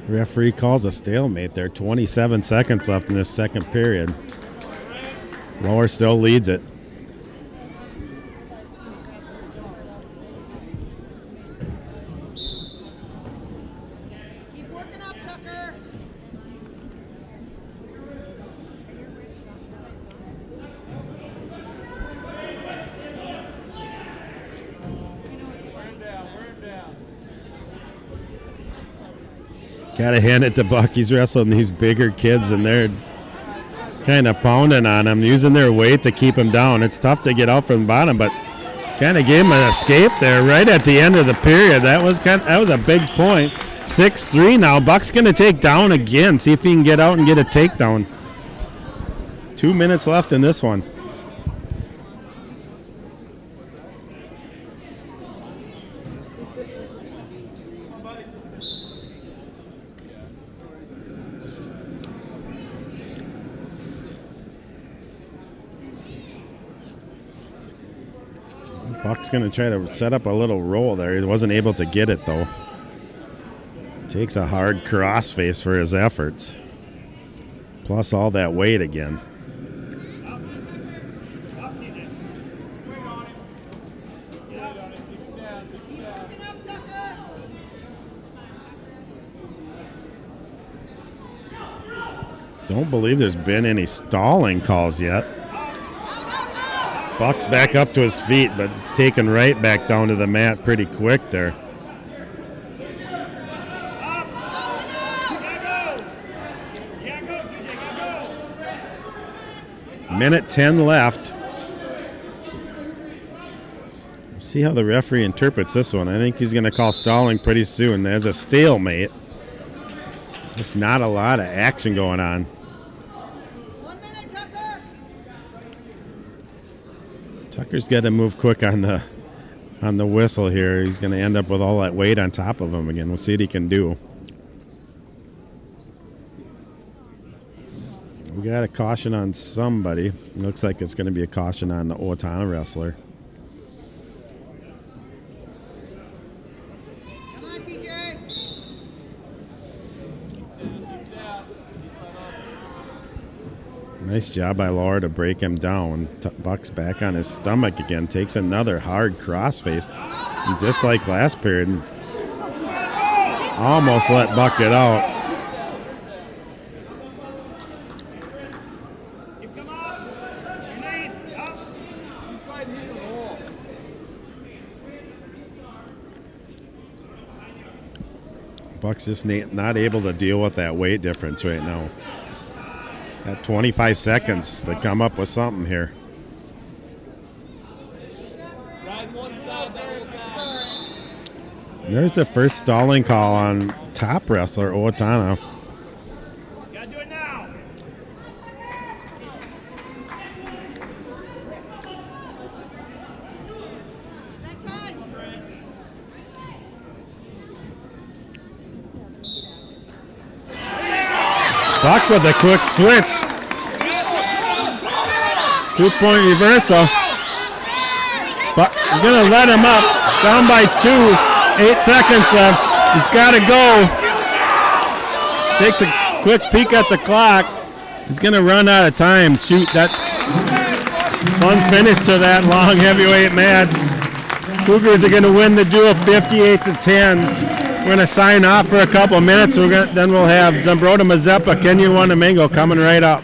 Referee calls a stalemate there. 27 seconds left in this second period. Lower still leads it. Keep working up, Tucker. Wear him down. Gotta hand it to Buck. He's wrestling these bigger kids, and they're kind of pounding on him, using their weight to keep him down. It's tough to get out from the bottom, but kind of gave him an escape there right at the end of the period. That was a big point. 6-3 now. Buck's gonna take down again. See if he can get out and get a takedown. 2 minutes left in this one. Buck's going to try to set up a little roll there. He wasn't able to get it, though. Takes a hard crossface for his efforts. Plus all that weight again. Don't believe there's been any stalling calls yet. Buck's back up to his feet, but taken right back down to the mat pretty quick there. Minute 10 left. See how the referee interprets this one. I think he's going to call stalling pretty soon. There's a stalemate. There's not a lot of action going on. 1 minute, Tucker. Tucker's got to move quick on the whistle here. He's going to end up with all that weight on top of him again. We'll see what he can do. We got a caution on somebody. Looks like it's going to be a caution on the Owatonna wrestler. Come on, TJ. Nice job by Laura to break him down. Buck's back on his stomach again. Takes another hard crossface. And just like last period, almost let Buck get out. Buck's just not able to deal with that weight difference right now. Got 25 seconds to come up with something here. And there's the first stalling call on top wrestler Owatonna. Gotta do it now. That time. Buck with a quick switch. 2-point reversal. But he's going to let him up. Down by 2. 8 seconds left. He's got to go. Takes a quick peek at the clock. He's going to run out of time. Shoot, that fun finish to that long heavyweight match. Cougars are going to win the duel 58-10. We're going to sign off for a couple of minutes. Then we'll have Zumbrota, Mazeppa, Kenyon-Wanamingo coming right up.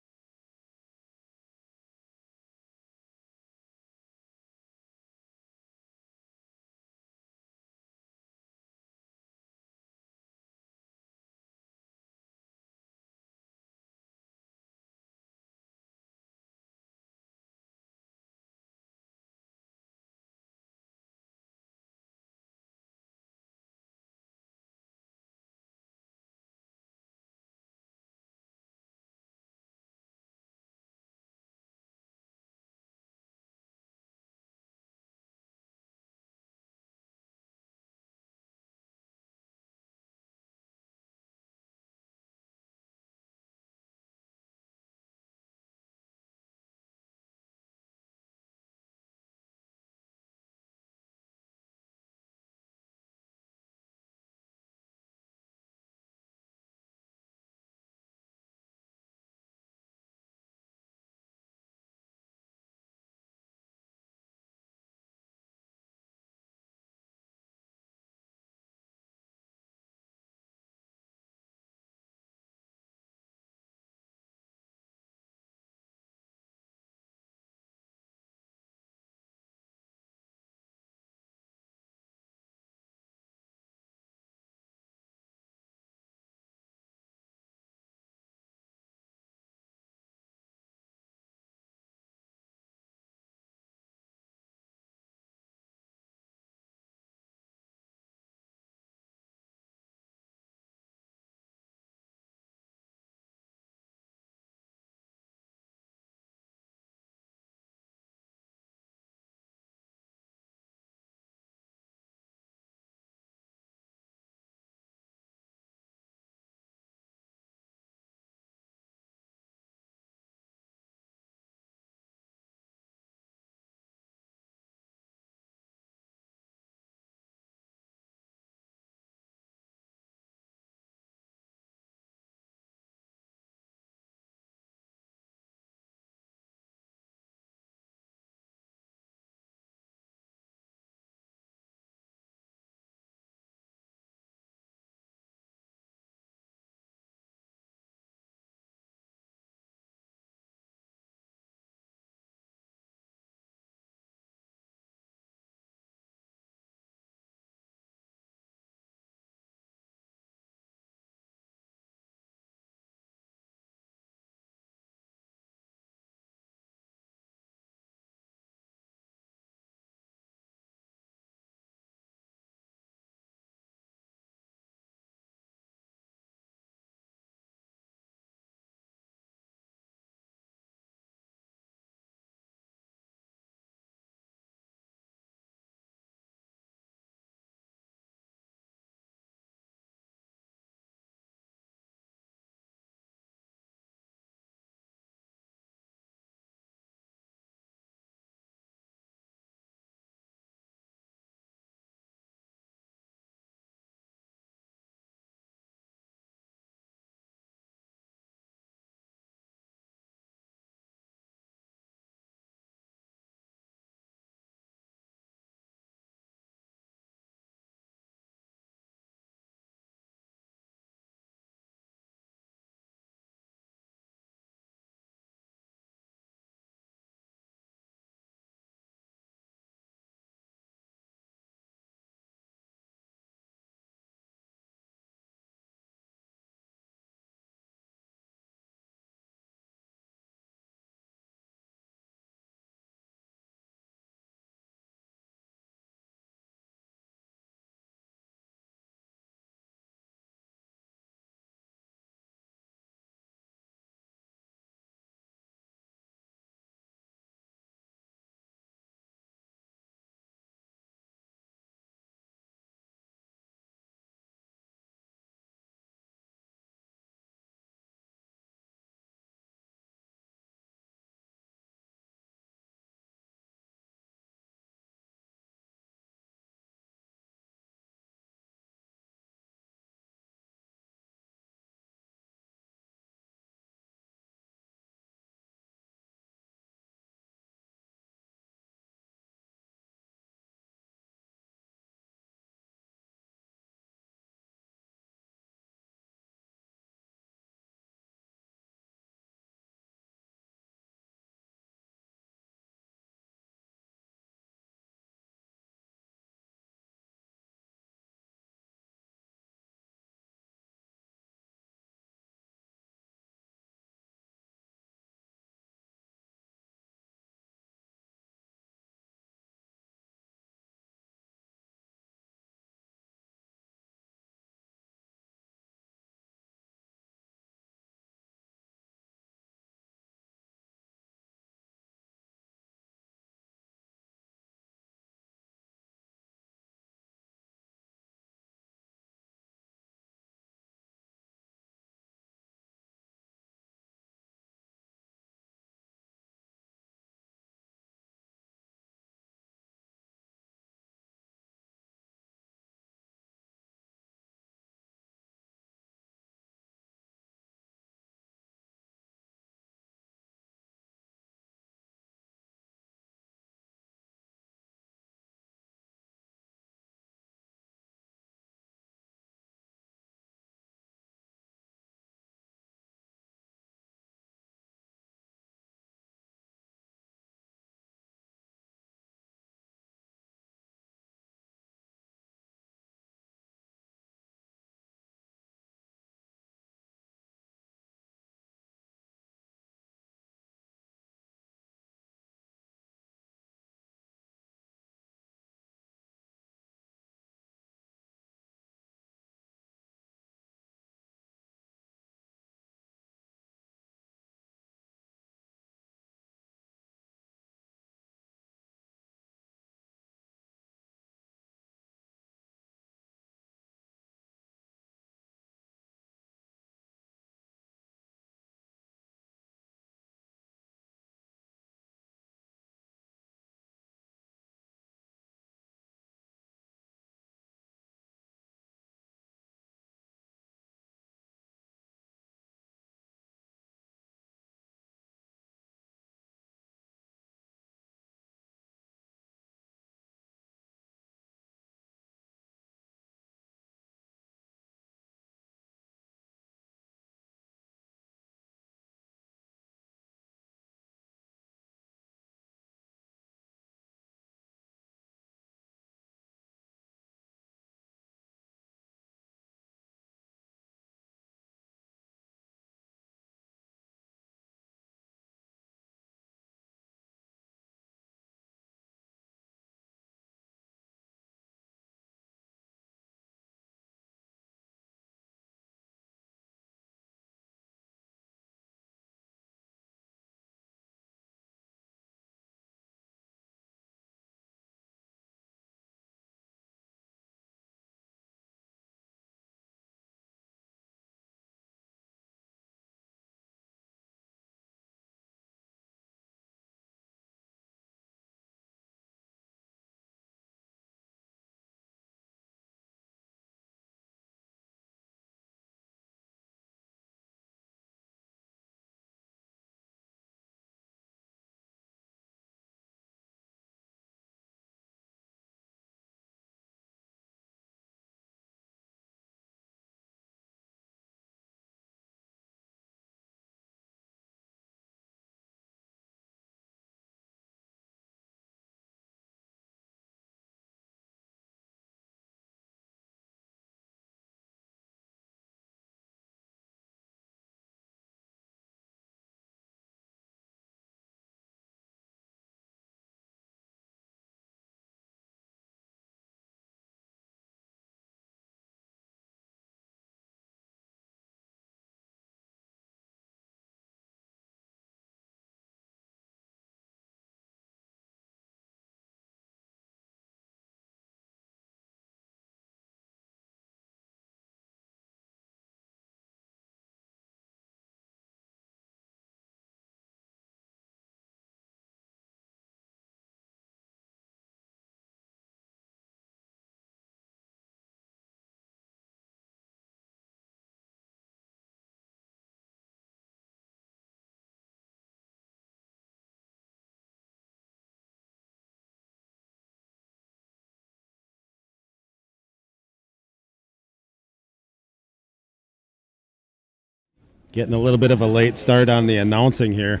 Getting a little bit of a late start on the announcing here.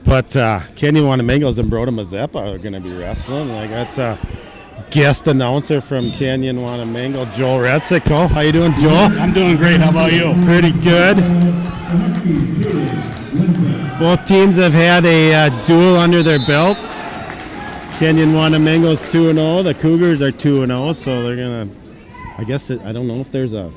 But Kenyon-Wanamingo and Zumbrota Mazeppa are going to be wrestling. I got guest announcer from Kenyon-Wanamingo, Joel Retzico. How you doing, Joel? I'm doing great. How about you? Pretty good. Both teams have had a duel under their belt. Kenyon-Wanamingo's 2-0. The Cougars are 2-0, so they're going to, I guess, I don't know if there's a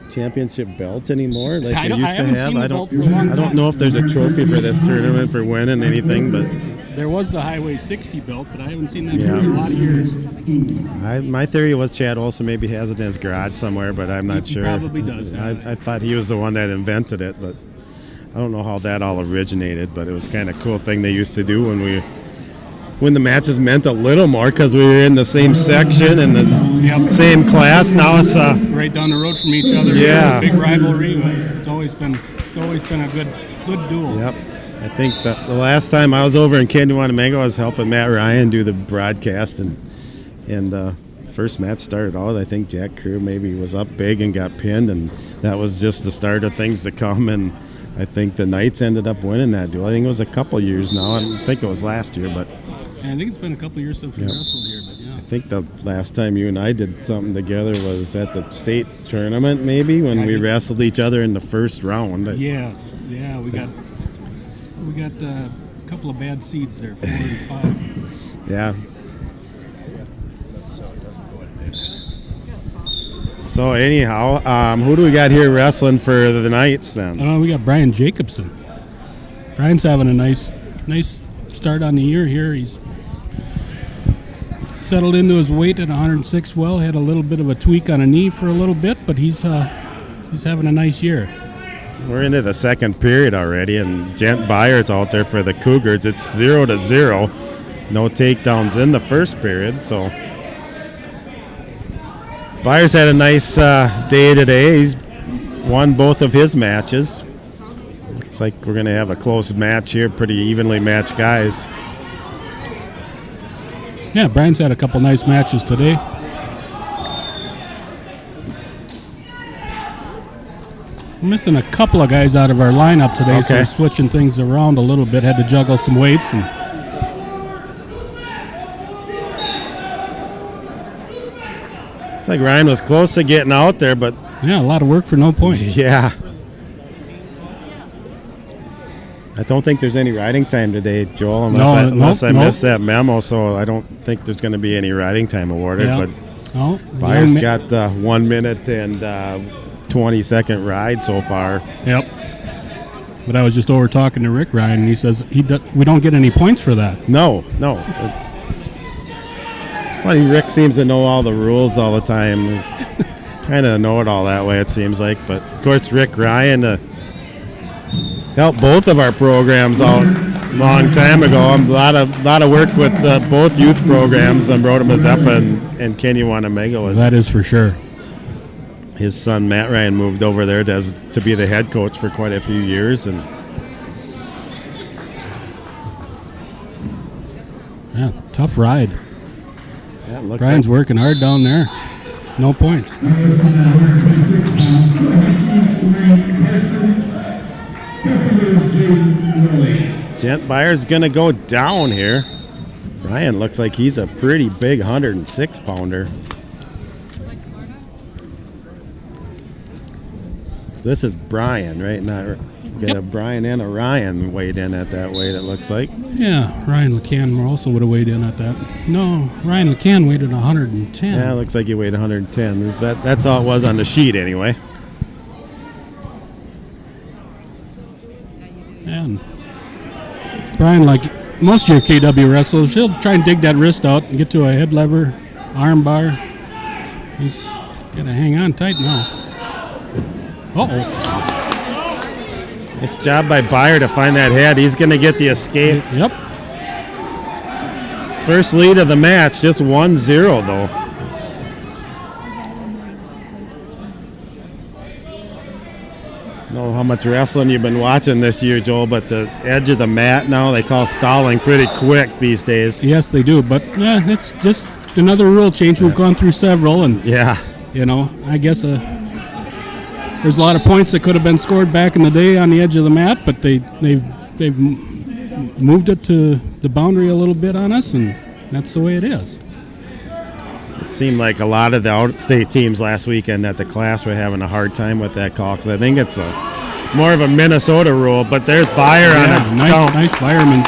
championship belt anymore like they used to have. I don't know if there's a trophy for this tournament for winning anything, but there was the Highway 60 belt, but I haven't seen that for a lot of years. My theory was Chad Olson maybe has it in his garage somewhere, but I'm not sure. Probably does. I thought he was the one that invented it, but I don't know how that all originated. But it was kind of cool thing they used to do when the matches meant a little more because we were in the same section and the same class. Now it's right down the road from each other. Yeah, big rivalry. It's always been a good duel. Yep. I think that the last time I was over in Kenyon-Wanamingo, I was helping Matt Ryan do the broadcast, and the first match started out. I think Jack Crew maybe was up big and got pinned, and that was just the start of things to come. And I think the Knights ended up winning that duel. I think it was a couple years now. I don't think it was last year, but I think it's been a couple years since we wrestled here. But yeah, I think the last time you and I did something together was at the state tournament, maybe when we wrestled each other in the first round. Yes, yeah, we got a couple of bad seeds there, 4 and 5. Yeah. So anyhow, who do we got here wrestling for the Knights then? We got Brian Jacobson. Brian's having a nice start on the year here. He's settled into his weight at 106 well. Had a little bit of a tweak on a knee for a little bit, but he's having a nice year. We're into the second period already, and Gent Byers out there for the Cougars. It's 0-0. No takedowns in the first period, so Byers had a nice day today. He's won both of his matches. Looks like we're going to have a close match here, pretty evenly matched guys. Yeah, Brian's had a couple nice matches today. We're missing a couple of guys out of our lineup today, so we're switching things around a little bit. Had to juggle some weights. And it's like Ryan was close to getting out there, but yeah, a lot of work for no points. Yeah. I don't think there's any riding time today, Joel, unless I missed that memo, so I don't think there's going to be any riding time awarded. Yeah. But Byers got the 1 minute and 20-second ride so far. Yep. But I was just over talking to Rick Ryan, and he says we don't get any points for that. No. It's funny, Rick seems to know all the rules all the time. He's kind of know it all that way, it seems like. But, of course, Rick Ryan helped both of our programs out a long time ago. A lot of work with both youth programs, Zumbrota Mazeppa and Kenyon-Wanamingo. That is for sure. His son Matt Ryan moved over there to be the head coach for quite a few years, and yeah, tough ride. Yeah, looks Brian's working hard down there. No points. Gent Byers going to go down here. Ryan looks like he's a pretty big 106-pounder. So this is Brian, right? Got a Brian and a Ryan weighed in at that weight, it looks like. Yeah, Ryan LeCan also would have weighed in at that. No, Ryan LeCan weighed in 110. Yeah, it looks like he weighed 110. That's all it was on the sheet anyway. And Brian, like most of your KW wrestlers, he'll try and dig that wrist out and get to a head lever, arm bar. He's got to hang on tight now. Uh-oh. Nice job by Byer to find that head. He's going to get the escape. Yep. First lead of the match, just 1-0 though. I don't know how much wrestling you've been watching this year, Joel, but the edge of the mat now, they call stalling pretty quick these days. Yes, they do, but it's just another rule change. We've gone through several, and yeah, I guess a there's a lot of points that could have been scored back in the day on the edge of the mat, but they've moved it to the boundary a little bit on us, and that's the way it is. It seemed like a lot of the out-state teams last weekend at the class were having a hard time with that call, because I think it's more of a Minnesota rule. But there's Byer on a dump nice fireman.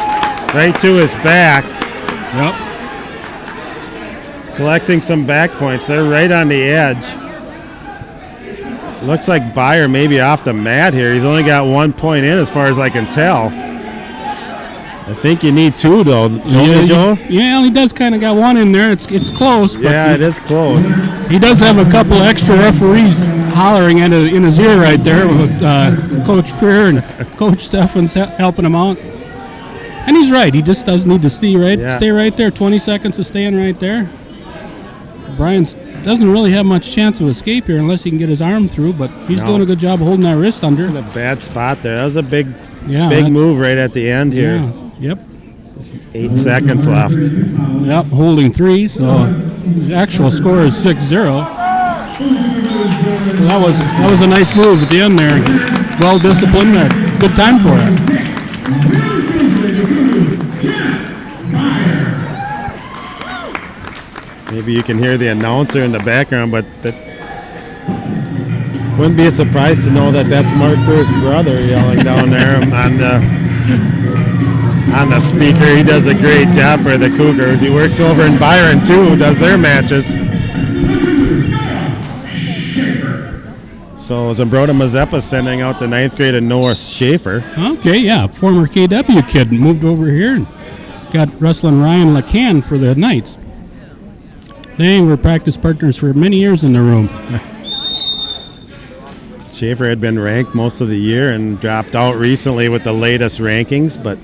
right to his back. Yep. He's collecting some back points. They're right on the edge. Looks like Byer maybe off the mat here. He's only got 1 point in as far as I can tell. I think you need 2 though, Joe. Yeah, he does kind of got 1 in there. It's close. But Yeah, it is close. He does have a couple extra referees hollering in his ear right there with Coach Creer and Coach Steffens helping him out. And he's right. He just does need to stay right there. 20 seconds of staying right there. Brian doesn't really have much chance of escape here unless he can get his arm through, but he's doing a good job of holding that wrist under. In a bad spot there. That was a big move right at the end here. Yeah, yep. Just 8 seconds left. Yep, holding 3, so the actual score is 6-0. So that was a nice move at the end there. Well disciplined, good time for it. Maybe you can hear the announcer in the background, but that wouldn't be a surprise to know that that's Mark Kerr's brother yelling down there on the speaker. He does a great job for the Cougars. He works over in Byron too, does their matches. So Zumbrota Mazeppa sending out the 9th grader Noah Schaefer. Okay, yeah, former KW kid moved over here and got wrestling Ryan LeCan for the Knights. They were practice partners for many years in the room. Schaefer had been ranked most of the year and dropped out recently with the latest rankings, but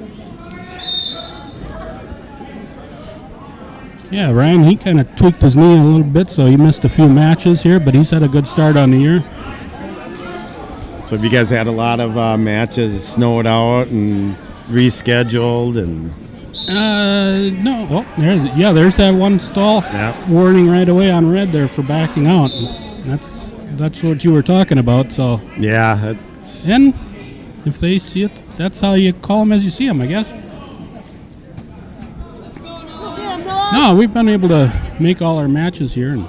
yeah, Ryan, he kind of tweaked his knee a little bit, so he missed a few matches here, but he's had a good start on the year. So have you guys had a lot of matches snowed out and rescheduled and? No. Oh, there's that one stall warning right away on red there for backing out. That's what you were talking about. So yeah, and if they see it, that's how you call them as you see them, I guess. No, we've been able to make all our matches here. And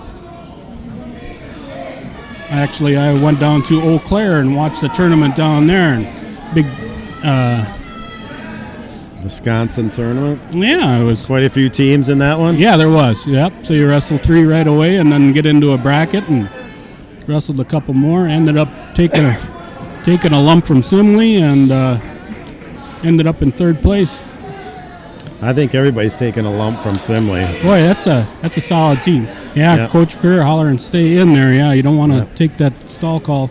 actually, I went down to Eau Claire and watched the tournament down there. And big Wisconsin tournament. Yeah, it was quite a few teams in that one. Yeah, there was. Yep. So you wrestle 3 right away, and then get into a bracket and wrestled a couple more. Ended up taking a lump from Simley and ended up in 3rd place. I think everybody's taking a lump from Simley. Boy, that's a solid team. Yeah, yep. Coach Kerr holler and stay in there. Yeah, you don't want to take that stall call,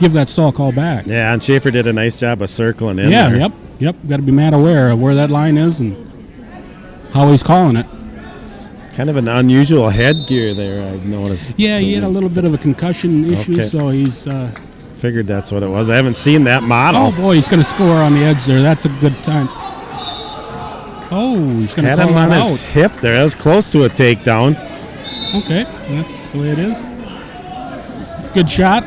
give that stall call back. Yeah, and Schaefer did a nice job of circling in there. Yeah, yep. Got to be mad aware of where that line is and how he's calling it. Kind of an unusual headgear there, I've noticed. Yeah, he had a little bit of a concussion issue, so he's... Figured that's what it was. I haven't seen that model. Oh, boy, he's going to score on the edge there. That's a good time. Oh, he's going to call him on out. His hip there. That was close to a takedown. Okay, that's the way it is. Good shot.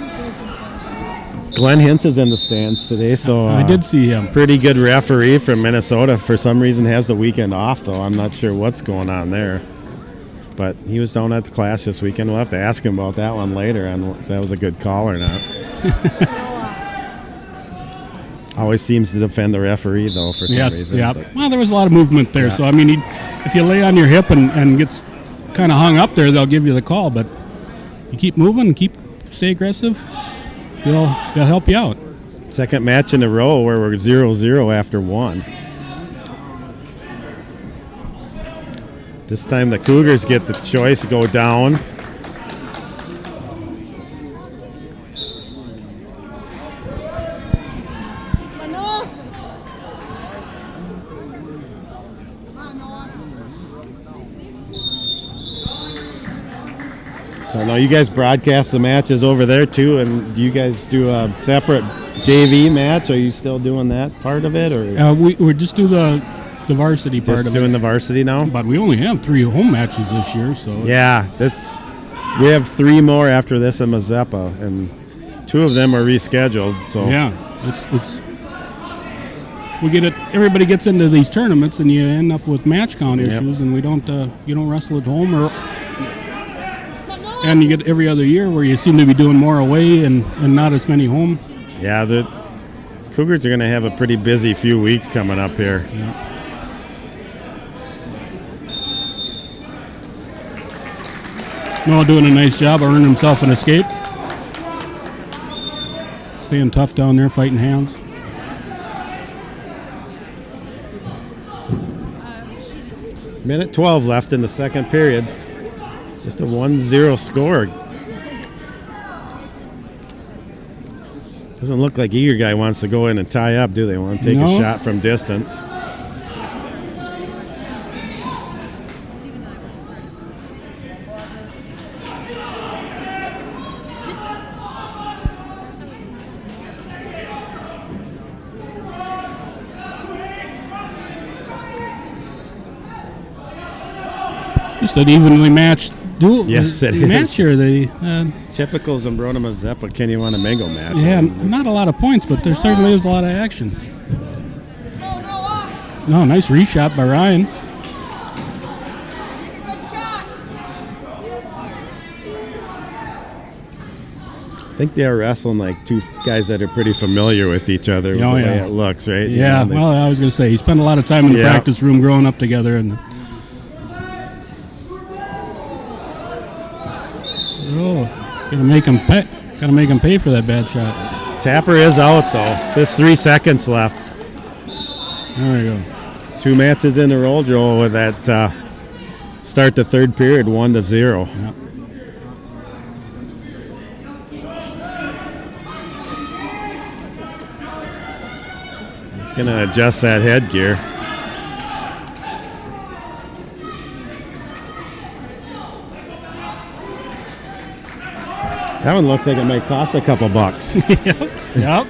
Glenn Hintz is in the stands today, so I did see him. Pretty good referee from Minnesota. For some reason, has the weekend off though. I'm not sure what's going on there. But he was down at the class this weekend. We'll have to ask him about that one later, on if that was a good call or not. Always seems to defend the referee though for some reason. Yeah. Well, there was a lot of movement there, so I mean, if you lay on your hip and gets kind of hung up there, they'll give you the call. But you keep moving, stay aggressive. They'll help you out. Second match in a row where we're 0-0 after 1. This time the Cougars get the choice to go down. So I know you guys broadcast the matches over there too, and do you guys do a separate JV match? Are you still doing that part of it, or we just do the varsity part of it? Just doing the varsity now? But we only have 3 home matches this year, so yeah, we have 3 more after this in Mazeppa, and 2 of them are rescheduled. So Yeah, it's we get it. Everybody gets into these tournaments, and you end up with match count issues, and we don't. You don't wrestle at home, and you get every other year where you seem to be doing more away and not as many home. yeah, the Cougars are going to have a pretty busy few weeks coming up here. Noah doing a nice job, earning himself an escape. Staying tough down there, fighting hands. Minute 12 left in the second period. Just a 1-0 score. Doesn't look like either guy wants to go in and tie up, do they? Want to take a No. shot from distance. Just an evenly matched duel. Yes, it match is. here. Typical Zumbrota Mazeppa Kenyon-Wanamingo match. Yeah, not a lot of points, but there certainly is a lot of action. Go, Noah. No, nice reshot by Ryan. Take a good shot. I think they're wrestling like 2 guys that are pretty familiar with each other. Oh, the way yeah. it looks, right? You Yeah, know, they- well, I was going to say, he spent a lot of time in the Yeah. practice room growing up together. And gotta make him pay for that bad shot. Tapper is out though. There's 3 seconds left. There we go. 2 matches in a row, Joel, with that start the third period 1-0. Yeah. He's going to adjust that headgear. That one looks like it might cost a couple bucks. Yep.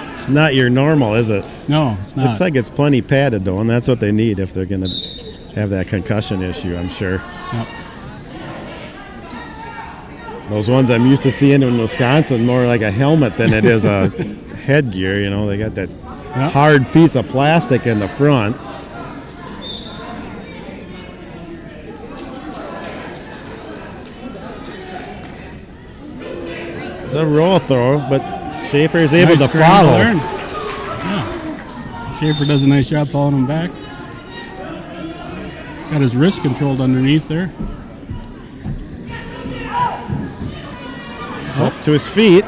It's not your normal, is it? No, it's not. Looks like it's plenty padded though, and that's what they need if they're going to have that concussion issue, I'm sure. Yep. Those ones I'm used to seeing in Wisconsin, more like a helmet than it is a headgear. You know, they got that Yep. hard piece of plastic in the front. It's a roll throw, but Schaefer is able Nice to scramble follow. there. Yeah. Schaefer does a nice job following him back. Got his wrist controlled underneath there. It's up to his feet.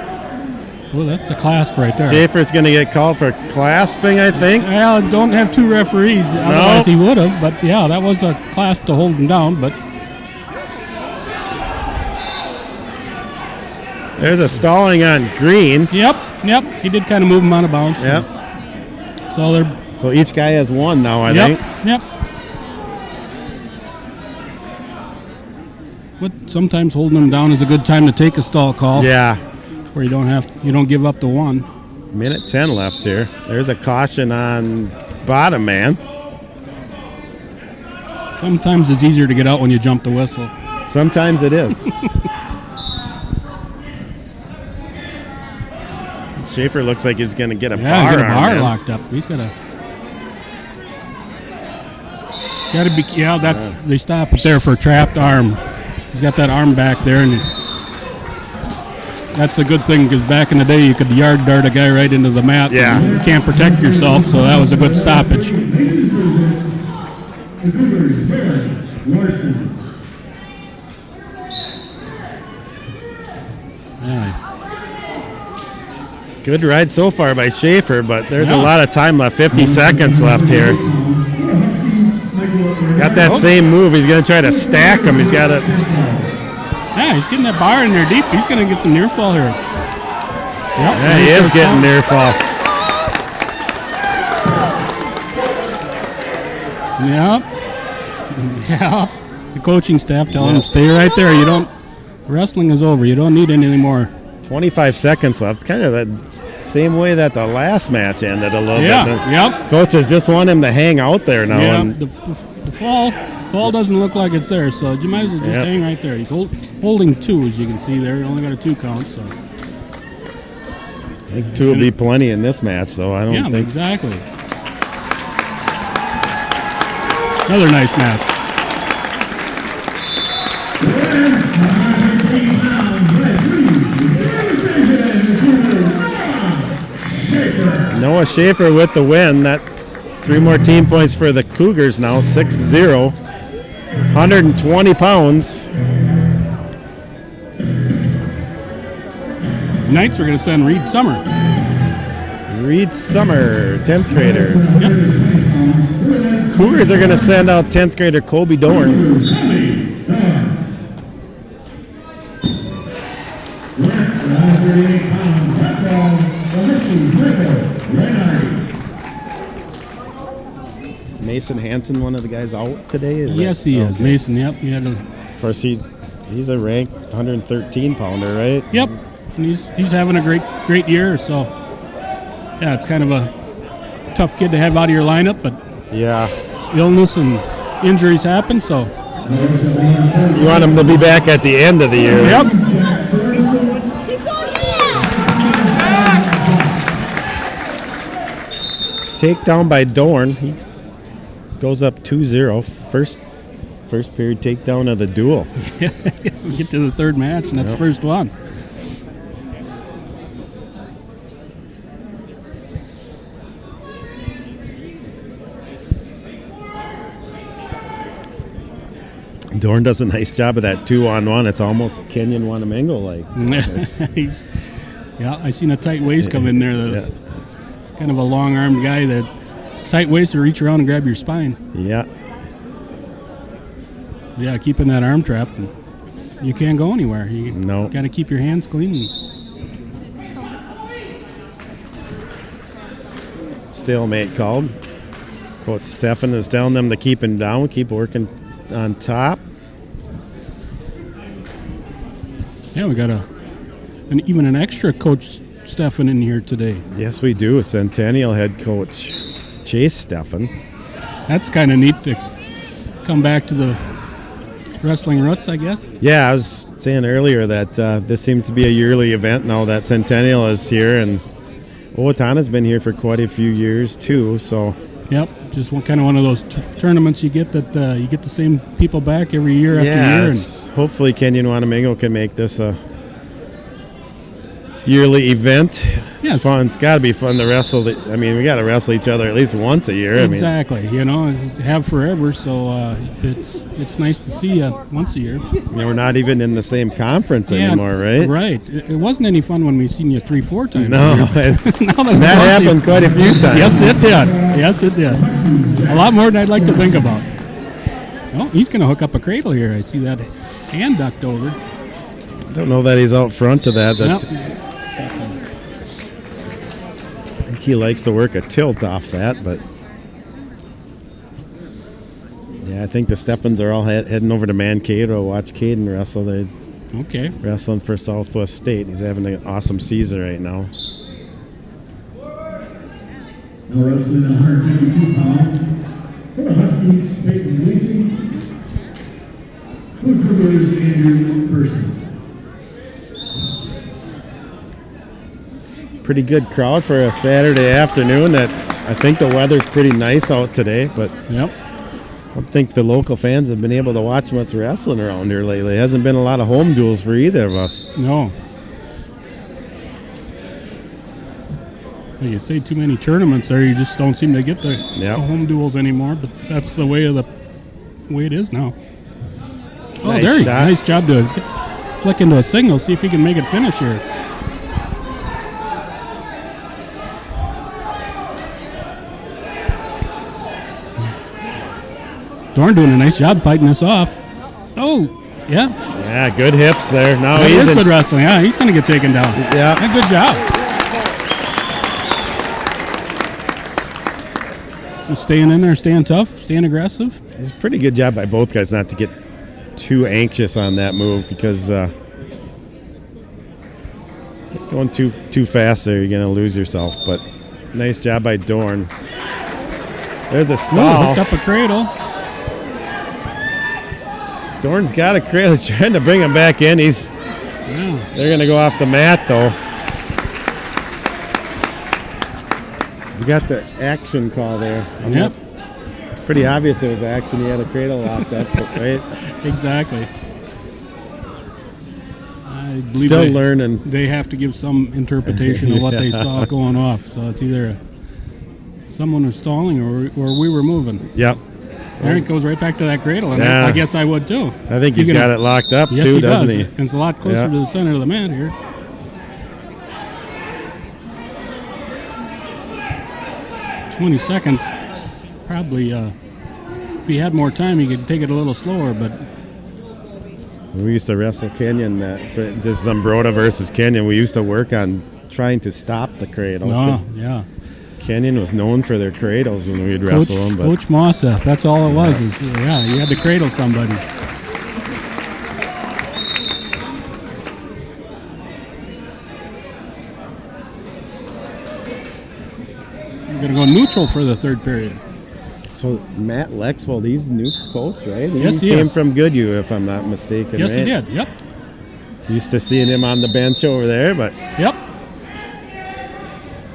Oh, that's a clasp right there. Schaefer's going to get called for clasping, I think. Well, don't have 2 referees. Otherwise he would have. But yeah, that was a clasp to hold him down. But There's a stalling on green. yep. He did kind of move him out of bounds. Yep. So they're So each guy has 1 now, I Yep. think. Yep. But sometimes holding them down is a good time to take a stall call. Yeah. Where you don't give up the 1. Minute 10 left here. There's a caution on bottom man. Sometimes it's easier to get out when you jump the whistle. Sometimes it is. Schaefer looks like he's going to get a Yeah, bar get a arm bar in. locked up. He's got to be. Yeah, that's they stop it there for a trapped arm. He's got that arm back there, and that's a good thing because back in the day you could yard dart a guy right into the mat. Yeah. And you can't protect yourself, so that was a good stoppage. The Cougars, Derek Larson. Yeah. Good ride so far by Schaefer, but there's a Yeah. lot of time left. 50 seconds left here. He's got that same move. He's going to try to stack him. He's got it. Yeah, he's getting that bar in there deep. He's going to get some near fall here. Yep, Yeah, he is getting near fall. Yep. The coaching staff telling him stay right there. Wrestling is over. You don't need any more. 25 seconds left. Kind of the same way that the last match ended a little Yeah. bit. Yep. Coaches just want him to hang out there now. Yeah. And The fall doesn't look like it's there, so you might as well just Yep. hang right there. He's holding 2, as you can see there. He only got a 2 count. So I think 2 will be plenty in this match, though. I don't Yeah, think. exactly. Another nice match. Noah Schaefer with the win. That 3 more team points for the Cougars now, 6-0. 120 pounds. Knights are going to send Reed Summer. Reed Summer, 10th grader. Yep. Cougars are going to send out 10th grader Colby Dorn. Is Mason Hansen one of the guys out today? Yes, he is. Okay. Mason, yep. He had a, Of course, he's a ranked 113 pounder, right? yep. And he's having a great year. So, yeah, it's kind of a tough kid to have out of your lineup, but Yeah. illness and injuries happen. So, You want him to be back at the end of the year. yep. Keep going, Takedown by Dorn. He goes up 2-0. First period takedown of the duel. We get to the third match, and that's the first one. Dorn does a nice job of that 2-on-1. It's almost Kenyon-Wanamingo like. Yeah, I seen a tight waist come in there. Yeah. Kind of a long-armed guy that tight waist to reach around and grab your spine. Yeah. Yeah, keeping that arm trap. And you can't go anywhere. You No. got to keep your hands clean. Stalemate called. Coach Stefan is telling them to keep him down, keep working on top. Yeah, we got even an extra Coach Stefan in here today. Yes, we do. Centennial head coach Chase Stefan. That's kind of neat to come back to the wrestling roots, I guess. Yeah, I was saying earlier that this seems to be a yearly event now that Centennial is here, and Owatonna's been here for quite a few years too. So Yep, just kind of one of those tournaments you get that you get the same people back every year after year. Hopefully Kenyon-Wanamingo can make this a yearly event. It's Yes. fun. It's got to be fun to wrestle. We got to wrestle each other at least once a year. Exactly, have forever. So it's nice to see you once a year. We're not even in the same conference anymore, right? Right. It wasn't any fun when we seen you 3-4 times. No, Now that that happened quite a few times. Yes, it did. Yes, it did. A lot more than I'd like to think about. Oh, he's going to hook up a cradle here. I see that hand ducked over. I don't know that he's out front to that. Yep. I think he likes to work a tilt off that, but yeah, I think the Steffens are all heading over to Mankato to watch Caden wrestle. They're Okay. wrestling for Southwest State. He's having an awesome season right now. Now wrestling 152 pounds for the Huskies, Peyton Gleason. For the Cougars, Andrew Person. Pretty good crowd for a Saturday afternoon. I think the weather's pretty nice out today, but Yep. I don't think the local fans have been able to watch much wrestling around here lately. It hasn't been a lot of home duels for either of us. No. Well, you say too many tournaments there, you just don't seem to get the home duels anymore. But that's the way it is now. Oh, Nice there you go. shot. Nice job to slick into a signal. See if he can make it finish here. Dorn doing a nice job fighting this off. Oh, yeah. Yeah, good hips there. Now That he's is in. good wrestling. Yeah, he's going to get taken down. Yeah. Good job. Just staying in there, staying tough, staying aggressive. It's a pretty good job by both guys not to get too anxious on that move because going too fast there, you're going to lose yourself. But nice job by Dorn. There's a Ooh, stall. hooked up a cradle. Dorn's got a cradle. He's trying to bring him back in. Yeah. They're going to go off the mat, though. got the action call there. Yep. Pretty obvious it was action. He had a cradle locked up, right? Exactly. I believe Still learning. They have to give some interpretation of what they saw going off. So it's either someone was stalling or we were moving. Yep. There it goes right back to that cradle, and Yeah. I guess I would too. I think he's got it locked up Yes, too, he doesn't does. he? And it's a lot closer Yeah. to the center of the mat here. 20 seconds. Probably, if he had more time, he could take it a little slower, but We used to wrestle Kenyon, for just Zumbrota versus Kenyon. We used to work on trying to stop the cradle. no, 'Cause yeah. Kenyon was known for their cradles when we'd wrestle them. But Coach Mossa, that's all it was. Is yeah, you had to cradle somebody. We're gonna go neutral for the third period. so Matt Lexvold, he's a new coach, right? Yes, he came is. from Goodhue, if I'm not mistaken. Yes, right? he did. Yep. Used to seeing him on the bench over there, but Yep.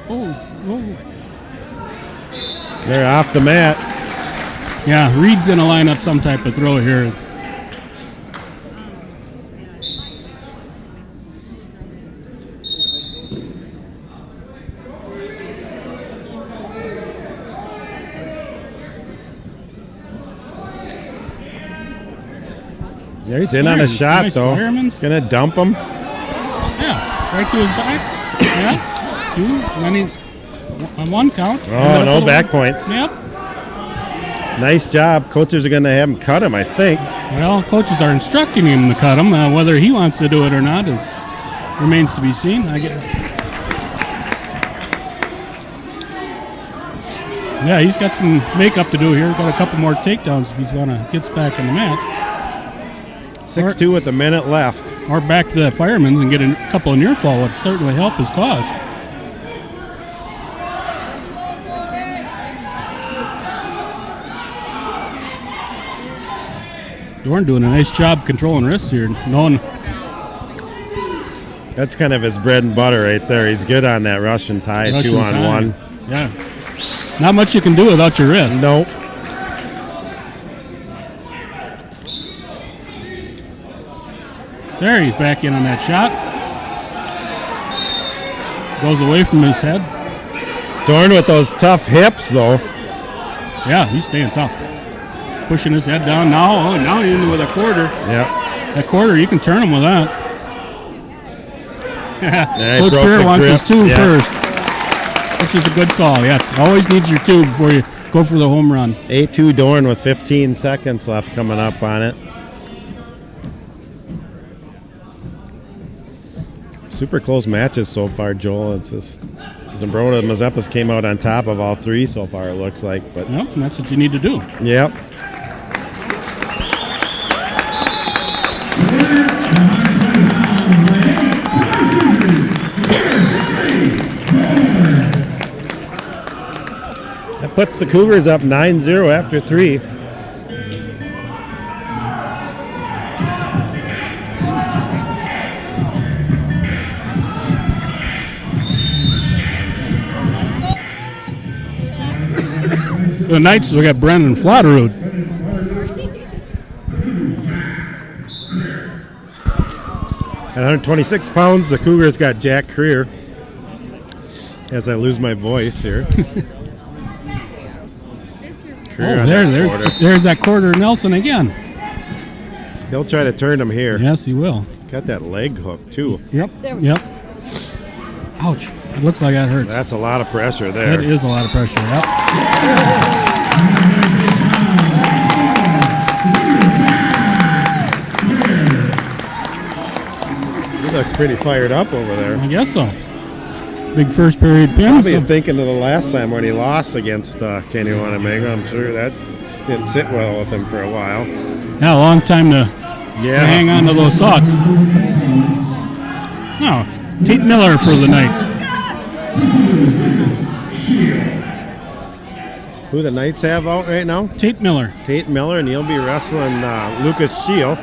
Oh. they're off the mat. Yeah, Reed's gonna line up some type of throw here. There he's in on a Nice, shot, nice though. fireman's. Gonna dump him. Yeah, right to his back. Yeah, two. Then he's on one count. Oh, no back points. Yep. Nice job. Coaches are gonna have him cut him, I think. Well, coaches are instructing him to cut him. Whether he wants to do it or not remains to be seen. Yeah, he's got some makeup to do here. Got a couple more takedowns if he's gonna get back in the match. 6-2 with a minute left. Or back to the firemen's and get a couple of near fall would certainly help his cause. Dorn doing a nice job controlling wrists here. Knowing That's kind of his bread and butter right there. He's good on that Russian tie, Russian 2-on-1. time. Yeah. Not much you can do without your wrist. Nope. There, he's back in on that shot. Goes away from his head. Dorn with those tough hips, though. Yeah, he's staying tough. Pushing his head down now. Oh, now he's in with a quarter. Yep. That quarter, you can turn him with that. Yeah, he Coach broke Beer the wants grip. his two Yeah. first, which is a good call. Yes, always needs your two before you go for the home run. 8-2 Dorn with 15 seconds left coming up on it. Super close matches so far, Joel. It's just Zumbrota and Mazeppas came out on top of all three so far, it looks like. But Yep, and that's what you need to do. yep. That puts the Cougars up 9-0 after 3. The Knights, we got Brendan Flatterud. At 126 pounds, the Cougars got Jack Creer. As I lose my voice here. Creer on that quarter. There's that quarter Nelson again. He'll try to turn him here. Yes, he will. Got that leg hook, too. Yep. Ouch. It looks like that hurts. That's a lot of pressure there. That is a lot of pressure. Yep. He looks pretty fired up over there. I guess so. Big first period pin. Probably so- thinking of the last time when he lost against Kenyon-Wanamingo. I'm sure that didn't sit well with him for a while. Yeah, a long time to hang on to those thoughts. No, Tate Miller for the Knights. Who the Knights have out right now? Tate Miller. Tate Miller, and he'll be wrestling Lucas Shield.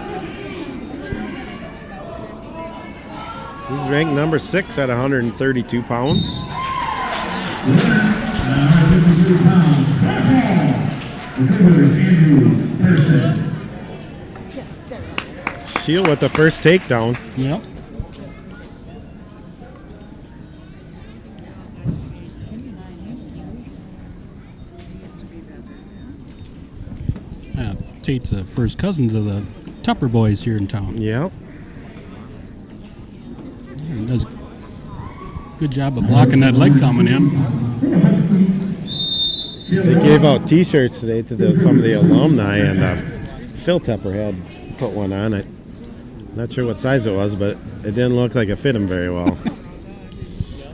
He's ranked number 6 at 132 pounds. Recruiters Andrew Pearson. Shield with the first takedown. Yep. Tate's the first cousin to the Tupper boys here in town. Yep. He does a good job of blocking that leg coming in. They gave out T-shirts today to some of the alumni, and Phil Tupper had put one on. I'm not sure what size it was, but it didn't look like it fit him very well.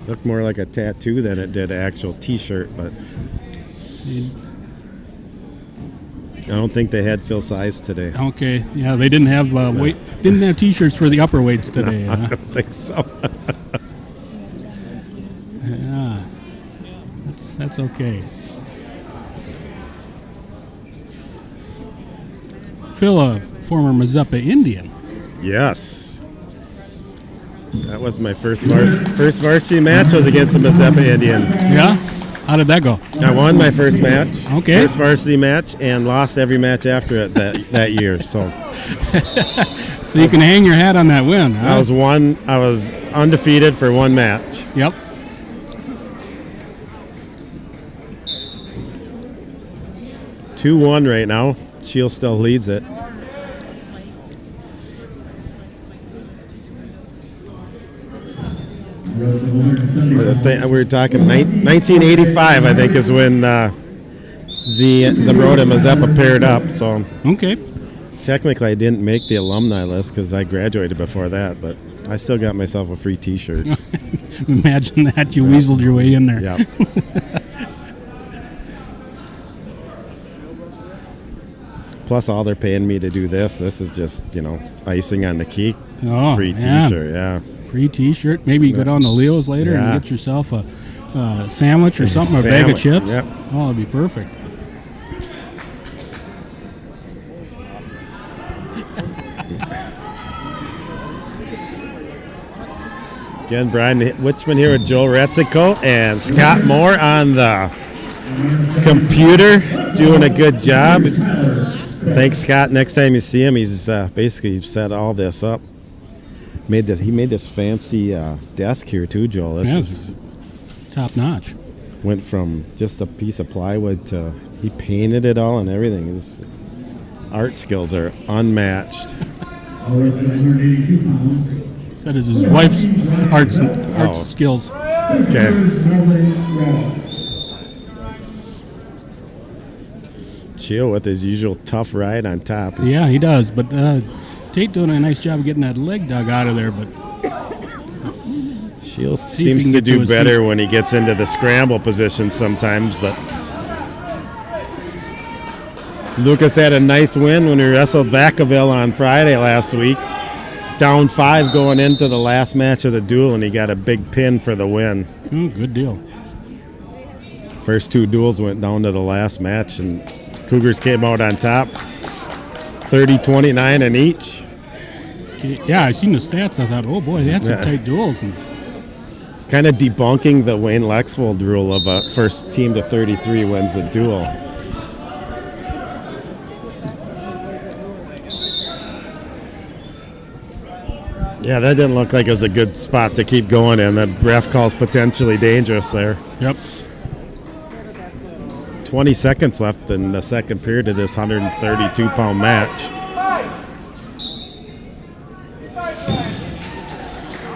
Looked more like a tattoo than it did an actual T-shirt, but I don't think they had Phil size today. Okay, yeah, they didn't have didn't have T-shirts for the upper weights today. No, I don't think so. Yeah, that's okay. Phil, a former Mazeppa Indian. Yes. That was my first varsity match was against a Mazeppa Indian. Yeah? How did that go? I won my first match. Okay. First varsity match, and lost every match after it that year. So So you can hang your hat on that win. Huh? I was undefeated for one match. Yep. Two 2-1 right now. Shield still leads it. We were talking 1985, I think, is when Zumbrota and Mazeppa paired up. So Okay. technically, I didn't make the alumni list because I graduated before that, but I still got myself a free T-shirt. Imagine that. You weaseled your way in there. Yeah. Plus, all they're paying me to do this is just, icing on the cake. Oh, Free yeah. T-shirt, yeah. Free T-shirt. Maybe you go down to Leo's later Yeah. and get yourself a sandwich or something, or a bag of Sandwich, chips. yep. Oh, it'd be perfect. Again, Brian Witchman here with Joel Retzico and Scott Moore on the computer, doing a good job. Thanks, Scott. Next time you see him, he's basically set all this up. He made this fancy desk here too, Joel. This is top notch. went from just a piece of plywood to he painted it all and everything. His art skills are unmatched. Always 182 pounds. That is his wife's art skills. Okay. Chill with his usual tough ride on top. Yeah, he does. But Tate doing a nice job of getting that leg dug out of there. But Shields See if seems he to can get to do his better feet. when he gets into the scramble position sometimes, but Lucas had a nice win when he wrestled Vacaville on Friday last week. Down 5 going into the last match of the duel, and he got a big pin for the win. oh, good deal. First 2 duels went down to the last match, and Cougars came out on top, 30-29 in each. Okay, yeah, I seen the stats. I thought, oh boy, they had some Yeah. tight duels. And Kind of debunking the Wayne Lexvold rule of a first team to 33 wins the duel. Yeah, that didn't look like it was a good spot to keep going in. The ref calls potentially dangerous there. yep. 20 seconds left in the second period of this 132-pound match.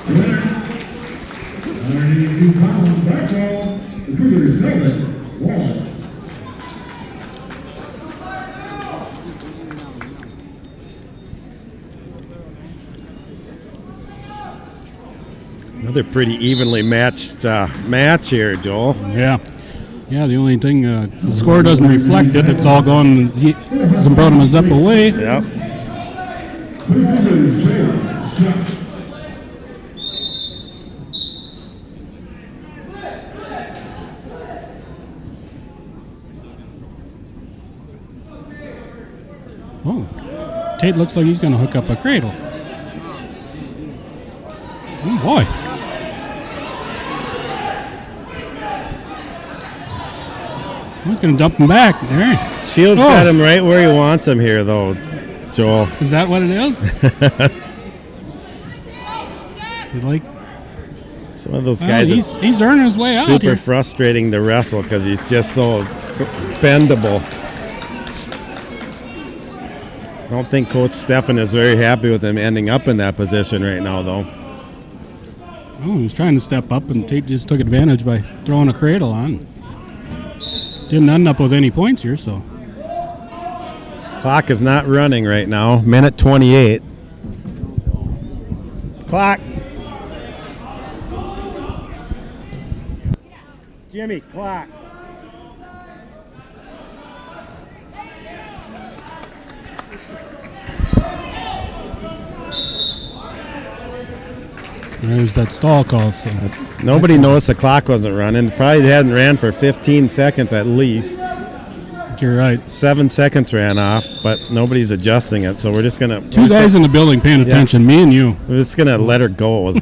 Winner, 182 pounds, basketball, the Cougars, Melvin Wallace. Another pretty evenly matched match here, Joel. Yeah. Yeah, the only thing, the score doesn't reflect it. It's all going Zumbrota Mazeppa way. Yep. Cougars, Jay Scott. Oh, Tate looks like he's going to hook up a cradle. Oh, boy. He's going to dump him back. There. Shields got him right where he wants him here, though, Joel. Is that what it is? You like? It's one of those guys he's earning his way out super here. frustrating to wrestle because he's just so bendable. I don't think Coach Stefan is very happy with him ending up in that position right now, though. Oh, he was trying to step up, and Tate just took advantage by throwing a cradle on. Didn't end up with any points here, so. Clock is not running right now. Minute 28. Clock. Jimmy, clock. There's that stall call. So. Nobody noticed the clock wasn't running. Probably hadn't ran for 15 seconds at least. I think you're right. 7 seconds ran off, but nobody's adjusting it, so we're just going to... Two guys in the building paying attention, me and you. We're just going to let her go.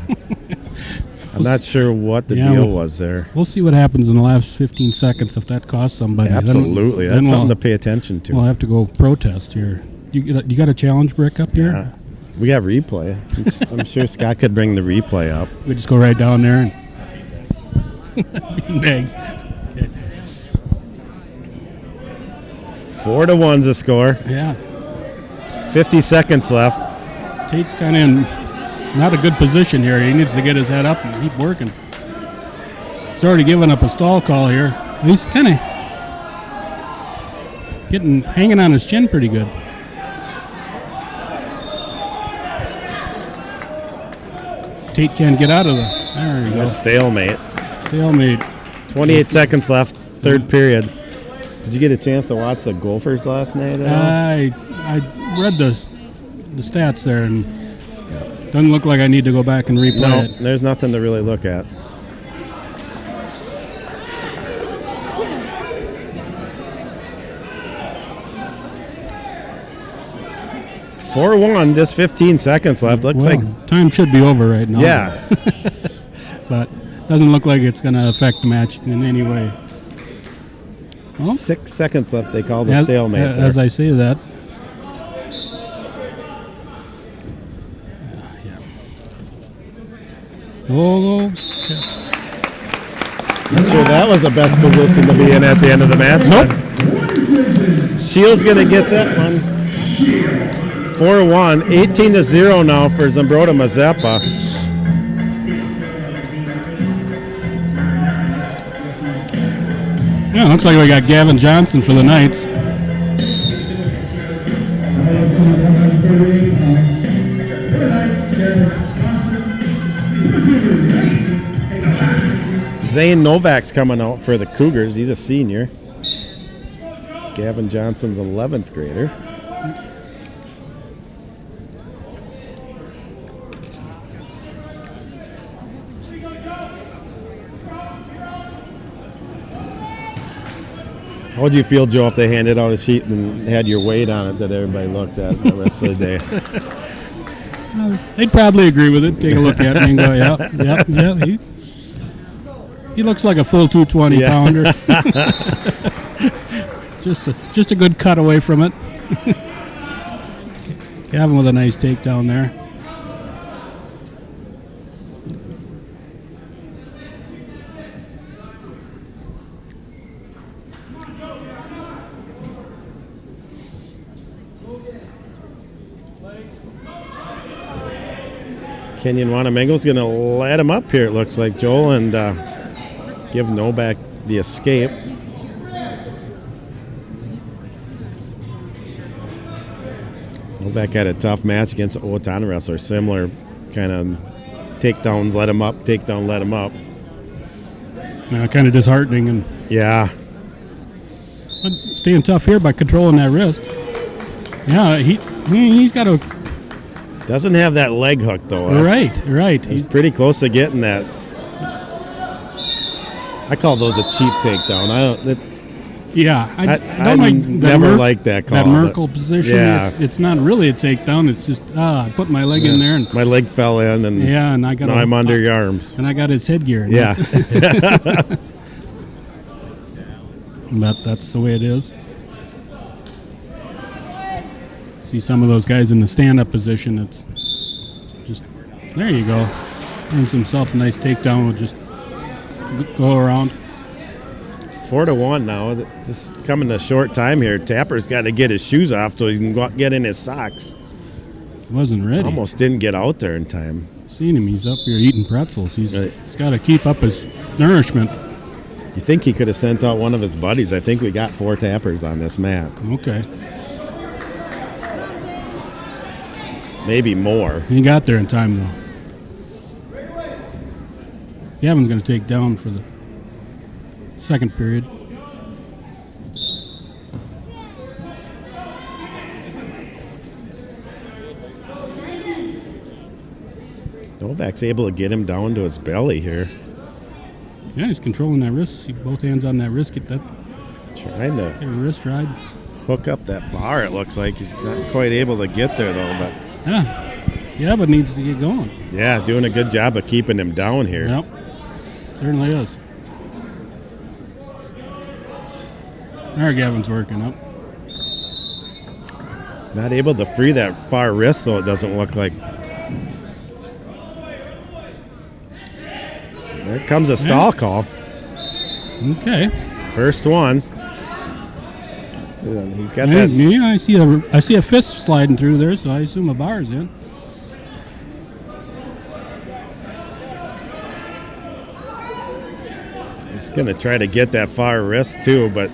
I'm not sure what the deal was there. We'll see what happens in the last 15 seconds if that costs somebody. Absolutely. That's something to pay attention to. We'll have to go protest here. You got a challenge brick up here? Yeah. We have replay. I'm sure Scott could bring the replay up. We just go right down there and bags. Okay. 4-1's the score. Yeah. 50 seconds left. Tate's kind of in not a good position here. He needs to get his head up and keep working. He's already given up a stall call here. He's kind of hanging on his chin pretty good. Tate can't get out of it. There you go. Stalemate. 28 seconds left, third period. Did you get a chance to watch the Gophers last night at all? I read the stats there, and doesn't look like I need to go back and replay it. There's nothing to really look at. just 15 seconds left. Looks like time should be over right now. Yeah. But doesn't look like it's going to affect the match in any way. Well, 6 seconds left. They call the stalemate there. As I say that. Oh, okay. Not sure that was the best position to be in at the end of the match. Nope. Shields going to get that one. 4-1, 18-0 now for Zumbrota Mazeppa. Yeah, looks like we got Gavin Johnson for the Knights. Zane Novak's coming out for the Cougars. He's a senior. Gavin Johnson's 11th grader. How would you feel, Joe, if they handed out a sheet and had your weight on it that everybody looked at the rest of the day? They'd probably agree with it. Take a look at it and go, yeah. He looks like a full 220 pounder. just a good cut away from it. Gavin with a nice takedown there. Kenyon-Wanamingo's going to let him up here, it looks like, Joel, and give Novak the escape. Novak had a tough match against the Owatonna wrestler. Similar kind of takedowns, let him up, takedown, let him up. Kind of disheartening. And yeah. But staying tough here by controlling that wrist. Yeah, he's got a... Doesn't have that leg hook, though. Right. He's pretty close to getting that. I call those a cheap takedown. I don't like never liked that call. That Merkel position. Yeah. It's not really a takedown. It's just I put my leg in there and my leg fell in, and I got. Now I'm under your arms, and I got his headgear. Yeah. but that's the way it is. See some of those guys in the stand-up position. It's just, there you go. Earns himself a nice takedown. Will just go around. 4-1 now. This is coming a short time here. Tapper's got to get his shoes off so he can go out and get in his socks. Wasn't ready. Almost didn't get out there in time. Seen him. He's up here eating pretzels. He's got to keep up his nourishment. You think he could have sent out one of his buddies. I think we got 4 tappers on this mat. Okay. Maybe more. He got there in time, though. Gavin's going to take down for the second period. Novak's able to get him down to his belly here. Yeah, he's controlling that wrist. See both hands on that wrist. Get Trying to a wrist ride. hook up that bar, it looks like. He's not quite able to get there, though. But Yeah, but needs to get going. yeah, doing a good job of keeping him down here. Yep, certainly is. There, Gavin's working up. Not able to free that far wrist so it doesn't look like. There comes a stall call. Okay. First one. He's got Yeah, that. I see a fist sliding through there, so I assume a bar's in. He's going to try to get that far wrist too, but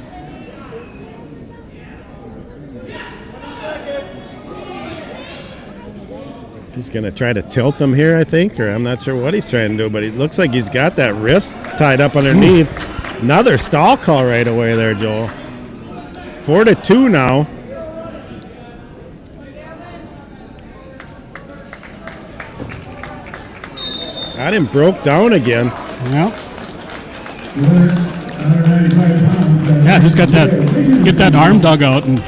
he's going to try to tilt him here, I think, or I'm not sure what he's trying to do, but it looks like he's got that wrist tied up underneath. Another stall call right away there, Joel. 4-2 now. Got him broke down again. Yeah. Yeah, just get that arm dug out, and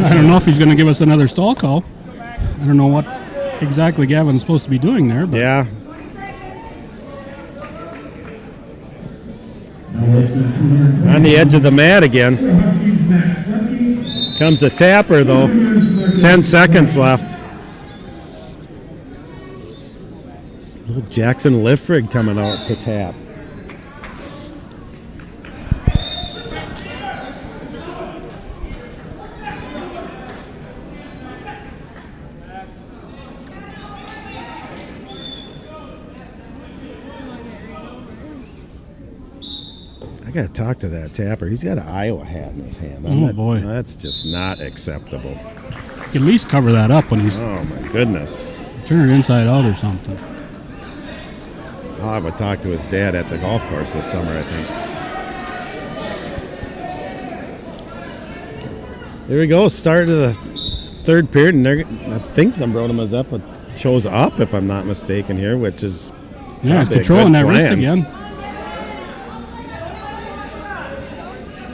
I don't know if he's going to give us another stall call. I don't know what exactly Gavin's supposed to be doing there, but Yeah. On the edge of the mat again. Comes the tapper, though. 10 seconds left. Little Jackson Liffrig coming out to tap. I got to talk to that tapper. He's got an Iowa hat in his hand. Boy. That's just not acceptable. you can at least cover that up when he's Oh, my goodness. turn it inside out or something. I'll have a talk to his dad at the golf course this summer, I think. Here we go, start of the third period, and I think Zumbrota shows up, if I'm not mistaken here, which is Yeah, he's probably a controlling good that wrist plan. again.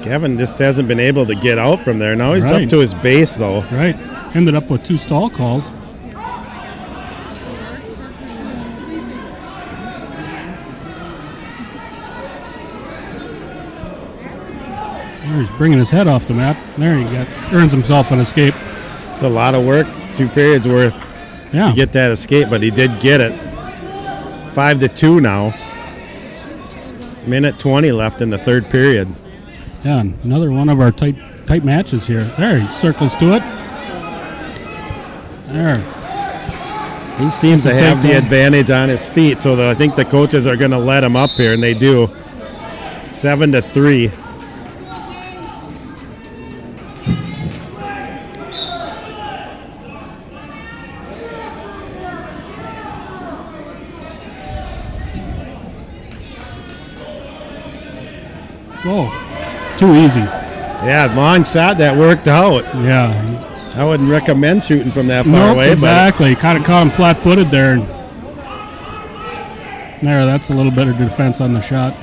Kevin just hasn't been able to get out from there. Now he's Right. up to his base, though. Right. Ended up with 2 stall calls. There, he's bringing his head off the mat. There he earns himself an escape. It's a lot of work, 2 periods worth Yeah. to get that escape, but he did get it. 5-2 now. Minute 20 left in the third period. Yeah, another one of our tight matches here. There, he circles to it. There. He seems to That's a have the takedown. advantage on his feet, so I think the coaches are going to let him up here, and they do. 7-3. Oh, too easy. Yeah, long shot that worked out. Yeah. I wouldn't recommend shooting from that far Nope, away, exactly. Kind of caught him flat-footed there. There, that's a little better defense on the shot.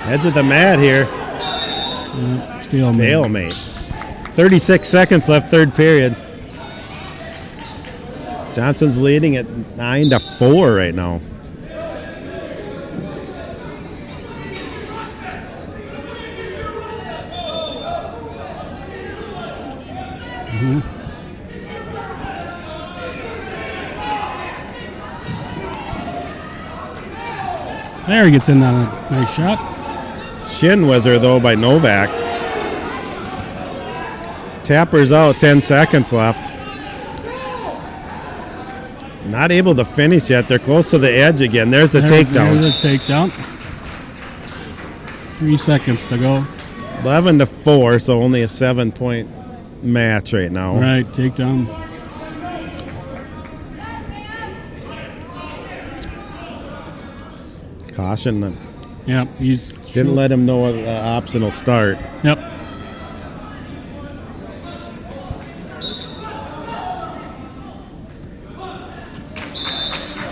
but edge of the mat here. Stalemate. 36 seconds left, third period. Johnson's leading at 9-4 right now. There he gets in on a nice shot. Shin whizzer, though, by Novak. Tapper's out, 10 seconds left. Not able to finish yet. They're close to the edge again. There's a takedown. There's a takedown. 3 seconds to go. 11-4, so only a 7-point match right now. Right, takedown. Caution. Yep, he's Didn't let him know the optional start. Yep.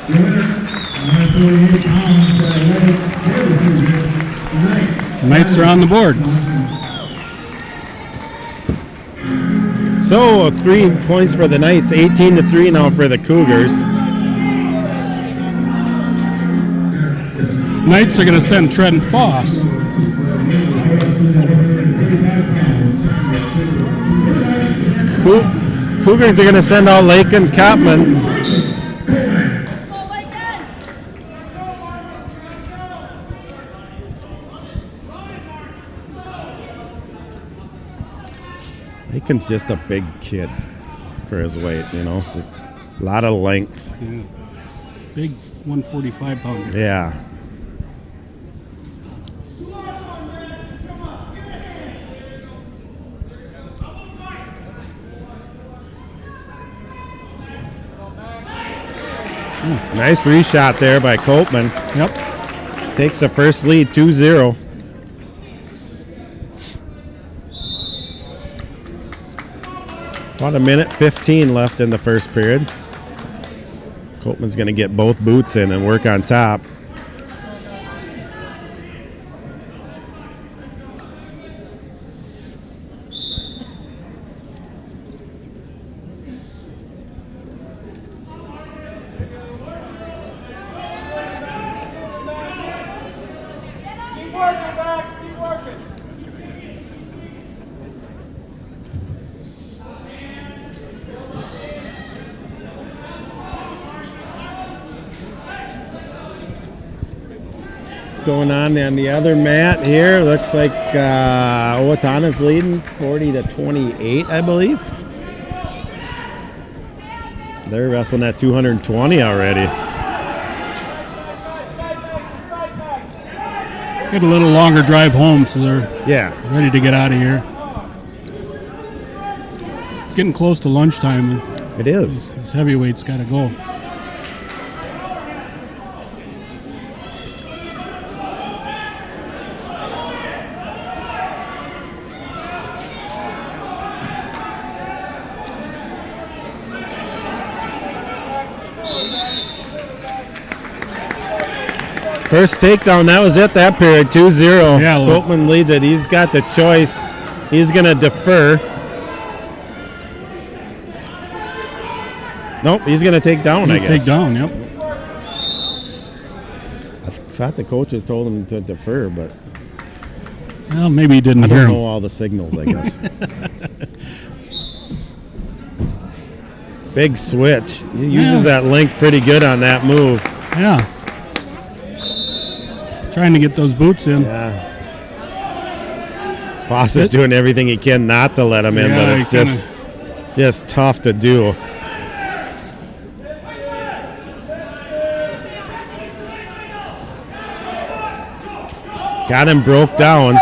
The winner, 148 pounds by athletic hair decision, Knights. Knights are on the board. So 3 points for the Knights, 18-3 now for the Cougars. Knights are going to send Trent Foss. Cougars are going to send out Lakin Kopman. Go like that. Lakin's just a big kid for his weight, you know. Just a lot of length. Yeah. Big 145 pounder. Yeah. Nice reshot there by Coltman. Yep. Takes the first lead, 2-0. About a minute 15 left in the first period. Coltman's going to get both boots in and work on top. Keep working, Max. Keep working. Going on the other mat here. Looks like Owatonna's leading 40-28, I believe. They're wrestling at 220 already. Get a little longer drive home, so they're Yeah. ready to get out of here. It's getting close to lunchtime. It is. This heavyweight's got to go. First takedown, that was it that period, 2-0. Yeah, look. Coltman leads it. He's got the choice. He's going to defer. Nope, he's going to take down, I guess. Take down, yep. I thought the coaches told him to defer, but Well, maybe he didn't I hear don't him. know all the signals, I guess. Big switch. He uses that length pretty good on that move. Yeah. Trying to get those boots in. Yeah. Foss is doing everything he can not to let him in, Yeah, but it's he just tough to do. Got him broke down.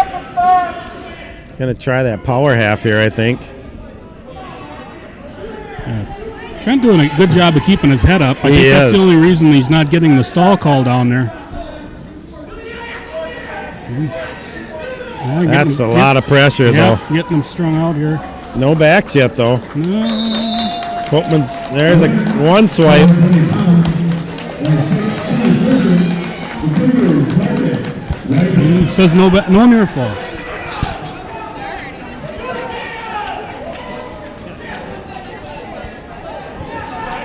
Gonna try that power half here, I think. Trent doing a good job of keeping his head up. I think that's the only reason he's not getting the stall call down there. Yeah, That's a lot of pressure, though. though. Getting them strung out here. No backs yet, though. No. Coltman's, there's a one swipe. He says no near fall.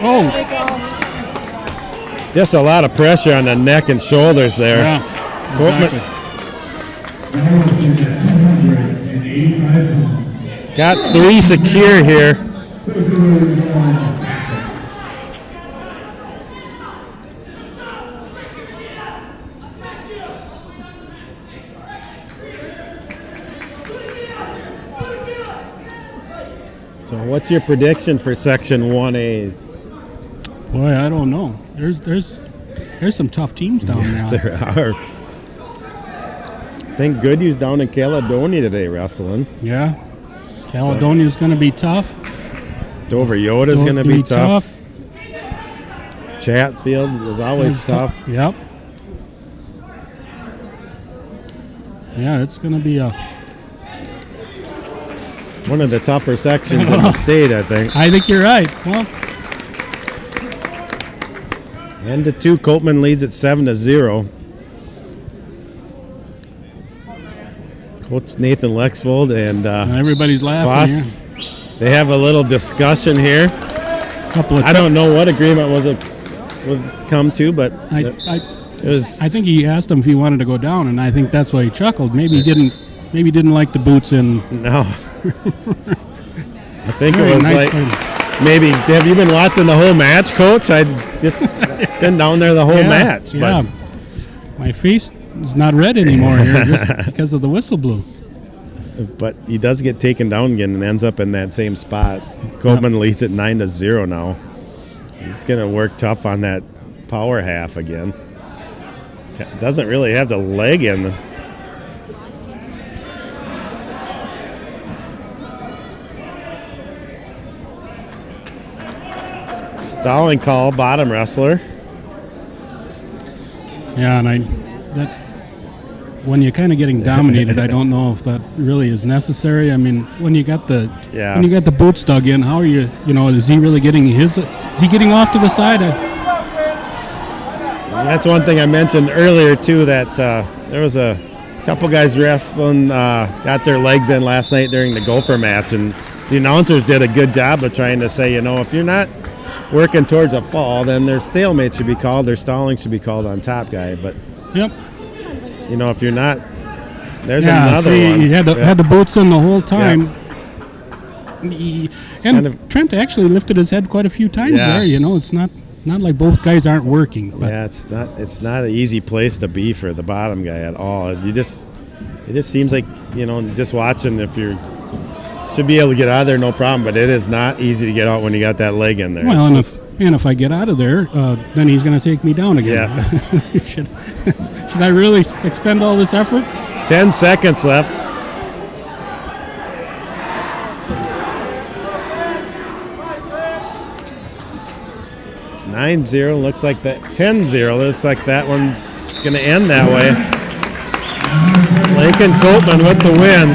Oh, Just a lot of pressure on the neck and shoulders there. yeah. Copeman Exactly. Allison at 285 pounds. got 3 secure here. Quarterfinals orange. So what's your prediction for Section 1A? Boy, I don't know. There's some tough teams down Yes, there. there are. I think Goodhue's down in Caledonia today wrestling. Yeah. Caledonia's going to be tough. Dover Yoda's going to be tough. Chatfield is always It's tough. Yep. Yeah, it's going to be a. One of the tougher sections in the state, I think. I think you're right. Well, End to 2, Copeman leads at 7-0. Coach Nathan Lexvold and everybody's laughing Voss, they have a little discussion here. here. Couple of I don't know what agreement was come to, but I it was. I think he asked him if he wanted to go down, and I think that's why he chuckled. Maybe he didn't like the boots in. No. I think Very it was nice like maybe. Have you been watching the whole match, Coach? I just been down there the whole match. Yeah, my face is not red anymore here just because of the whistle blew. But he does get taken down again and ends up in that same spot. Copeman leads at 9-0 now. He's going to work tough on that power half again. Doesn't really have the leg in. Stalling call, bottom wrestler. Yeah, and when you're kind of getting dominated, I don't know if that really is necessary. I mean, when you got the boots dug in, how are you? You know, is he really getting his? Is he getting off to the side? That's one thing I mentioned earlier too. That there was a couple guys wrestling, got their legs in last night during the Gopher match, and the announcers did a good job of trying to say, you know, if you're not working towards a fall, then their stalemate should be called, their stalling should be called on top guy. But Yep. you know, if you're not, there's Yeah, another see, one. he had the boots in the whole time. Yeah. And Trent actually lifted his head quite a few times there. You know, it's not like both guys aren't working. But Yeah, it's not an easy place to be for the bottom guy at all. It just seems like, you know, just watching, if you should be able to get out of there, no problem. But it is not easy to get out when you got that leg in there. Well, It's and if I get out of there, then he's going to take me down again. Yeah. Should I really expend all this effort? 10 seconds left. (9-0) looks like that. 10-0 looks like that one's going to end that way. Lincoln Copeman with the win.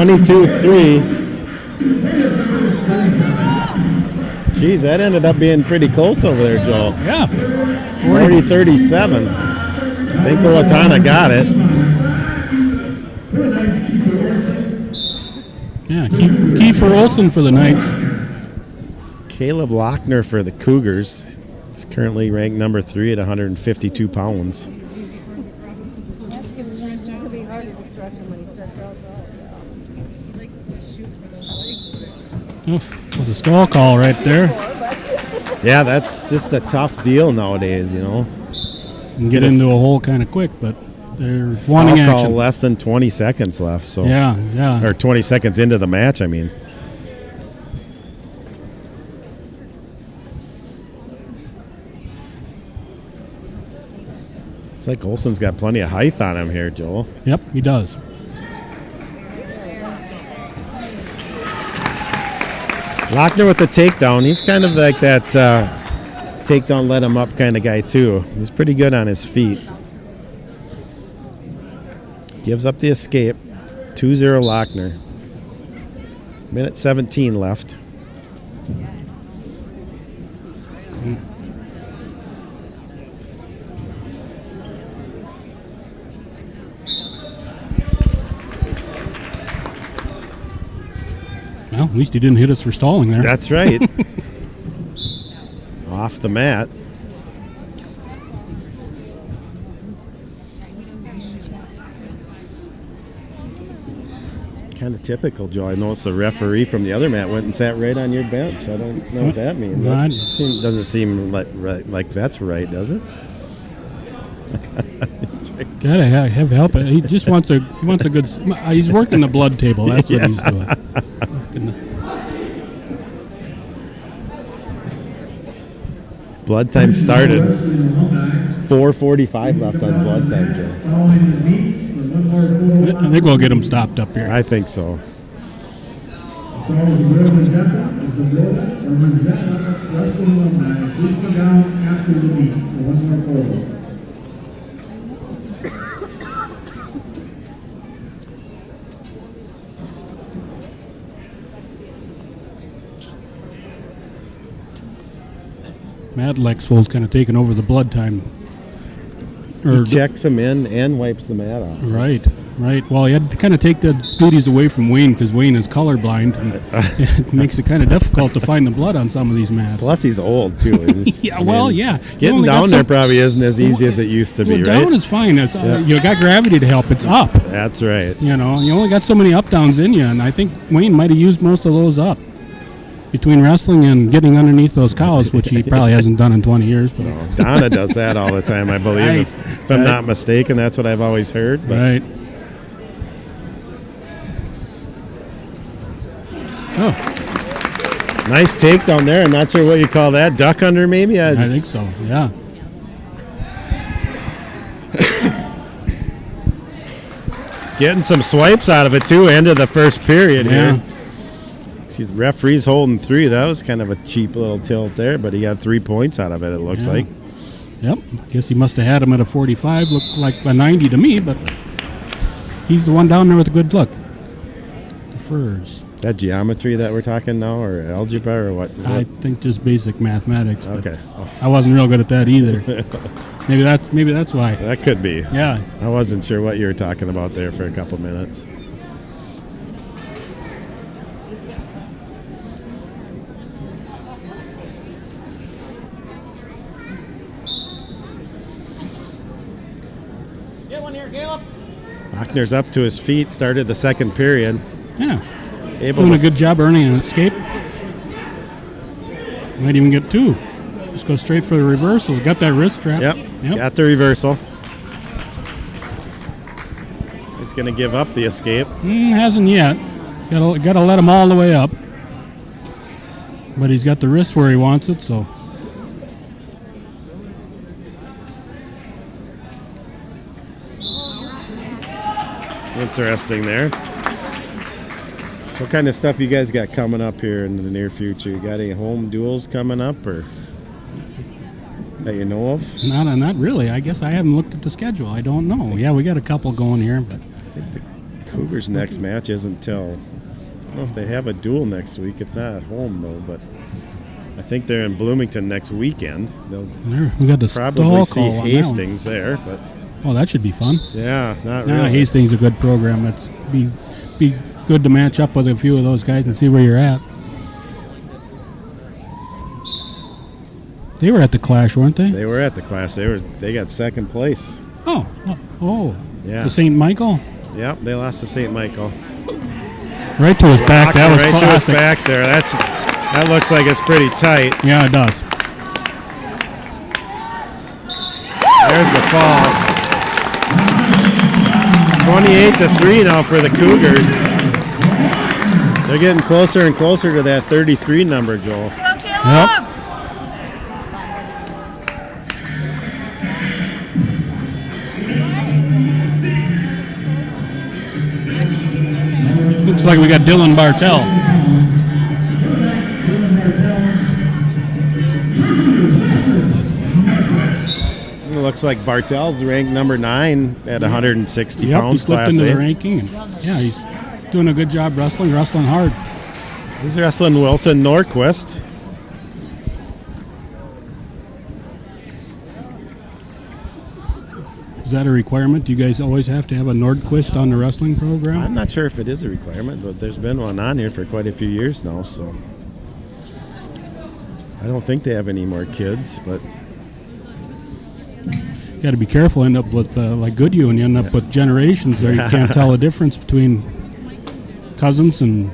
(22-3). Geez, that ended up being pretty close over there, Joel. Yeah. 40-37. I think Owatonna got it. Yeah, Kiefer Olsen for the Knights. Caleb Lochner for the Cougars. He's currently ranked number 3 at 152 pounds. It's going to be harder to stretch him when he stretches out. He likes to just shoot for those legs. Oof, with a stall call right there. Yeah, that's just a tough deal nowadays, you know. And get into a hole kind of quick, but they're Stall wanting call action. less than 20 seconds left. So Yeah. or 20 seconds into the match, I mean. It's like Olsen's got plenty of height on him here, Joel. Yep, he does. Lochner with the takedown. He's kind of like that takedown, let him up kind of guy, too. He's pretty good on his feet. Gives up the escape. 2-0 Lochner. Minute 17 left. at least he didn't hit us for stalling there. That's right. Off the mat. Kind of typical, Joe. I noticed the referee from the other mat went and sat right on your bench. I don't know what that means. Well, Doesn't seem like that's right, does it? Gotta have help. He just wants a good. He's working the blood table. That's what he's doing. Blood time started. 4:45 left on blood time, Joe. Following the meet for one more photo I think we'll get him stopped up here. I think so. So Zumbrota or Mazeppa wrestling alumni, please come down after the meet for one more photo. Matt Lexfold's kind of taking over the blood time. He checks him in and wipes the mat off. Right. Well, he had to kind of take the duties away from Wayne because Wayne is colorblind, and it makes it kind of difficult to find the blood on some of these mats. Plus, he's old too. Yeah, well, yeah. Getting down there probably isn't as easy as it used to be, right? Down is fine. It's, you got gravity to help. It's up. That's right. You know, you only got so many up downs in you, and I think Wayne might have used most of those up. Between wrestling and getting underneath those cows, which he probably hasn't done in 20 years. But Donna does that all the time, I believe. If I'm not mistaken, that's what I've always heard. But. Right. Oh. Nice takedown there. I'm not sure what you call that. Duck under, maybe? I think so, yeah. Getting some swipes out of it, too. End of the first period here. See, the referee's holding 3. That was kind of a cheap little tilt there, but he got 3 points out of it, it looks like. Yep. Guess he must have had him at a 45. Looked like a 90 to me, but he's the one down there with a good look. Defers. That geometry that we're talking now, or algebra, or what? I think just basic mathematics. Okay. I wasn't real good at that either. Maybe that's why. That could be. Yeah. I wasn't sure what you were talking about there for a couple minutes. Lochner's up to his feet, started the second period. Yeah. Able Doing to a good job earning an escape. Might even get 2. Just go straight for the reversal. Got that wrist trap. Yep. Got the reversal. He's going to give up the escape. Hasn't yet. Got to let him all the way up. But he's got the wrist where he wants it, so. Interesting there. What kind of stuff you guys got coming up here in the near future? You got any home duels coming up, or that you know of? Not really. I guess I haven't looked at the schedule. I don't know. Yeah, we got a couple going here, but I think the Cougars' next match isn't till, I don't know if they have a duel next week. It's not at home though, but I think they're in Bloomington next weekend. They'll we got the probably see call on Hastings there, but oh, that should be fun. yeah, not really. Hastings is a good program. That's be good to match up with a few of those guys and see where you're at. They were at the Clash, weren't they? They were at the Clash. They got second place. Oh, Yeah. The St. Michael. Yep, they lost to St. Michael. Right to his back. That was right classic. to his back there. That looks like it's pretty tight. Yeah, it does. There's the fall. 28-3 now for the Cougars. They're getting closer and closer to that 33 number, Joel. Yep. Looks like we got Dylan Bartell. It looks like Bartell's ranked number 9 at 160 Yep, pounds. he slipped Class into A. the ranking. And yeah, he's doing a good job wrestling hard. He's wrestling Wilson Norquist. Is that a requirement? Do you guys always have to have a Nordquist on the wrestling program? I'm not sure if it is a requirement, but there's been one on here for quite a few years now, so I don't think they have any more kids, but You got to be careful. End up with like Goodhue, and you end up with generations there. You can't tell the difference between cousins and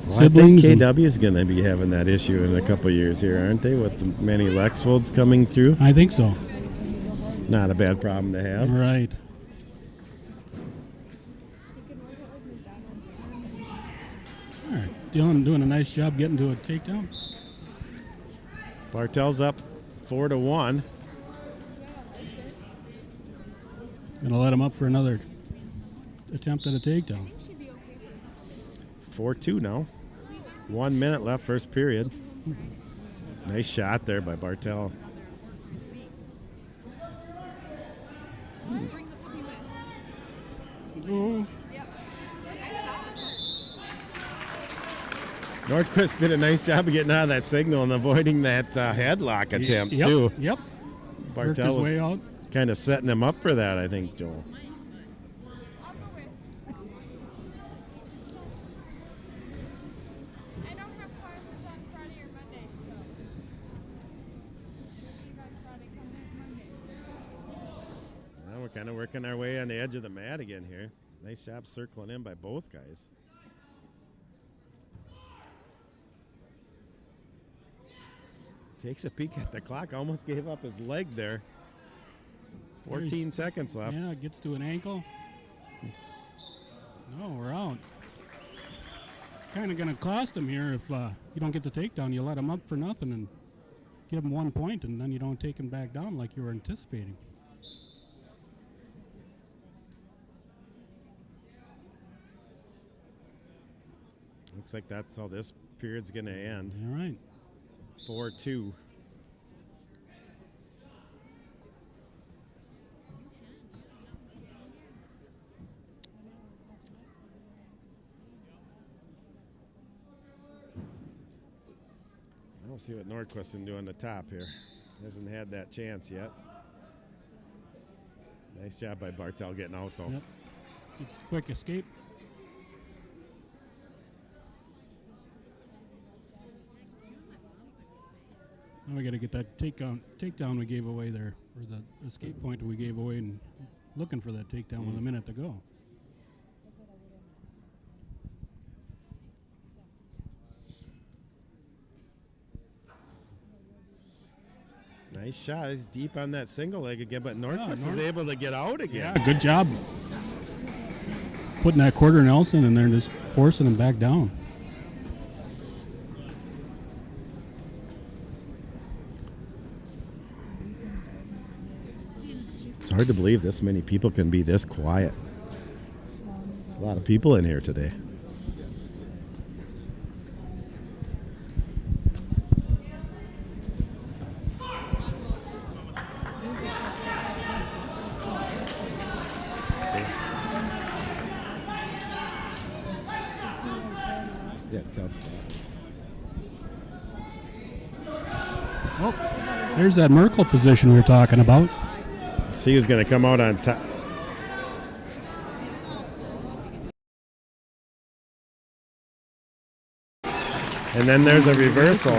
siblings. I think KW is going to be having that issue in a couple of years here, aren't they? With the many Lexfolds coming through. I think so. Not a bad problem to have. Right. All right. Dylan doing a nice job getting to a takedown. Bartel's up 4-1. Gonna let him up for another attempt at a takedown. 4-2 now. 1 minute left, first period. Nice shot there by Bartel. Nordquist did a nice job of getting out of that signal and avoiding that headlock attempt, too. Yep. Worked Bartel his was way out. kind of setting him up for that, I think, Joel. I don't have classes on Friday or Monday, so you guys Friday come back Monday. Now we're kind of working our way on the edge of the mat again here. Nice job circling in by both guys. Takes a peek at the clock, almost gave up his leg there. 14 seconds left. Yeah, gets to an ankle. No, we're out. Kind of going to cost him here if you don't get the takedown. You let him up for nothing and give him 1 point, and then you don't take him back down like you were anticipating. Looks like that's how this period's going to end. All right. 4-2. We'll see what Nordquist can do on the top here. Hasn't had that chance yet. Nice job by Bartel getting out, though. Yep. It's a quick escape. Now we got to get that takedown we gave away there, or the escape point we gave away, and looking for that takedown with a minute to go. Nice shot. He's deep on that single leg again, but Nordquist is able to get out again. Yeah, good job putting that quarter Nelson in there and just forcing him back down. It's hard to believe this many people can be this quiet. There's a lot of people in here today. Yeah, tell Scott. Oh, there's that Merkel position we were talking about. See who's going to come out on top. And then there's a reversal.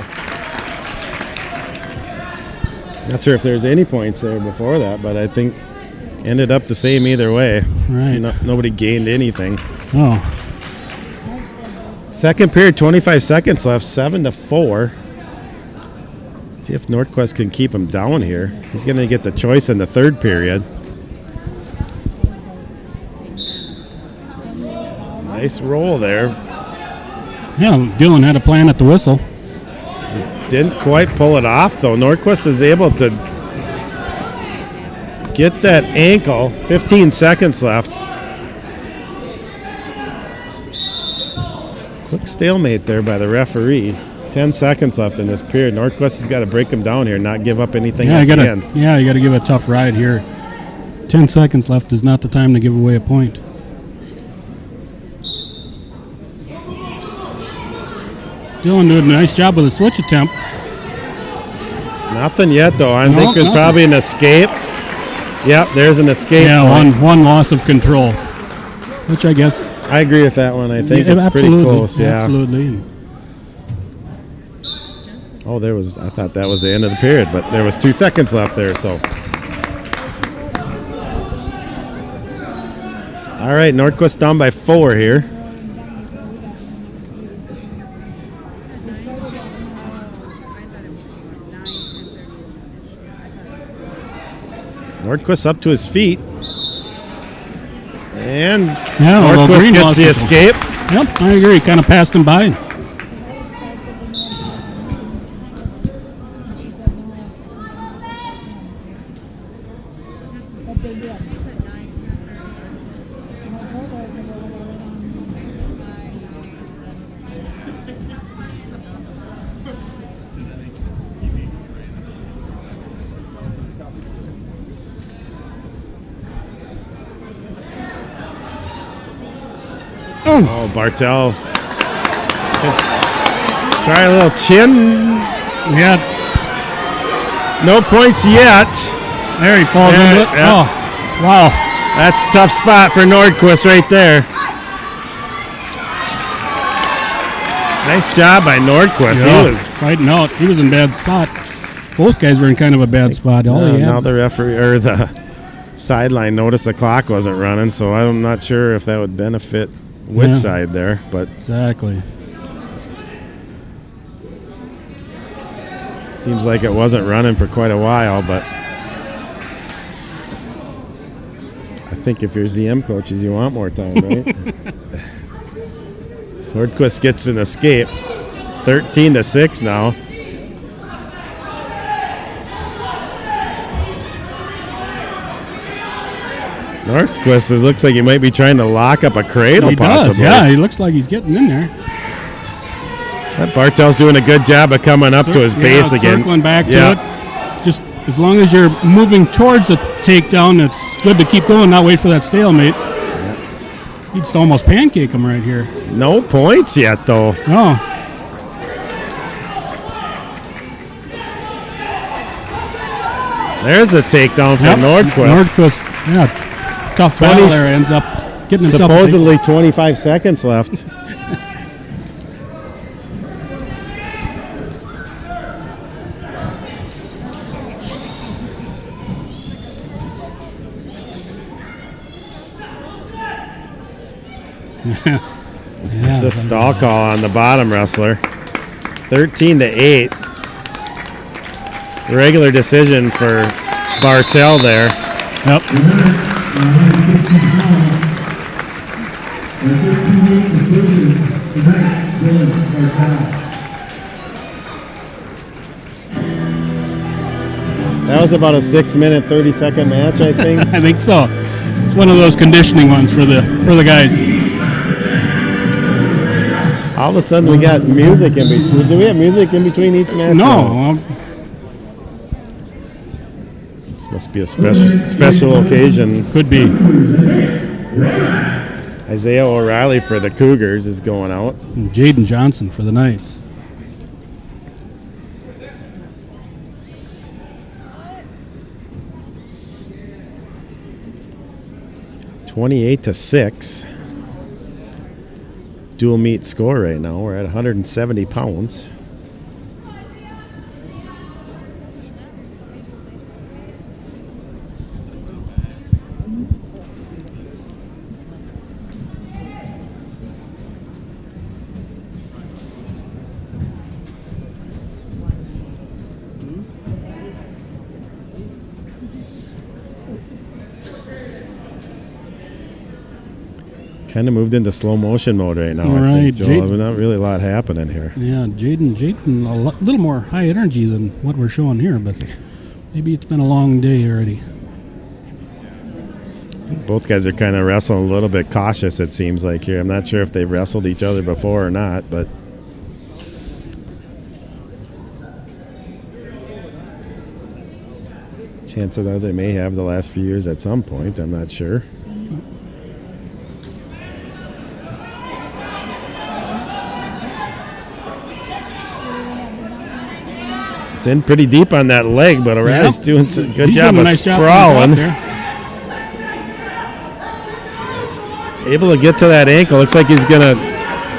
Not sure if there's any points there before that, but I think ended up the same either way. Right. Nobody gained anything. Oh, Second period, 25 seconds left, 7-4. See if Nordquist can keep him down here. He's going to get the choice in the third period. Nice roll there. yeah, Dylan had a plan at the whistle. Didn't quite pull it off, though. Nordquist is able to get that ankle. 15 seconds left. Quick stalemate there by the referee. 10 seconds left in this period. Nordquist has got to break him down here, not give up anything at the end. Yeah, you got to give a tough ride here. 10 seconds left is not the time to give away a point. Dylan doing a nice job with a switch attempt. Nothing yet, though. I think it's nothing. probably an escape. Yep, there's an escape. Yeah, point. one loss of control, which I guess I agree with that one. I think yeah, it's pretty absolutely, close. Yeah. absolutely. Oh, there was. I thought that was the end of the period, but there was 2 seconds left there. So. All right, Nordquist down by 4 here. Nordquist up to his feet. And Yeah, although Nordquist Green gets lost the it. escape. Yep, I agree. Kind of passed him by. Oh, Bartel. Try a little chin. Yeah, No points yet. there he falls Yeah, into it. yeah. Oh, wow. That's a tough spot for Nordquist right there. Nice job by Nordquist. Yeah, He was. fighting out. He was in bad spot. Both guys were in kind of a bad spot. All he Now had. the referee or the sideline noticed the clock wasn't running, so I'm not sure if that would benefit which Yeah. side there. But Exactly. seems like it wasn't running for quite a while. But I think if you're ZM coaches, you want more time, right? Nordquist gets an escape. 13-6 now. Nordquist looks like he might be trying to lock up a cradle, He possibly. does. Yeah, he looks like he's getting in there. That Bartel's doing a good job of coming up to his base again. Circling back Yeah. to it. Just as long as you're moving towards a takedown, it's good to keep going, not wait for that stalemate. He'd almost pancake him right here. No points yet, though. Oh, There's a takedown for yep. Nordquist. Nordquist, yeah. Tough battle 20 there. Ends up getting himself. Supposedly 25 seconds left. It's a stall call on the bottom wrestler. 13-8. Regular decision for Bartel there. Yep. 160 pounds. A 13-8 decision. Next, Dylan Bartel. That was about a 6-minute, 30-second match, I think. I think so. It's one of those conditioning ones for the guys. All of a sudden, we got music in between. Do we have music in between each match? No, This must be a special occasion. could be. Isaiah O'Reilly for the Cougars is going out. And Jaden Johnson for the Knights. $28-6. Dual meet score right now. We're at 170 pounds. Kind of moved into slow motion mode right now. I Right, think, Joel. Jade- There's not really a lot happening here. Yeah, Jaden, a little more high energy than what we're showing here, but maybe it's been a long day already. I think both guys are kind of wrestling a little bit cautious, it seems like here. I'm not sure if they've wrestled each other before or not, but chances are they may have the last few years at some point. I'm not sure. It's in pretty deep on that leg, but O'Reilly's doing a good He's job doing of a nice job sprawling. on top there. able to get to that ankle. Looks like he's going to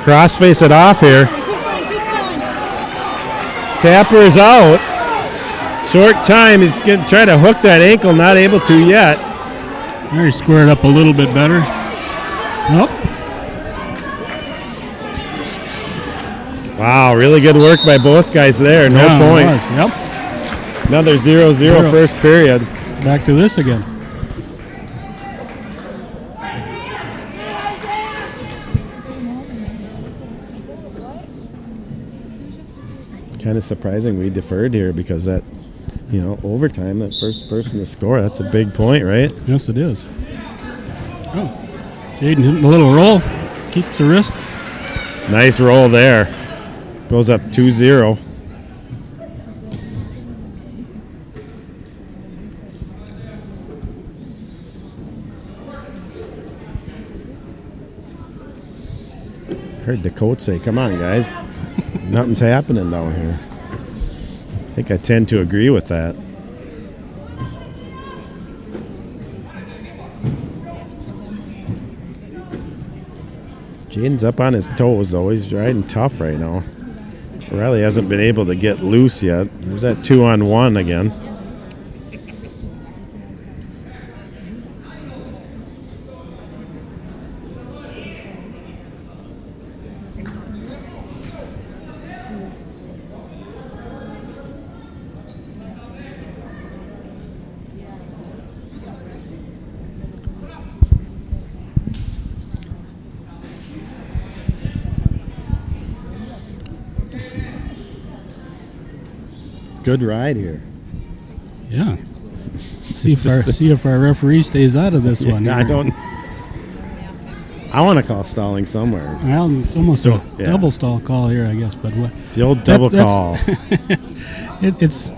cross-face it off here. Tapper's out. Short time. He's going to try to hook that ankle. Not able to yet. There he squared up a little bit better. Nope. Wow, really good work by both guys there. No Yeah, it points. was. Yep. Another 0-0 first period. Back to this again. Kind of surprising we deferred here because that, overtime, that first person to score, that's a big point, right? Yes, it is. Oh, Jaden hitting the little roll. Keeps the wrist. Nice roll there. Goes up 2-0. Heard the coach say, come on, guys. Nothing's happening down here. I think I tend to agree with that. Jaden's up on his toes, though. He's riding tough right now. Riley hasn't been able to get loose yet. There's that 2-on-1 again. Good ride here. Yeah. See if our referee stays out of this one. I don't. I want to call stalling somewhere. Well, it's almost a Yeah. double stall call here, I guess. But what? The old double that's- call. It's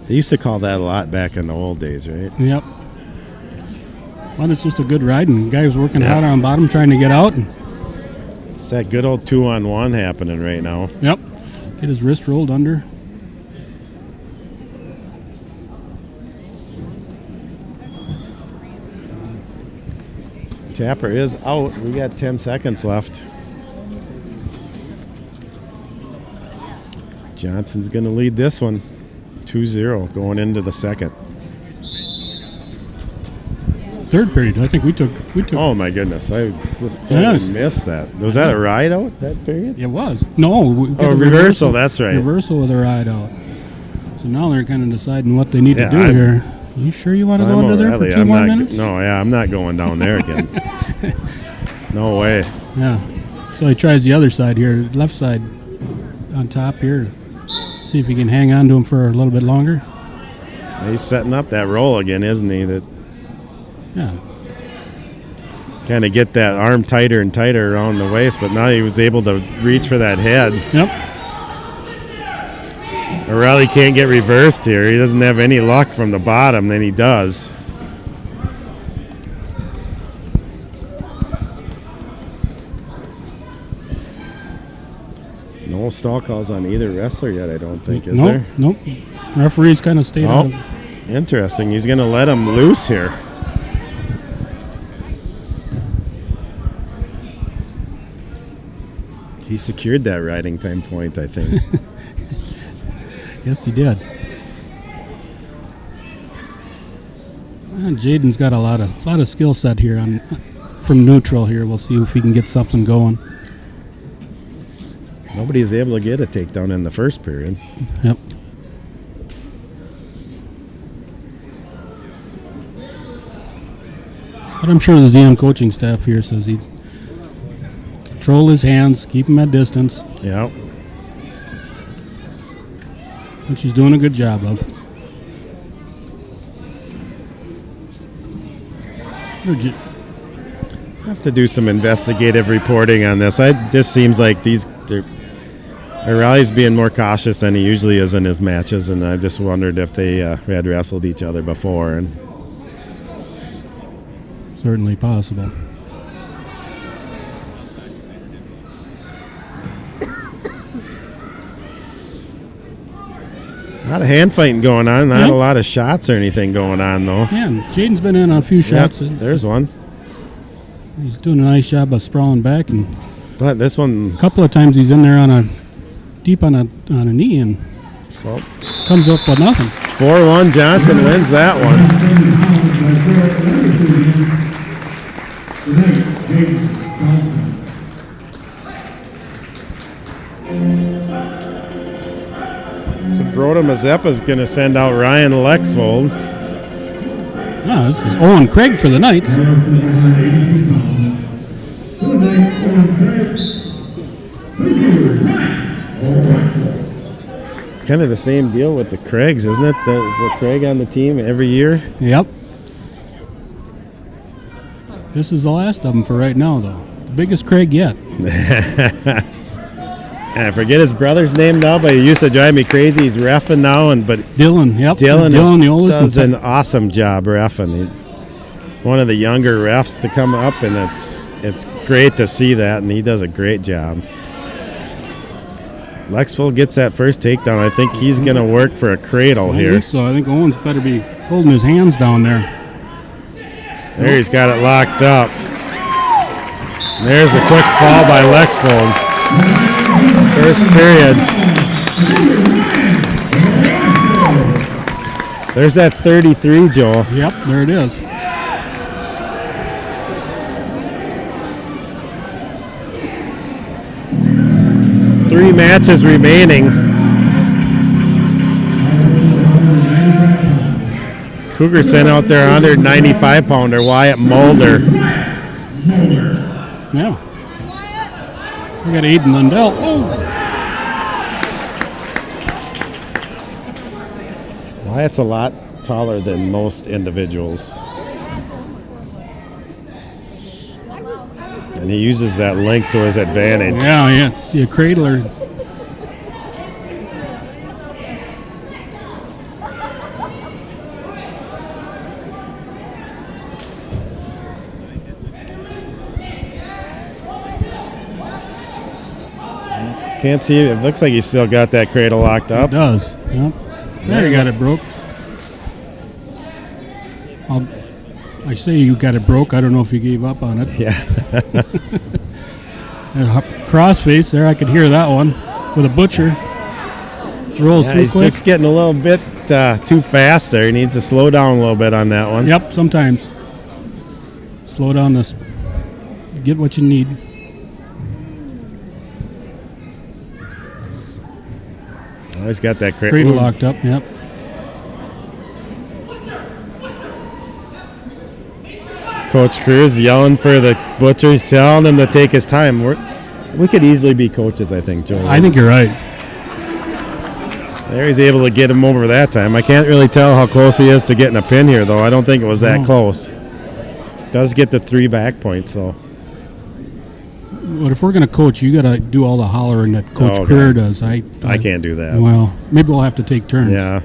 They used to call that a lot back in the old days, right? yep. Well, it's just a good ride, and the guy was working Yeah. hard on bottom, trying to get out. And, It's that good old 2-on-1 happening right now. yep. Get his wrist rolled under. Tapper is out. We got 10 seconds left. Johnson's going to lead this one. 2-0 going into the second. Third period, I think we took. Oh my goodness! I just totally Yes. missed that. Was that a ride out that period? It was. No. We got Oh, a reversal. That's right. Reversal with a ride out. So now they're kind of deciding what they need Yeah, to do here. You sure you want to go I'm under there for O'Reilly. 2 I'm more not, minutes? No, yeah, I'm not going down there again. No way. Yeah. So he tries the other side here, left side on top here. See if he can hang on to him for a little bit longer. He's setting up that roll again, isn't he? That Yeah. kind of get that arm tighter and tighter around the waist, but now he was able to reach for that head. Yep. O'Reilly can't get reversed here. He doesn't have any luck from the bottom, then he does. No stall calls on either wrestler yet, I don't think, is there? Nope. Referee's kind of stayed out. Oh, interesting. He's going to let him loose here. He secured that riding time point, I think. Yes, he did. Jaden's got a lot of skill set here from neutral here. We'll see if he can get something going. Nobody's able to get a takedown in the first period. Yep. But I'm sure the ZM coaching staff here says he control his hands, keep him at distance, Yeah. which he's doing a good job of. Have to do some investigative reporting on this. It just seems like O'Reilly's being more cautious than he usually is in his matches, and I just wondered if they had wrestled each other before. And Certainly possible. a lot of hand fighting going on. Not Yeah. a lot of shots or anything going on, though. Yeah, and Jaden's been in on a few shots. Yep, there's one. He's doing a nice job of sprawling back, and But this one, a couple of times he's in there deep on a knee and so comes up with nothing. 4-1 Johnson wins that one. 70 pounds, the Jake Johnson. Zumbrota Mazeppa's going to send out Ryan Lexvold. Ah, this is Owen Craig for the Knights. Harrison, 182 pounds. For the Knights, Owen Craig. For the Cougars, Ryan Lexvold. Kind of the same deal with the Craigs, isn't it? The Craig on the team every year. Yep. This is the last of them for right now, though. The biggest Craig yet. And I forget his brother's name now, but he used to drive me crazy. He's reffing now, but Dylan, yep. Dylan the oldest. does an awesome job reffing. One of the younger refs to come up, and it's great to see that, and he does a great job. Lexvold gets that first takedown. I think he's going to work for a cradle I here. think so. I think Owens better be holding his hands down there. There he's got it locked up. There's a quick fall by Lexvold. First period. There's that 33, Joel. Yep, there it is. Three matches remaining. Cougar sent out their 195-pounder, Wyatt Mulder. Yeah. We got Aiden Lundell. Oh! Wyatt's a lot taller than most individuals. And he uses that length to his advantage. Yeah. See a cradler. Can't see it. It looks like he's still got that cradle locked up. It does. Yep. There you got it broke. I say you got it broke. I don't know if you gave up on it. Yeah. Crossface there. I could hear that one with a butcher. Rolls through He's quick. just getting a little bit too fast there. He needs to slow down a little bit on that one. Yep, sometimes. Slow down this. Get what you need. Always got that Cradle locked up, yep. Coach Cruz yelling for the butchers, telling them to take his time. We could easily be coaches, I think, Joel. I think you're right. There he's able to get him over that time. I can't really tell how close he is to getting a pin here, though. I don't think it was that close. Does get the 3 back points, though. But if we're going to coach, you got to do all the hollering that Coach okay. Kerr does. I can't do that. Well, maybe we'll have to take turns. Yeah.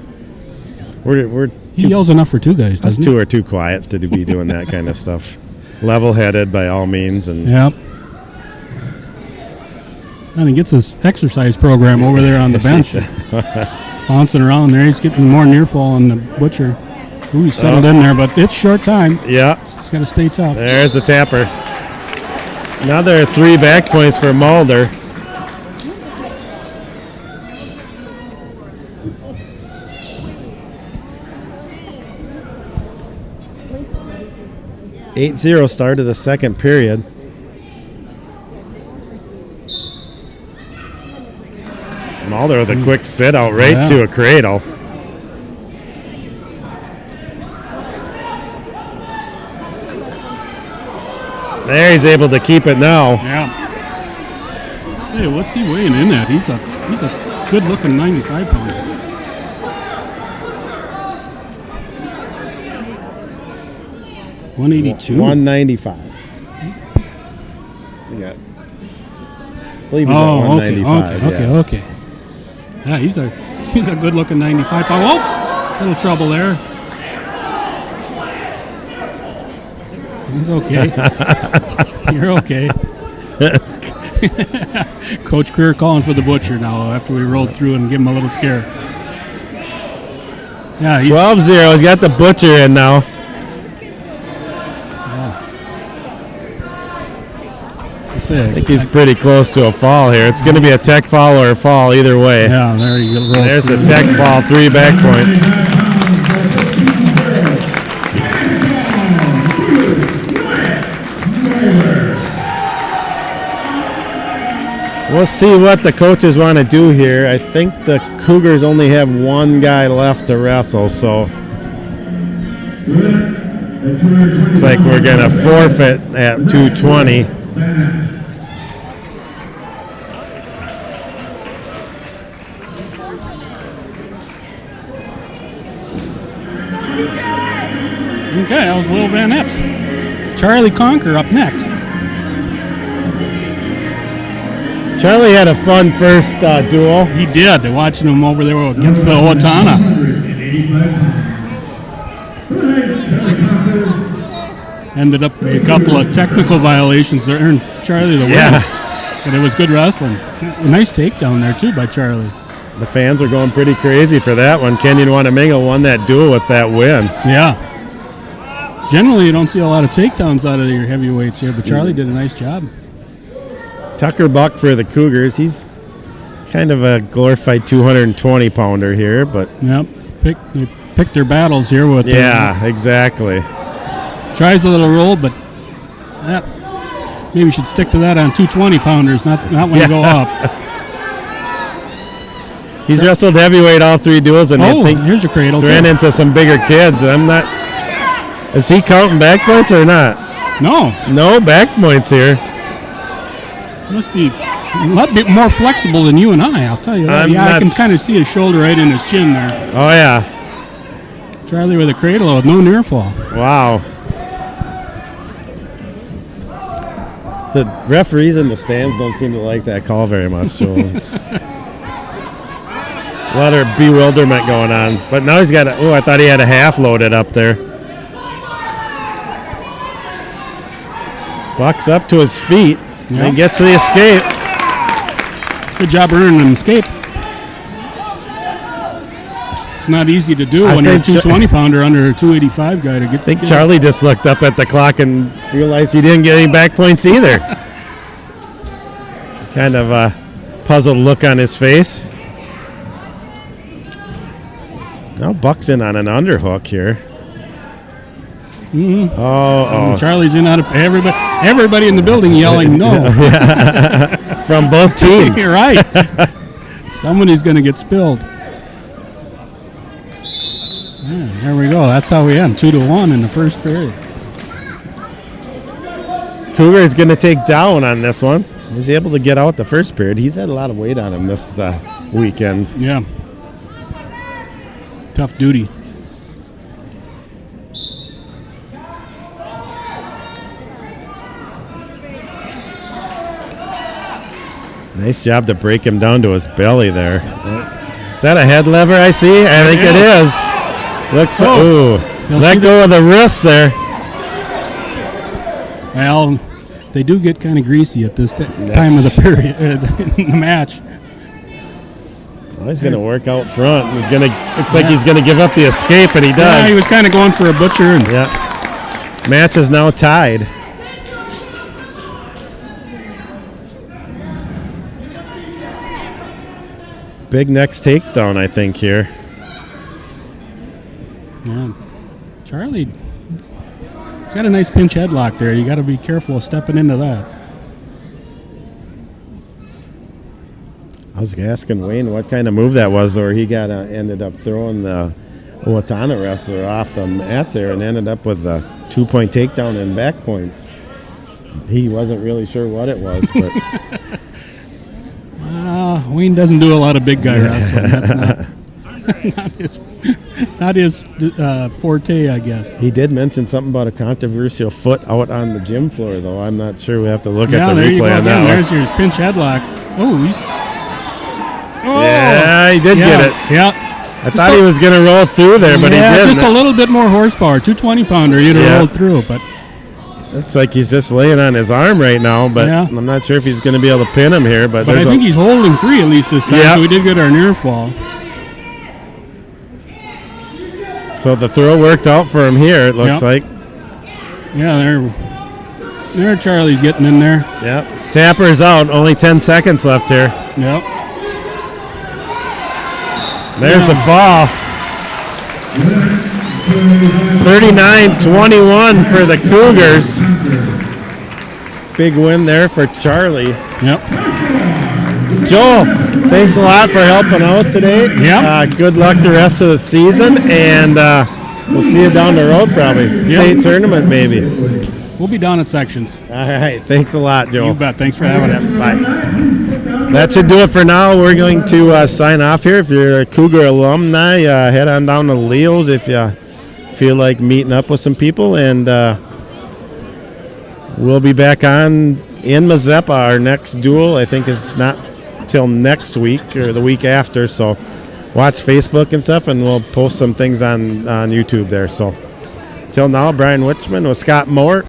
He yells enough for two guys, Us doesn't two are too quiet to be doing that kind of stuff. Level-headed by all means. And Yep. And he gets his exercise program over there on the bench. Bouncing around there. He's getting more near fall on the butcher. Ooh, he's settled in there, but it's short time. Yeah. He's got to stay tough. There's the tapper. Another 3 back points for Mulder. (8-0) start of the second period. Mulder with a quick sit out right to a cradle. There he's able to keep it now. Yeah. Say, what's he weighing in at? He's a good-looking 95-pounder. $182. 195. You got. I believe he's at 195. Okay. Yeah, he's a good-looking 95-pounder. Oh, little trouble there. He's okay. You're okay. Coach Kerr calling for the butcher now after we rolled through and give him a little scare. Yeah, 12-0. He's got the butcher in now. Say, I think he's pretty close to a fall here. It's going to be a tech fall or a fall either way. yeah, there you go. There's a tech fall, 3 back points. We'll see what the coaches want to do here. I think the Cougars only have 1 guy left to wrestle, so looks like we're going to forfeit at 220. Okay, that was Will Van Epps. Charlie Conker up next. Charlie had a fun first duel. He did. Watching him over there against the Owatonna. Ended up a couple of technical violations that earned Charlie the win. Yeah. But it was good wrestling. A nice takedown there, too, by Charlie. The fans are going pretty crazy for that one. Kenyon-Wanamingo won that duel with that win. Yeah. Generally, you don't see a lot of takedowns out of your heavyweights here, but Charlie did a nice job. Tucker Buck for the Cougars. He's kind of a glorified 220-pounder here, but Yep. They picked their battles here with yeah, exactly. tries a little roll, but maybe you should stick to that on 220-pounders, not when you go up. He's wrestled heavyweight all 3 duels, and I think here's your cradle. he's ran too. into some bigger kids. I'm not. Is he counting back points or not? No, No back points here. must be a lot bit more flexible than you and I'll tell you that. I'm I can not kind of see his shoulder right in his chin there. Oh yeah! Charlie with a cradle with no near fall. Wow. The referees in the stands don't seem to like that call very much, Joel. A lot of bewilderment going on. But now he's got I thought he had a half loaded up there. Buck's up to his feet and gets the escape. Good job earning an escape. It's not easy to do when you're a 220-pounder under a 285 guy to get. I think Charlie just looked up at the clock and realized he didn't get any back points either. Kind of a puzzled look on his face. Now Buck's in on an underhook here. Mm-hmm. Oh. Charlie's in out of everybody in the building yelling no. From both teams. You're right. Somebody's going to get spilled. Yeah, there we go. That's how we end. 2-1 in the first period. Cougar is going to take down on this one. He's able to get out the first period. He's had a lot of weight on him this weekend. Yeah. Tough duty. Nice job to break him down to his belly there. Is that a head lever I see? I think it is. Looks let go of the wrist there. Well, they do get kind of greasy at this time of the period in the match. Well, he's going to work out front. He's going to. Looks like he's going to give up the escape, and he does. Yeah, he was kind of going for a butcher. And match is now tied. Big next takedown, I think, here. Yeah. Charlie, he's got a nice pinch headlock there. You got to be careful of stepping into that. I was asking Wayne what kind of move that was, or he got ended up throwing the Owatonna wrestler off the mat there and ended up with a 2-point takedown and back points. He wasn't really sure what it was, but Wayne doesn't do a lot of big guy wrestling. That's not his forte, I guess. he did mention something about a controversial foot out on the gym floor, though. I'm not sure. We have to look at the there you go replay on that again. one. There's your pinch headlock. Yeah, he did get it. Yeah. I thought he was going to roll through there, but he didn't. Just a little bit more horsepower. 220-pounder, you'd have rolled through, but looks like he's just laying on his arm right now, but I'm not sure if he's going to be able to pin him here. But I think he's holding 3 at least this time, so we did get our near fall. So the throw worked out for him here, it looks like. Yeah, there. There, Charlie's getting in there. Yep. Tapper's out. Only 10 seconds left here. Yep. There's the fall. 39-21 for the Cougars. Big win there for Charlie. Yep. Joel, thanks a lot for helping out today. Yep. Good luck the rest of the season, and we'll see you down the road probably. State tournament maybe. We'll be down at sections. All right. Thanks a lot, Joel. You bet. Thanks for having us. Bye. That should do it for now. We're going to sign off here. If you're a Cougar alumni, head on down to Leo's if you feel like meeting up with some people, and we'll be back on in Mazeppa. Our next duel, I think, is not till next week or the week after, so watch Facebook and stuff, and we'll post some things on YouTube there. So till now, Brian Witchman with Scott Moore.